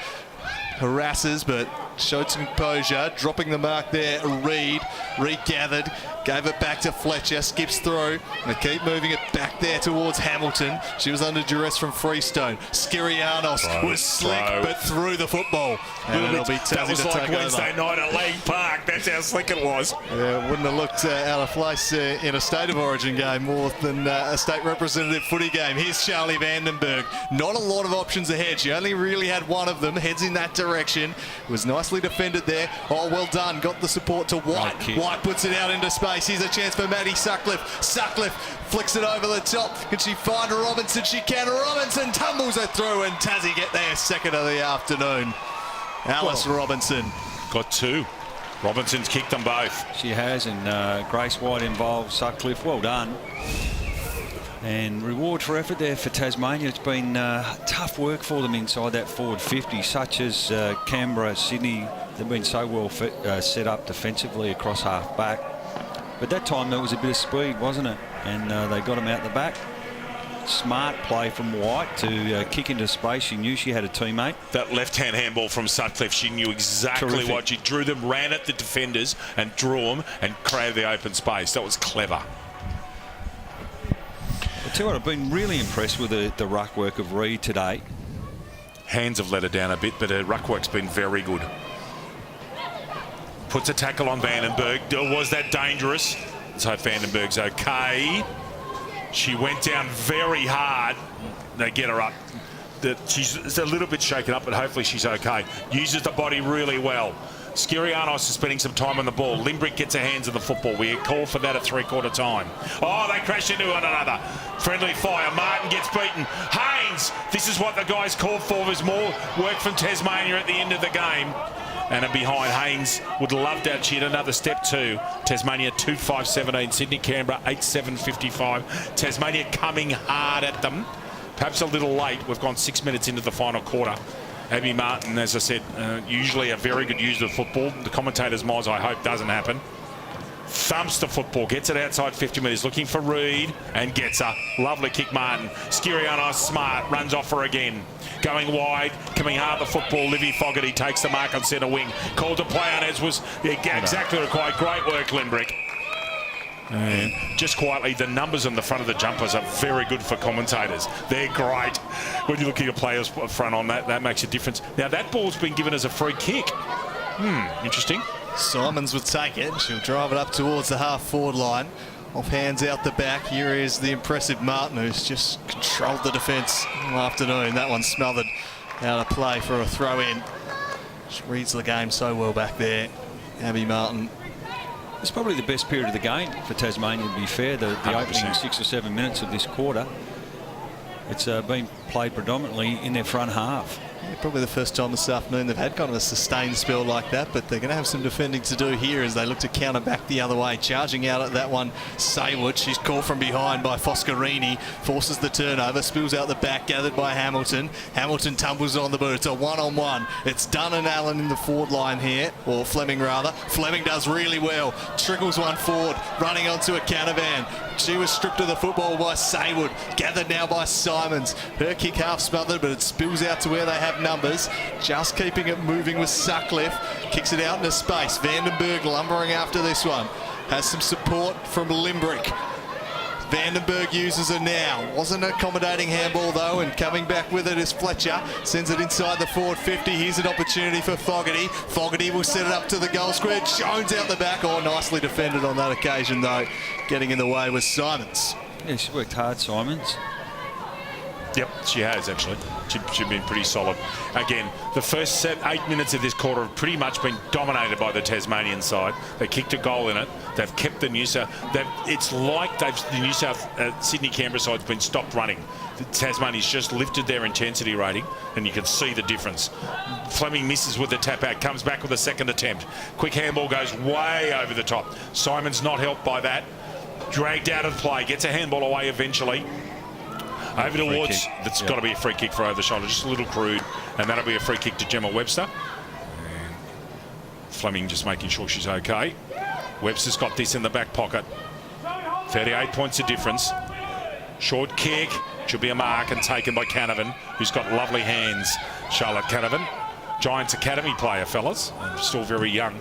Harasses, but showed some composure. Dropping the mark there. Reed regathered. Gave it back to Fletcher. Skips through. They keep moving it back there towards Hamilton. She was under duress from Freestone. Skirianos was slick, but threw the football. And it'll be that was like Wednesday night at Lake Park. That's how slick it was. Yeah, it wouldn't have looked out of place in a State of Origin game more than a state representative footy game. Here's Charlie Vandenberg. Not a lot of options ahead. She only really had one of them. Heads in that direction. It was nicely defended there. Oh, well done. Got the support to White. White puts it out into space. Here's a chance for Maddie Sutcliffe. Sutcliffe flicks it over the top. Can she find Robinson? She can. Robinson tumbles it through, and Tassie get their second of the afternoon. Alice Robinson. Got 2. Robinson's kicked them both. She has, and Grace White involved. Sutcliffe, well done. And reward for effort there for Tasmania. It's been tough work for them inside that forward 50, such as Canberra, Sydney. They've been so well set up defensively across half back. But that time there was a bit of speed, wasn't it? And they got him out the back. Smart play from White to kick into space. She knew she had a teammate. That left-hand handball from Sutcliffe, she knew exactly what she drew them, ran at the defenders and drew them and created the open space. That was clever. I tell you what, I've been really impressed with the ruck work of Reed today. Hands have let her down a bit, but her ruck work's been very good. Puts a tackle on Vandenberg. Was that dangerous? Let's hope Vandenberg's okay. She went down very hard. They get her up. She's a little bit shaken up, but hopefully she's okay. Uses the body really well. Skirianos is spending some time on the ball. Limbrick gets her hands on the football. We call for that at 3/4 time. Oh, they crash into one another. Friendly fire. Martin gets beaten. Haynes. This is what the guys called for. Was more work from Tasmania at the end of the game. And behind, Haynes would love that. She had another step 2. Tasmania 2-5-17. Sydney, Canberra 8-7-55. Tasmania coming hard at them. Perhaps a little late. We've gone 6 minutes into the final quarter. Abby Martin, as I said, usually a very good user of football. The commentator's miles, I hope, doesn't happen. Thumps the football, gets it outside 50 metres, looking for Reed, and gets her. Lovely kick, Martin. Skirianos smart, runs off her again. Going wide, coming hard the football. Livy Fogarty takes the mark on centre wing. Called to play on, as was exactly required. Great work, Limbrick. And just quietly, the numbers on the front of the jumpers are very good for commentators. They're great. When you look at your players front on that makes a difference. Now, that ball's been given as a free kick. Interesting. Simons would take it. She'll drive it up towards the half-forward line. Off hands out the back. Here is the impressive Martin, who's just controlled the defence all afternoon. That one smothered out of play for a throw-in. She reads the game so well back there. Abby Martin. It's probably the best period of the game for Tasmania, to be fair. The opening 6 or 7 minutes of this quarter. It's been played predominantly in their front half. Yeah, probably the first time this afternoon they've had kind of a sustained spell like that, but they're going to have some defending to do here as they look to counter back the other way. Charging out at that one, Saywood. She's caught from behind by Foscarini, forces the turnover, spills out the back, gathered by Hamilton. Hamilton tumbles on the boot. It's a one-on-one. It's Dunn and Allen in the forward line here, or Fleming rather. Fleming does really well, trickles one forward, running onto a Canavan. She was stripped of the football by Saywood, gathered now by Simons. Her kick half smothered, but it spills out to where they have numbers. Just keeping it moving with Sutcliffe. Kicks it out into space. Vandenberg lumbering after this one. Has some support from Limbrick. Vandenberg uses it now. Wasn't an accommodating handball though, and coming back with it is Fletcher. Sends it inside the forward 50. Here's an opportunity for Fogarty. Fogarty will set it up to the goal square. Jones out the back. Oh, nicely defended on that occasion though. Getting in the way was Simons. Yeah, she worked hard, Simons. Yep, she has actually. She's been pretty solid. Again, the first 8 minutes of this quarter have pretty much been dominated by the Tasmanian side. They kicked a goal in it. They've kept the New South. It's like the New South Sydney Canberra side's been stopped running. The Tasmanians just lifted their intensity rating, and you can see the difference. Fleming misses with the tap out, comes back with a second attempt. Quick handball goes way over the top. Simon's not helped by that. Dragged out of play, gets a handball away eventually. Over towards, that's got to be a free kick for over the shoulder, just a little crude, and that'll be a free kick to Gemma Webster. And Fleming just making sure she's okay. Webster's got this in the back pocket. 38 points of difference. Short kick, should be a mark and taken by Canavan, who's got lovely hands. Charlotte Canavan, Giants Academy player, fellas, and still very young.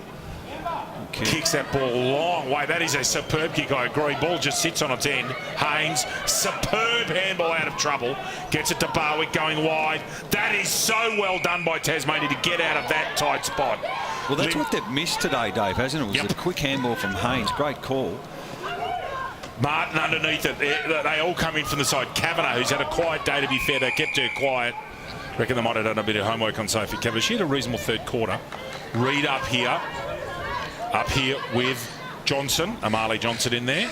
Kicks that ball a long way. That is a superb kick, I agree. Ball just sits on its end. Haynes, superb handball out of trouble. Gets it to Barwick going wide. That is so well done by Tasmania to get out of that tight spot. Well, that's what they've missed today, Dave, hasn't it? It was a quick handball from Haynes. Great call. Martin underneath it. They all come in from the side. Kavanagh, who's had a quiet day, to be fair, they kept her quiet. Reckon they might have done a bit of homework on Sophie Kavanagh. She had a reasonable third quarter. Reid up here. Up here with Johnson, Amali Johnson in there.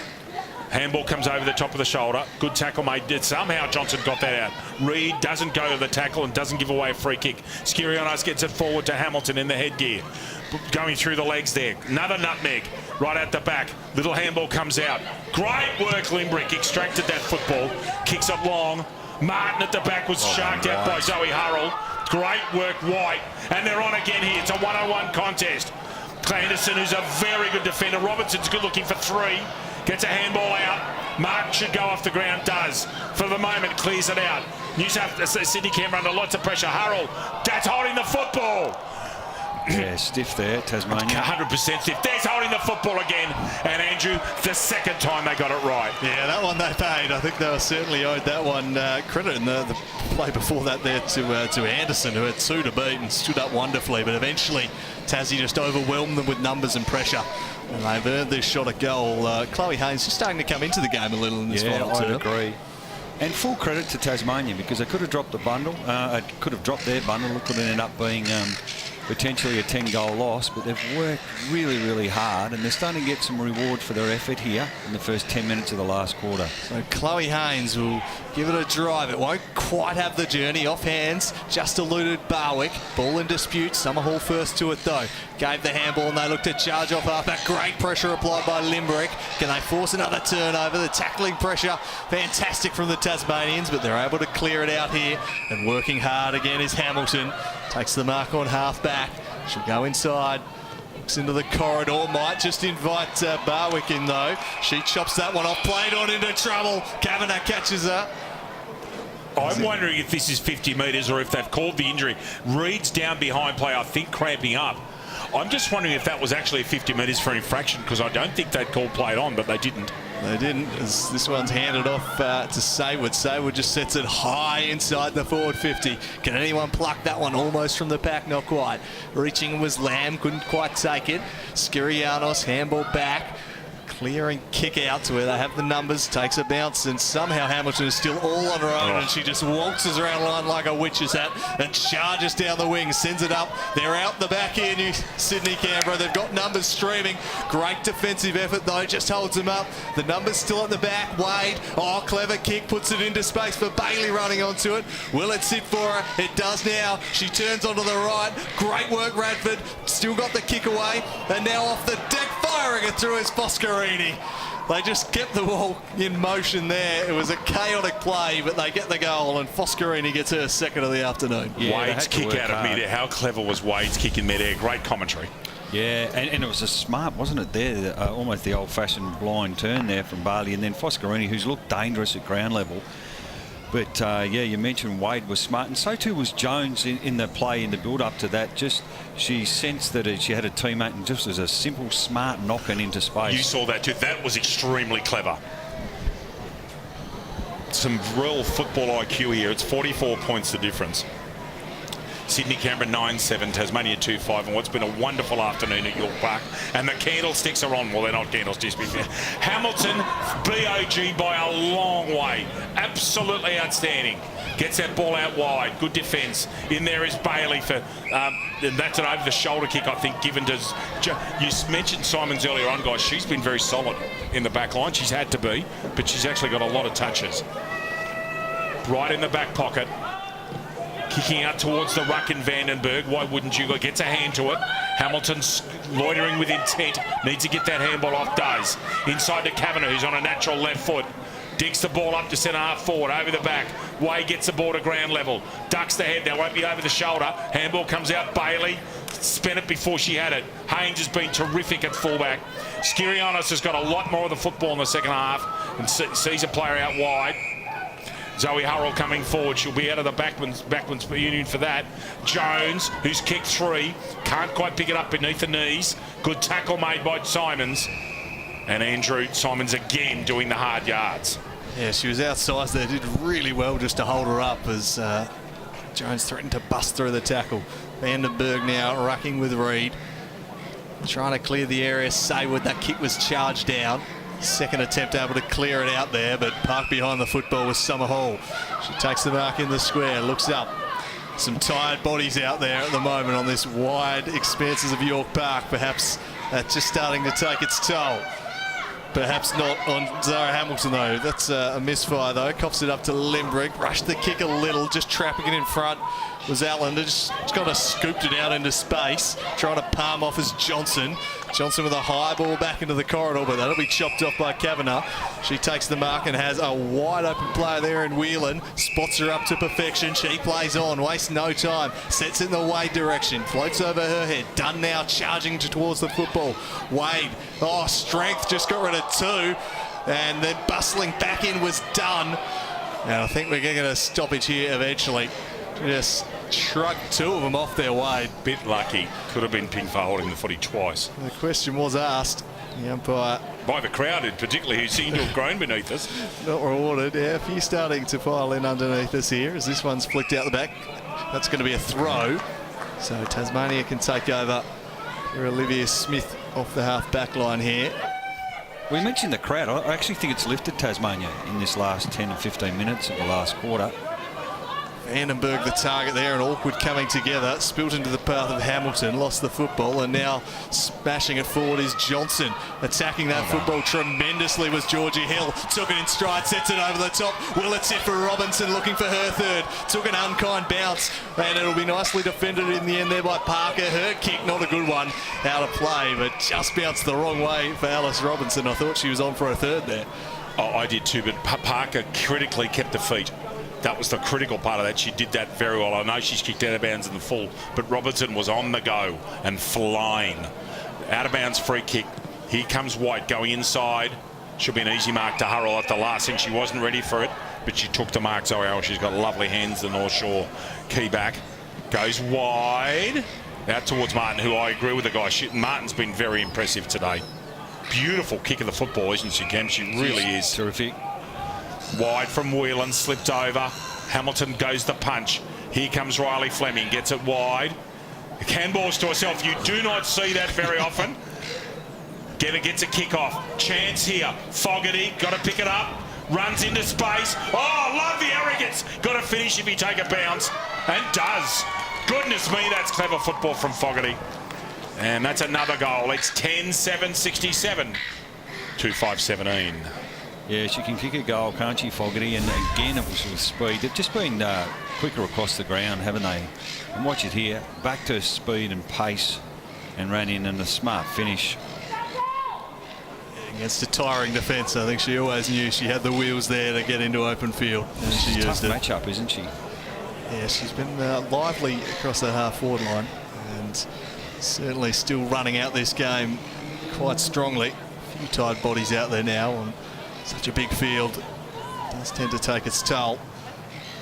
Handball comes over the top of the shoulder. Good tackle made. Somehow Johnson got that out. Reid doesn't go to the tackle and doesn't give away a free kick. Skirianos gets it forward to Hamilton in the headgear. Going through the legs there. Another nutmeg right at the back. Little handball comes out. Great work, Limbrick. Extracted that football. Kicks it long. Martin at the back was sharked out by Zoe Hurrell. Great work, White. And they're on again here. It's a one-on-one contest. Anderson, who's a very good defender. Robertson's good looking for three. Gets a handball out. Martin should go off the ground. Does. For the moment, clears it out. New South Sydney Canberra under lots of pressure. Hurrell, that's holding the football. Yeah, stiff there, Tasmania. 100% stiff. There's holding the football again. And Andrew, the second time they got it right. Yeah, that one they paid. I think they were certainly owed that one credit. And the play before that there to Anderson, who had two to beat and stood up wonderfully. But eventually, Tassie just overwhelmed them with numbers and pressure. And they've earned this shot at goal. Chloe Haynes just starting to come into the game a little in this final term. I agree. And full credit to Tasmania, because they could have dropped the bundle. Could have dropped their bundle. It could have ended up being potentially a 10-goal loss, but they've worked really, really hard, and they're starting to get some reward for their effort here in the first 10 minutes of the last quarter. So Chloe Haynes will give it a drive. It won't quite have the journey. Off hands, just eluded Barwick. Ball in dispute. Summerhall first to it though. Gave the handball and they looked to charge off half back. Great pressure applied by Limbrick. Can they force another turnover? The tackling pressure, fantastic from the Tasmanians, but they're able to clear it out here. And working hard again is Hamilton. Takes the mark on half back. She'll go inside. Looks into the corridor. Might just invite Barwick in though. She chops that one off. Played on into trouble. Kavanagh catches her. I'm wondering if this is 50 metres or if they've called the injury. Reid's down behind play, I think, cramping up. I'm just wondering if that was actually 50 metres for an infraction, because I don't think they'd called play on, but they didn't. They didn't, as this one's handed off to Saywood. Saywood just sets it high inside the forward 50. Can anyone pluck that one almost from the pack? Not quite. Reaching was Lamb, couldn't quite take it. Skirianos, handball back. Clearing kick out to where they have the numbers, takes a bounce, and somehow Hamilton is still all on her own, and she just waltzes around the line like a witch's hat and charges down the wing, sends it up. They're out the back here, New Sydney Canberra. They've got numbers streaming. Great defensive effort though, just holds them up. The numbers still at the back. Wade, clever kick, puts it into space for Bailey running onto it. Will it sit for her? It does now. She turns onto the right. Great work, Radford. Still got the kick away, and now off the deck, firing it through is Foscarini. They just kept the ball in motion there. It was a chaotic play, but they get the goal, and Foscarini gets her second of the afternoon. Yeah, Wade's kick out of midair. How clever was Wade's kick in midair? Great commentary. Yeah, and it was a smart, wasn't it, there? Almost the old-fashioned blind turn there from Bailey, and then Foscarini, who's looked dangerous at ground level. But, yeah, you mentioned Wade was smart, and so too was Jones in the play, in the build-up to that. Just, she sensed that she had a teammate, and just as a simple, smart knocking into space. You saw that too. That was extremely clever. Some real football IQ here. It's 44 points the difference. Sydney Canberra 9-7, Tasmania 2-5, and what's been a wonderful afternoon at York Park. And the candlesticks are on. Well, they're not candlesticks, but Hamilton, BOG by a long way. Absolutely outstanding. Gets that ball out wide. Good defence. In there is Bailey for, and that's an over-the-shoulder kick, I think, given to... You mentioned Simons earlier on, guys. She's been very solid in the back line. She's had to be, but she's actually got a lot of touches. Right in the back pocket. Kicking out towards the ruck in Vandenberg. Why wouldn't you? Gets a hand to it. Hamilton's loitering with intent. Needs to get that handball off. Does. Inside to Kavanagh, who's on a natural left foot. Digs the ball up to centre half forward. Over the back. Wade gets the ball to ground level. Ducks the head. Now won't be over the shoulder. Handball comes out. Bailey spent it before she had it. Haynes has been terrific at fullback. Skirianos has got a lot more of the football in the second half and sees a player out wide. Zoe Hurrell coming forward. She'll be out of the backman's union for that. Jones, who's kicked three, can't quite pick it up beneath the knees. Good tackle made by Simons. And Andrew Simons again doing the hard yards. Yeah, she was outsized there. Did really well just to hold her up as Jones threatened to bust through the tackle. Vandenberg now rucking with Reed. Trying to clear the area. Saywood, that kick was charged down. Second attempt able to clear it out there, but parked behind the football was Summer Hall. She takes the mark in the square, looks up. Some tired bodies out there at the moment on this wide expanses of York Park. Perhaps that's just starting to take its toll. Perhaps not on Zara Hamilton though. That's a misfire though. Coughs it up to Limbrick. Rushed the kick a little, just trapping it in front was Allen. Just kind of scooped it out into space. Trying to palm off as Johnson. Johnson with a high ball back into the corridor, but that'll be chopped off by Kavanagh. She takes the mark and has a wide open player there in Whelan. Spots her up to perfection. She plays on, wastes no time. Sets it in the Wade direction. Floats over her head. Dunn now charging towards the football. Wade, strength, just got rid of two. And then bustling back in was Dunn. And I think we're going to get a stoppage here eventually. Just shrugged two of them off their way. Bit lucky. Could have been ping for holding the footy twice. The question was asked. The umpire... By the crowd, particularly, who seemed to have grown beneath us. Not rewarded. Yeah, a few starting to pile in underneath us here as this one's flicked out the back. That's going to be a throw. So Tasmania can take over for Olivia Smith off the half back line here. We mentioned the crowd. I actually think it's lifted Tasmania in this last 10 or 15 minutes of the last quarter. Vandenberg the target there, and awkward coming together. Spilt into the path of Hamilton, lost the football, and now smashing it forward is Johnson. Attacking that football tremendously was Georgie Hill. Took it in stride, sets it over the top. Will it sit for Robinson, looking for her third. Took an unkind bounce, and it'll be nicely defended in the end there by Parker. Her kick, not a good one, out of play, but just bounced the wrong way for Alice Robinson. I thought she was on for a third there. Oh, I did too, but Parker critically kept the feet. That was the critical part of that. She did that very well. I know she's kicked out of bounds in the full, but Robertson was on the go and flying. Out of bounds free kick. Here comes White going inside. Should be an easy mark to Hurrell at the last thing. She wasn't ready for it, but she took the mark. Zoe Hurrell, she's got lovely hands, the North Shore key back. Goes wide. Out towards Martin, who I agree with the guy. Martin's been very impressive today. Beautiful kick of the football, isn't she, Cam? She really is. Terrific. Wide from Whelan, slipped over. Hamilton goes the punch. Here comes Riley Fleming, gets it wide. Handballs to herself. You do not see that very often. Gets a kick off. Chance here. Fogarty got to pick it up. Runs into space. Oh, love the arrogance. Got to finish if he take a bounce. And does. Goodness me, that's clever football from Fogarty. And that's another goal. It's 10-7-67. 2-5-17. Yeah, she can kick a goal, can't she, Fogarty? And again, it was with speed. They've just been quicker across the ground, haven't they? And watch it here. Back to speed and pace and ran in and a smart finish. Against a tiring defence, I think she always knew she had the wheels there to get into open field. And she used Tough it. matchup, isn't she? Yeah, she's been lively across that half-forward line and certainly still running out this game quite strongly. A few tired bodies out there now on such a big field. It does tend to take its toll.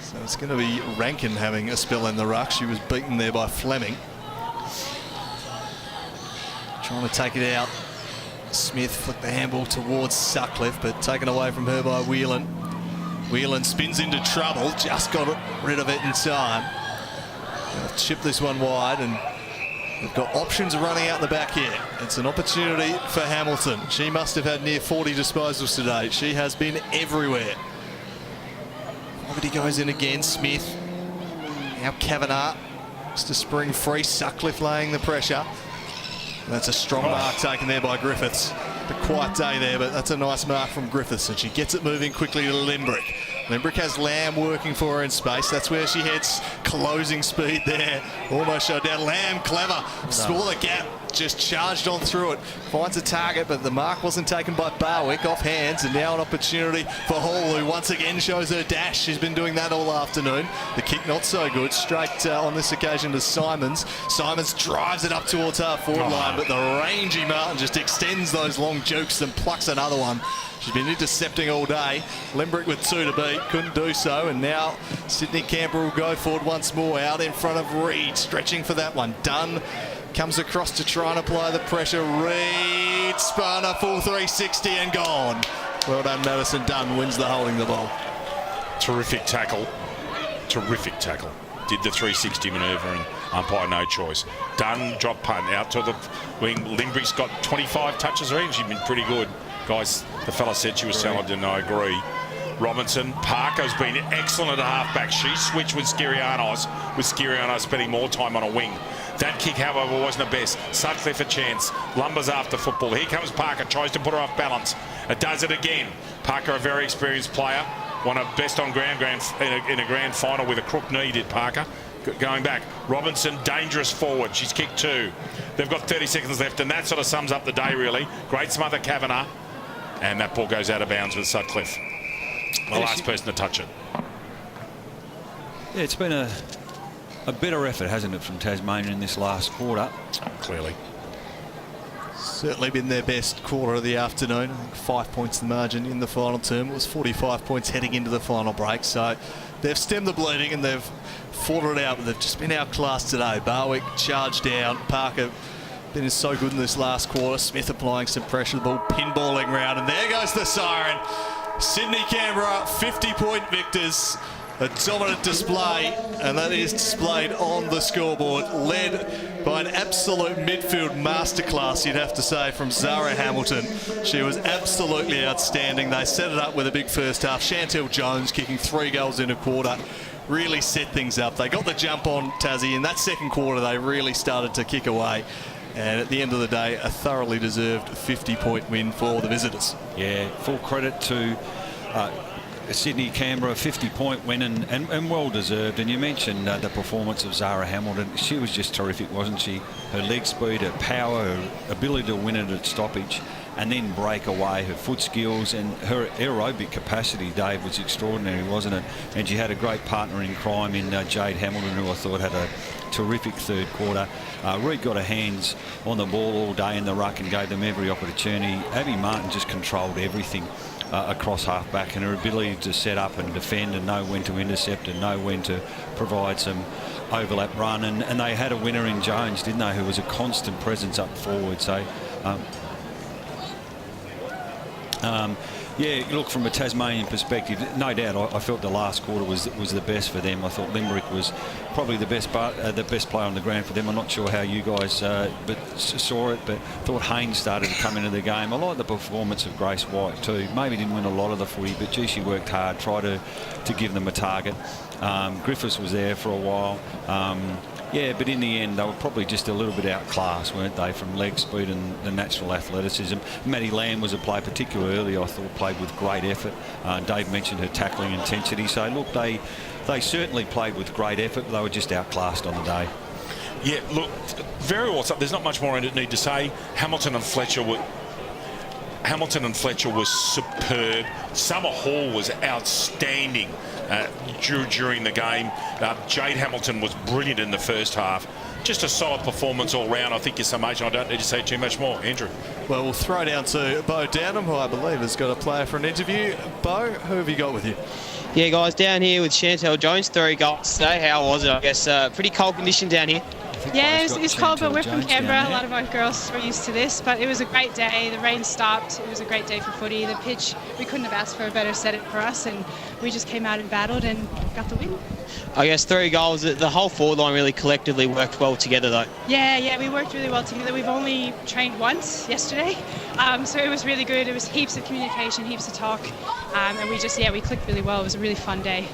So it's going to be Rankin having a spell in the ruck. She was beaten there by Fleming. Trying to take it out. Smith flicked the handball towards Sutcliffe, but taken away from her by Whelan. Whelan spins into trouble, just got rid of it in time. They'll chip this one wide, and they've got options running out the back here. It's an opportunity for Hamilton. She must have had near 40 disposals today. She has been everywhere. Fogarty goes in again. Smith. Now Kavanagh. Just to spring free. Sutcliffe laying the pressure. That's a strong mark taken there by Griffiths. A quiet day there, but that's a nice mark from Griffiths, and she gets it moving quickly to Limbrick. Limbrick has Lamb working for her in space. That's where she heads. Closing speed there. Almost showed down. Lamb, clever. Saw the gap. Just charged on through it. Finds a target, but the mark wasn't taken by Barwick. Off hands, and now an opportunity for Hall, who once again shows her dash. She's been doing that all afternoon. The kick not so good. Straight on this occasion to Simons. Simons drives it up towards half-forward line, but the rangy Martin just extends those long jukes and plucks another one. She's been intercepting all day. Limbrick with 2 to beat, couldn't do so, and now Sydney Canberra will go forward once more, out in front of Reid, stretching for that one. Dunn comes across to try and apply the pressure. Reid spun a full 360 and gone. Well done, Madison Dunn wins the holding the ball. Terrific tackle. Terrific tackle. Did the 360 manoeuvre and umpire no choice. Dunn drop punt out to the wing. Limbrick's got 25 touches already. She's been pretty good. Guys, the fella said she was talented, and I agree. Robinson, Parker's been excellent at the halfback. She switched with Skirianos spending more time on a wing. That kick, however, wasn't the best. Sutcliffe a chance. Lumbers after football. Here comes Parker, tries to put her off balance. It does it again. Parker, a very experienced player. One of best on ground in a grand final with a crook knee, did Parker. Going back. Robinson, dangerous forward. She's kicked 2. They've got 30 seconds left, and that sort of sums up the day, really. Great smother, Kavanagh. And that ball goes out of bounds with Sutcliffe. The last person to touch it. Yeah, it's been a better effort, hasn't it, from Tasmania in this last quarter? Clearly. Certainly been their best quarter of the afternoon. I think 5 points the margin in the final term. It was 45 points heading into the final break. So they've stemmed the bleeding and they've fought it out, but they've just been outclassed today. Barwick charged down. Parker been so good in this last quarter. Smith applying some pressure. The ball pinballing round, and there goes the siren. Sydney Canberra 50-point victors. A dominant display, and that is displayed on the scoreboard, led by an absolute midfield masterclass, you'd have to say, from Zara Hamilton. She was absolutely outstanding. They set it up with a big first half. Chantel Jones kicking 3 goals in a quarter really set things up. They got the jump on Tassie. In that second quarter, they really started to kick away. And at the end of the day, a thoroughly deserved 50-point win for the visitors. Yeah, full credit to Sydney Canberra, 50-point win and well deserved. And you mentioned the performance of Zara Hamilton. She was just terrific, wasn't she? Her leg speed, her power, her ability to win it at stoppage and then break away, her foot skills and her aerobic capacity, Dave, was extraordinary, wasn't it? And she had a great partner in crime in Jade Hamilton, who I thought had a terrific third quarter. Reid got her hands on the ball all day in the ruck and gave them every opportunity. Abby Martin just controlled everything across half-back, and her ability to set up and defend and know when to intercept and know when to provide some overlap run. And they had a winner in Jones, didn't they, who was a constant presence up forward. So Yeah, look, from a Tasmanian perspective, no doubt I felt the last quarter was the best for them. I thought Limerick was probably the best player on the ground for them. I'm not sure how you guys saw it, but thought Haynes started to come into the game. I like the performance of Grace White too. Maybe didn't win a lot of the footy, but gee, she worked hard, tried to give them a target. Griffiths was there for a while. Yeah, but in the end, they were probably just a little bit outclassed, weren't they, from leg speed and the natural athleticism. Maddie Lamb was a player, particularly early, I thought, played with great effort. Dave mentioned her tackling intensity. So, look, they certainly played with great effort, but they were just outclassed on the day. Yeah, look, very well. There's not much more I need to say. Hamilton and Fletcher was superb. Summer Hall was outstanding during the game. Jade Hamilton was brilliant in the first half. Just a solid performance all round. I think your summation, I don't need to say too much more. Andrew. Well, we'll throw down to Bo Downham, who I believe has got a player for an interview. Bo, who have you got with you? Yeah, guys, down here with Chantel Jones, 3 goals today. How was it? I guess pretty cold condition down here. Yeah, it's cold, but we're from Canberra. A lot of our girls were used to this, but it was a great day. The rain stopped. It was a great day for footy. The pitch, we couldn't have asked for a better setup for us, and we just came out and battled and got the win. I guess 3 goals. The whole forward line really collectively worked well together, though. Yeah, we worked really well together. We've only trained once yesterday, so it was really good. It was heaps of communication, heaps of talk, and we clicked really well. It was a really fun day.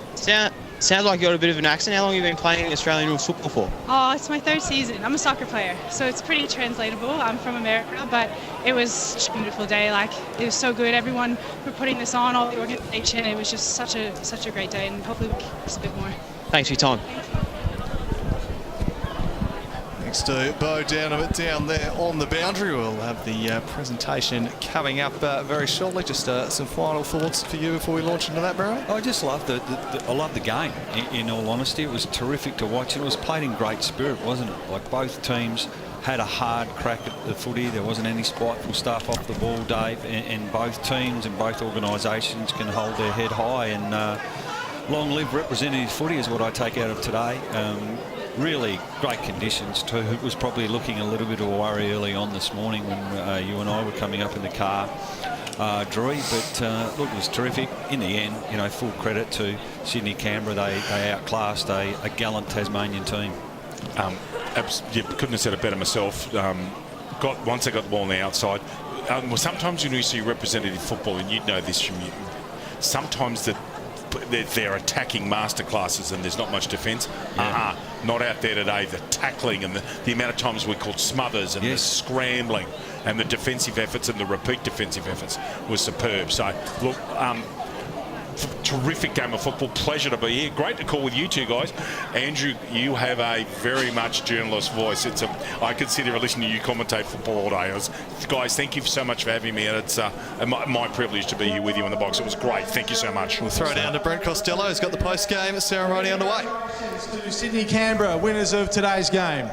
Sounds like you got a bit of an accent. How long have you been playing Australian rules football for? Oh, it's my 3rd season. I'm a soccer player, so it's pretty translatable. I'm from America, but it was such a beautiful day. Like, it was so good. Everyone were putting this on, all the organisation. It was just such a great day, and hopefully we'll keep this a bit more. Thanks for your time. Thanks to Bo down there on the boundary. We'll have the presentation coming up very shortly. Just some final thoughts for you before we launch into that, Barry? I just love I love the game. In all honesty, it was terrific to watch. It was played in great spirit, wasn't it? Like, both teams had a hard crack at the footy. There wasn't any spiteful stuff off the ball, Dave. And both teams and both organisations can hold their head high. And long live representative footy is what I take out of today. Really great conditions too. It was probably looking a little bit of a worry early on this morning when you and I were coming up in the car, Drew. But look, it was terrific. In the end, full credit to Sydney Canberra. They outclassed a gallant Tasmanian team. You couldn't have said it better myself. Once they got the ball on the outside, sometimes when you see representative football, and you'd know this from you, sometimes they're attacking masterclasses and there's not much defence. Not out there today. The tackling and the amount of times we called smothers and the scrambling and the defensive efforts and the repeat defensive efforts was superb. So, look, terrific game of football. Pleasure to be here. Great to call with you two guys. Andrew, you have a very much journalist voice. I could sit here and listen to you commentate football all day. Guys, thank you so much for having me, and it's my privilege to be here with you in the box. It was great. Thank you so much. We'll throw it down to Brent Costello, who's got the post-game ceremony underway. To Sydney Canberra, winners of today's game.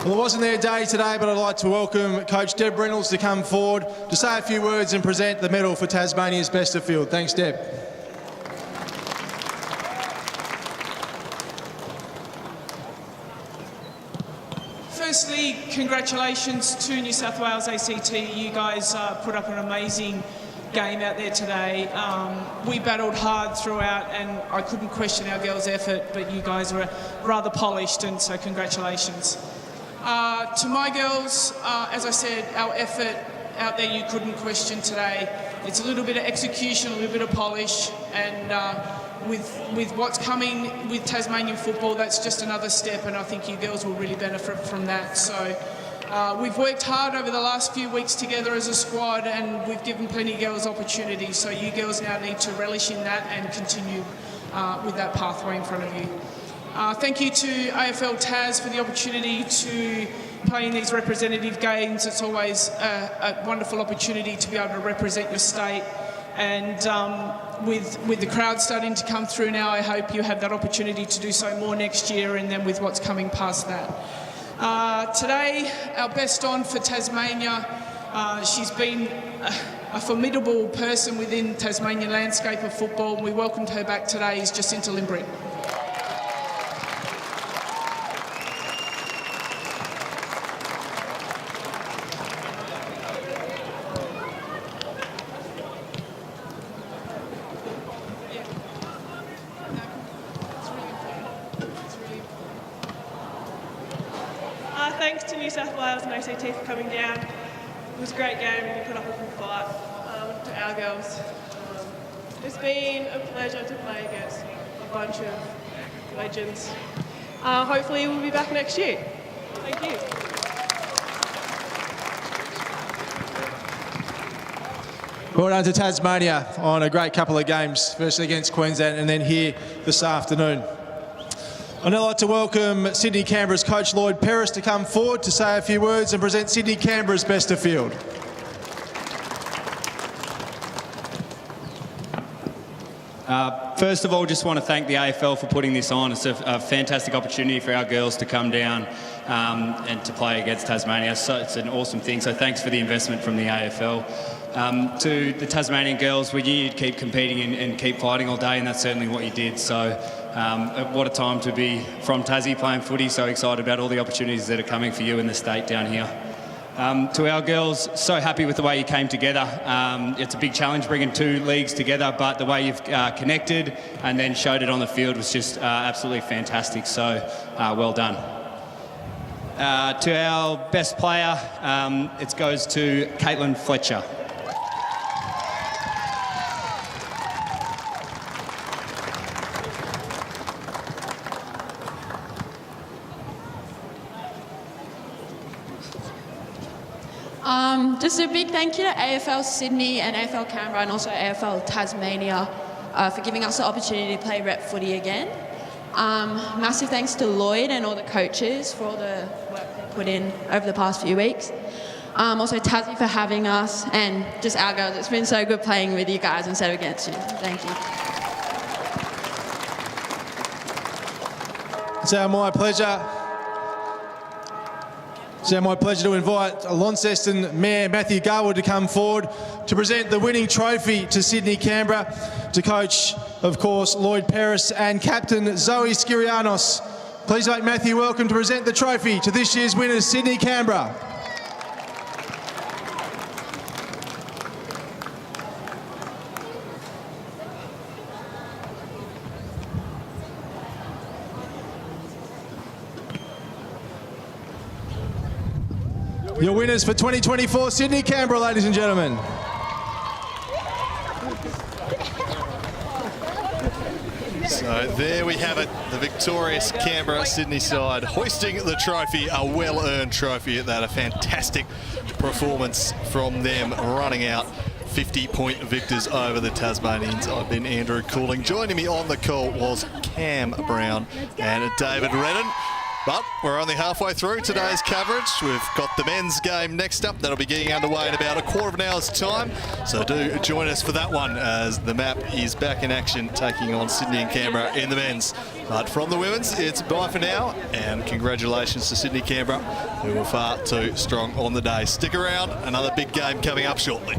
Well, it wasn't their day today, but I'd like to welcome Coach Deb Reynolds to come forward to say a few words and present the medal for Tasmania's best of field. Thanks, Deb. Firstly, congratulations to New South Wales ACT. You guys put up an amazing game out there today. We battled hard throughout, and I couldn't question our girls' effort, but you guys were rather polished, and so congratulations. To my girls, as I said, our effort out there you couldn't question today. It's a little bit of execution, a little bit of polish, and with what's coming with Tasmanian football, that's just another step, and I think you girls will really benefit from that. So we've worked hard over the last few weeks together as a squad, and we've given plenty of girls opportunities. So you girls now need to relish in that and continue with that pathway in front of you. Thank you to AFL Tas for the opportunity to play in these representative games. It's always a wonderful opportunity to be able to represent your state. And with the crowd starting to come through now, I hope you have that opportunity to do so more next year, and then with what's coming past that. Today, our best on for Tasmania. She's been a formidable person within Tasmanian landscape of football. We welcomed her back today is Jacinta Limbrick. New South Wales and ACT for coming down. It was a great game and you put up a good fight to our girls. It's been a pleasure to play against a bunch of legends. Hopefully we'll be back next year. Thank you. Well done to Tasmania on a great couple of games, firstly against Queensland and then here this afternoon. I'd now like to welcome Sydney Canberra's coach Lloyd Perris to come forward to say a few words and present Sydney Canberra's best of field. First of all, just want to thank the AFL for putting this on. It's a fantastic opportunity for our girls to come down and to play against Tasmania. So it's an awesome thing. So thanks for the investment from the AFL. To the Tasmanian girls, we knew you'd keep competing and keep fighting all day, and that's certainly what you did. So what a time to be from Tassie playing footy. So excited about all the opportunities that are coming for you in the state down here. To our girls, so happy with the way you came together. It's a big challenge bringing two leagues together, but the way you've connected and then showed it on the field was just absolutely fantastic. So well done. To our best player, it goes to Caitlin Fletcher. Just a big thank you to AFL Sydney and AFL Canberra and also AFL Tasmania for giving us the opportunity to play rep footy again. Massive thanks to Lloyd and all the coaches for all the work they put in over the past few weeks. Also Tassie for having us and just our girls. It's been so good playing with you guys instead of against you. Thank you. It's my pleasure. It's now my pleasure to invite Launceston Mayor Matthew Garwood to come forward to present the winning trophy to Sydney Canberra, to coach, of course, Lloyd Perris and captain Zoe Skirianos. Please make Matthew welcome to present the trophy to this year's winners, Sydney Canberra. Your winners for 2024 Sydney Canberra, ladies and gentlemen. So there we have it, the victorious Canberra Sydney side hoisting the trophy, a well-earned trophy at that, a fantastic performance from them, running out 50-point victors over the Tasmanians. I've been Andrew Cooling. Joining me on the call was Cam Brown and David Redden. But we're only halfway through today's coverage. We've got the men's game next up. That'll be getting underway in about a quarter of an hour's time. So do join us for that one as the map is back in action, taking on Sydney and Canberra in the men's. But from the women's, it's bye for now. And congratulations to Sydney Canberra, who were far too strong on the day. Stick around, another big game coming up shortly.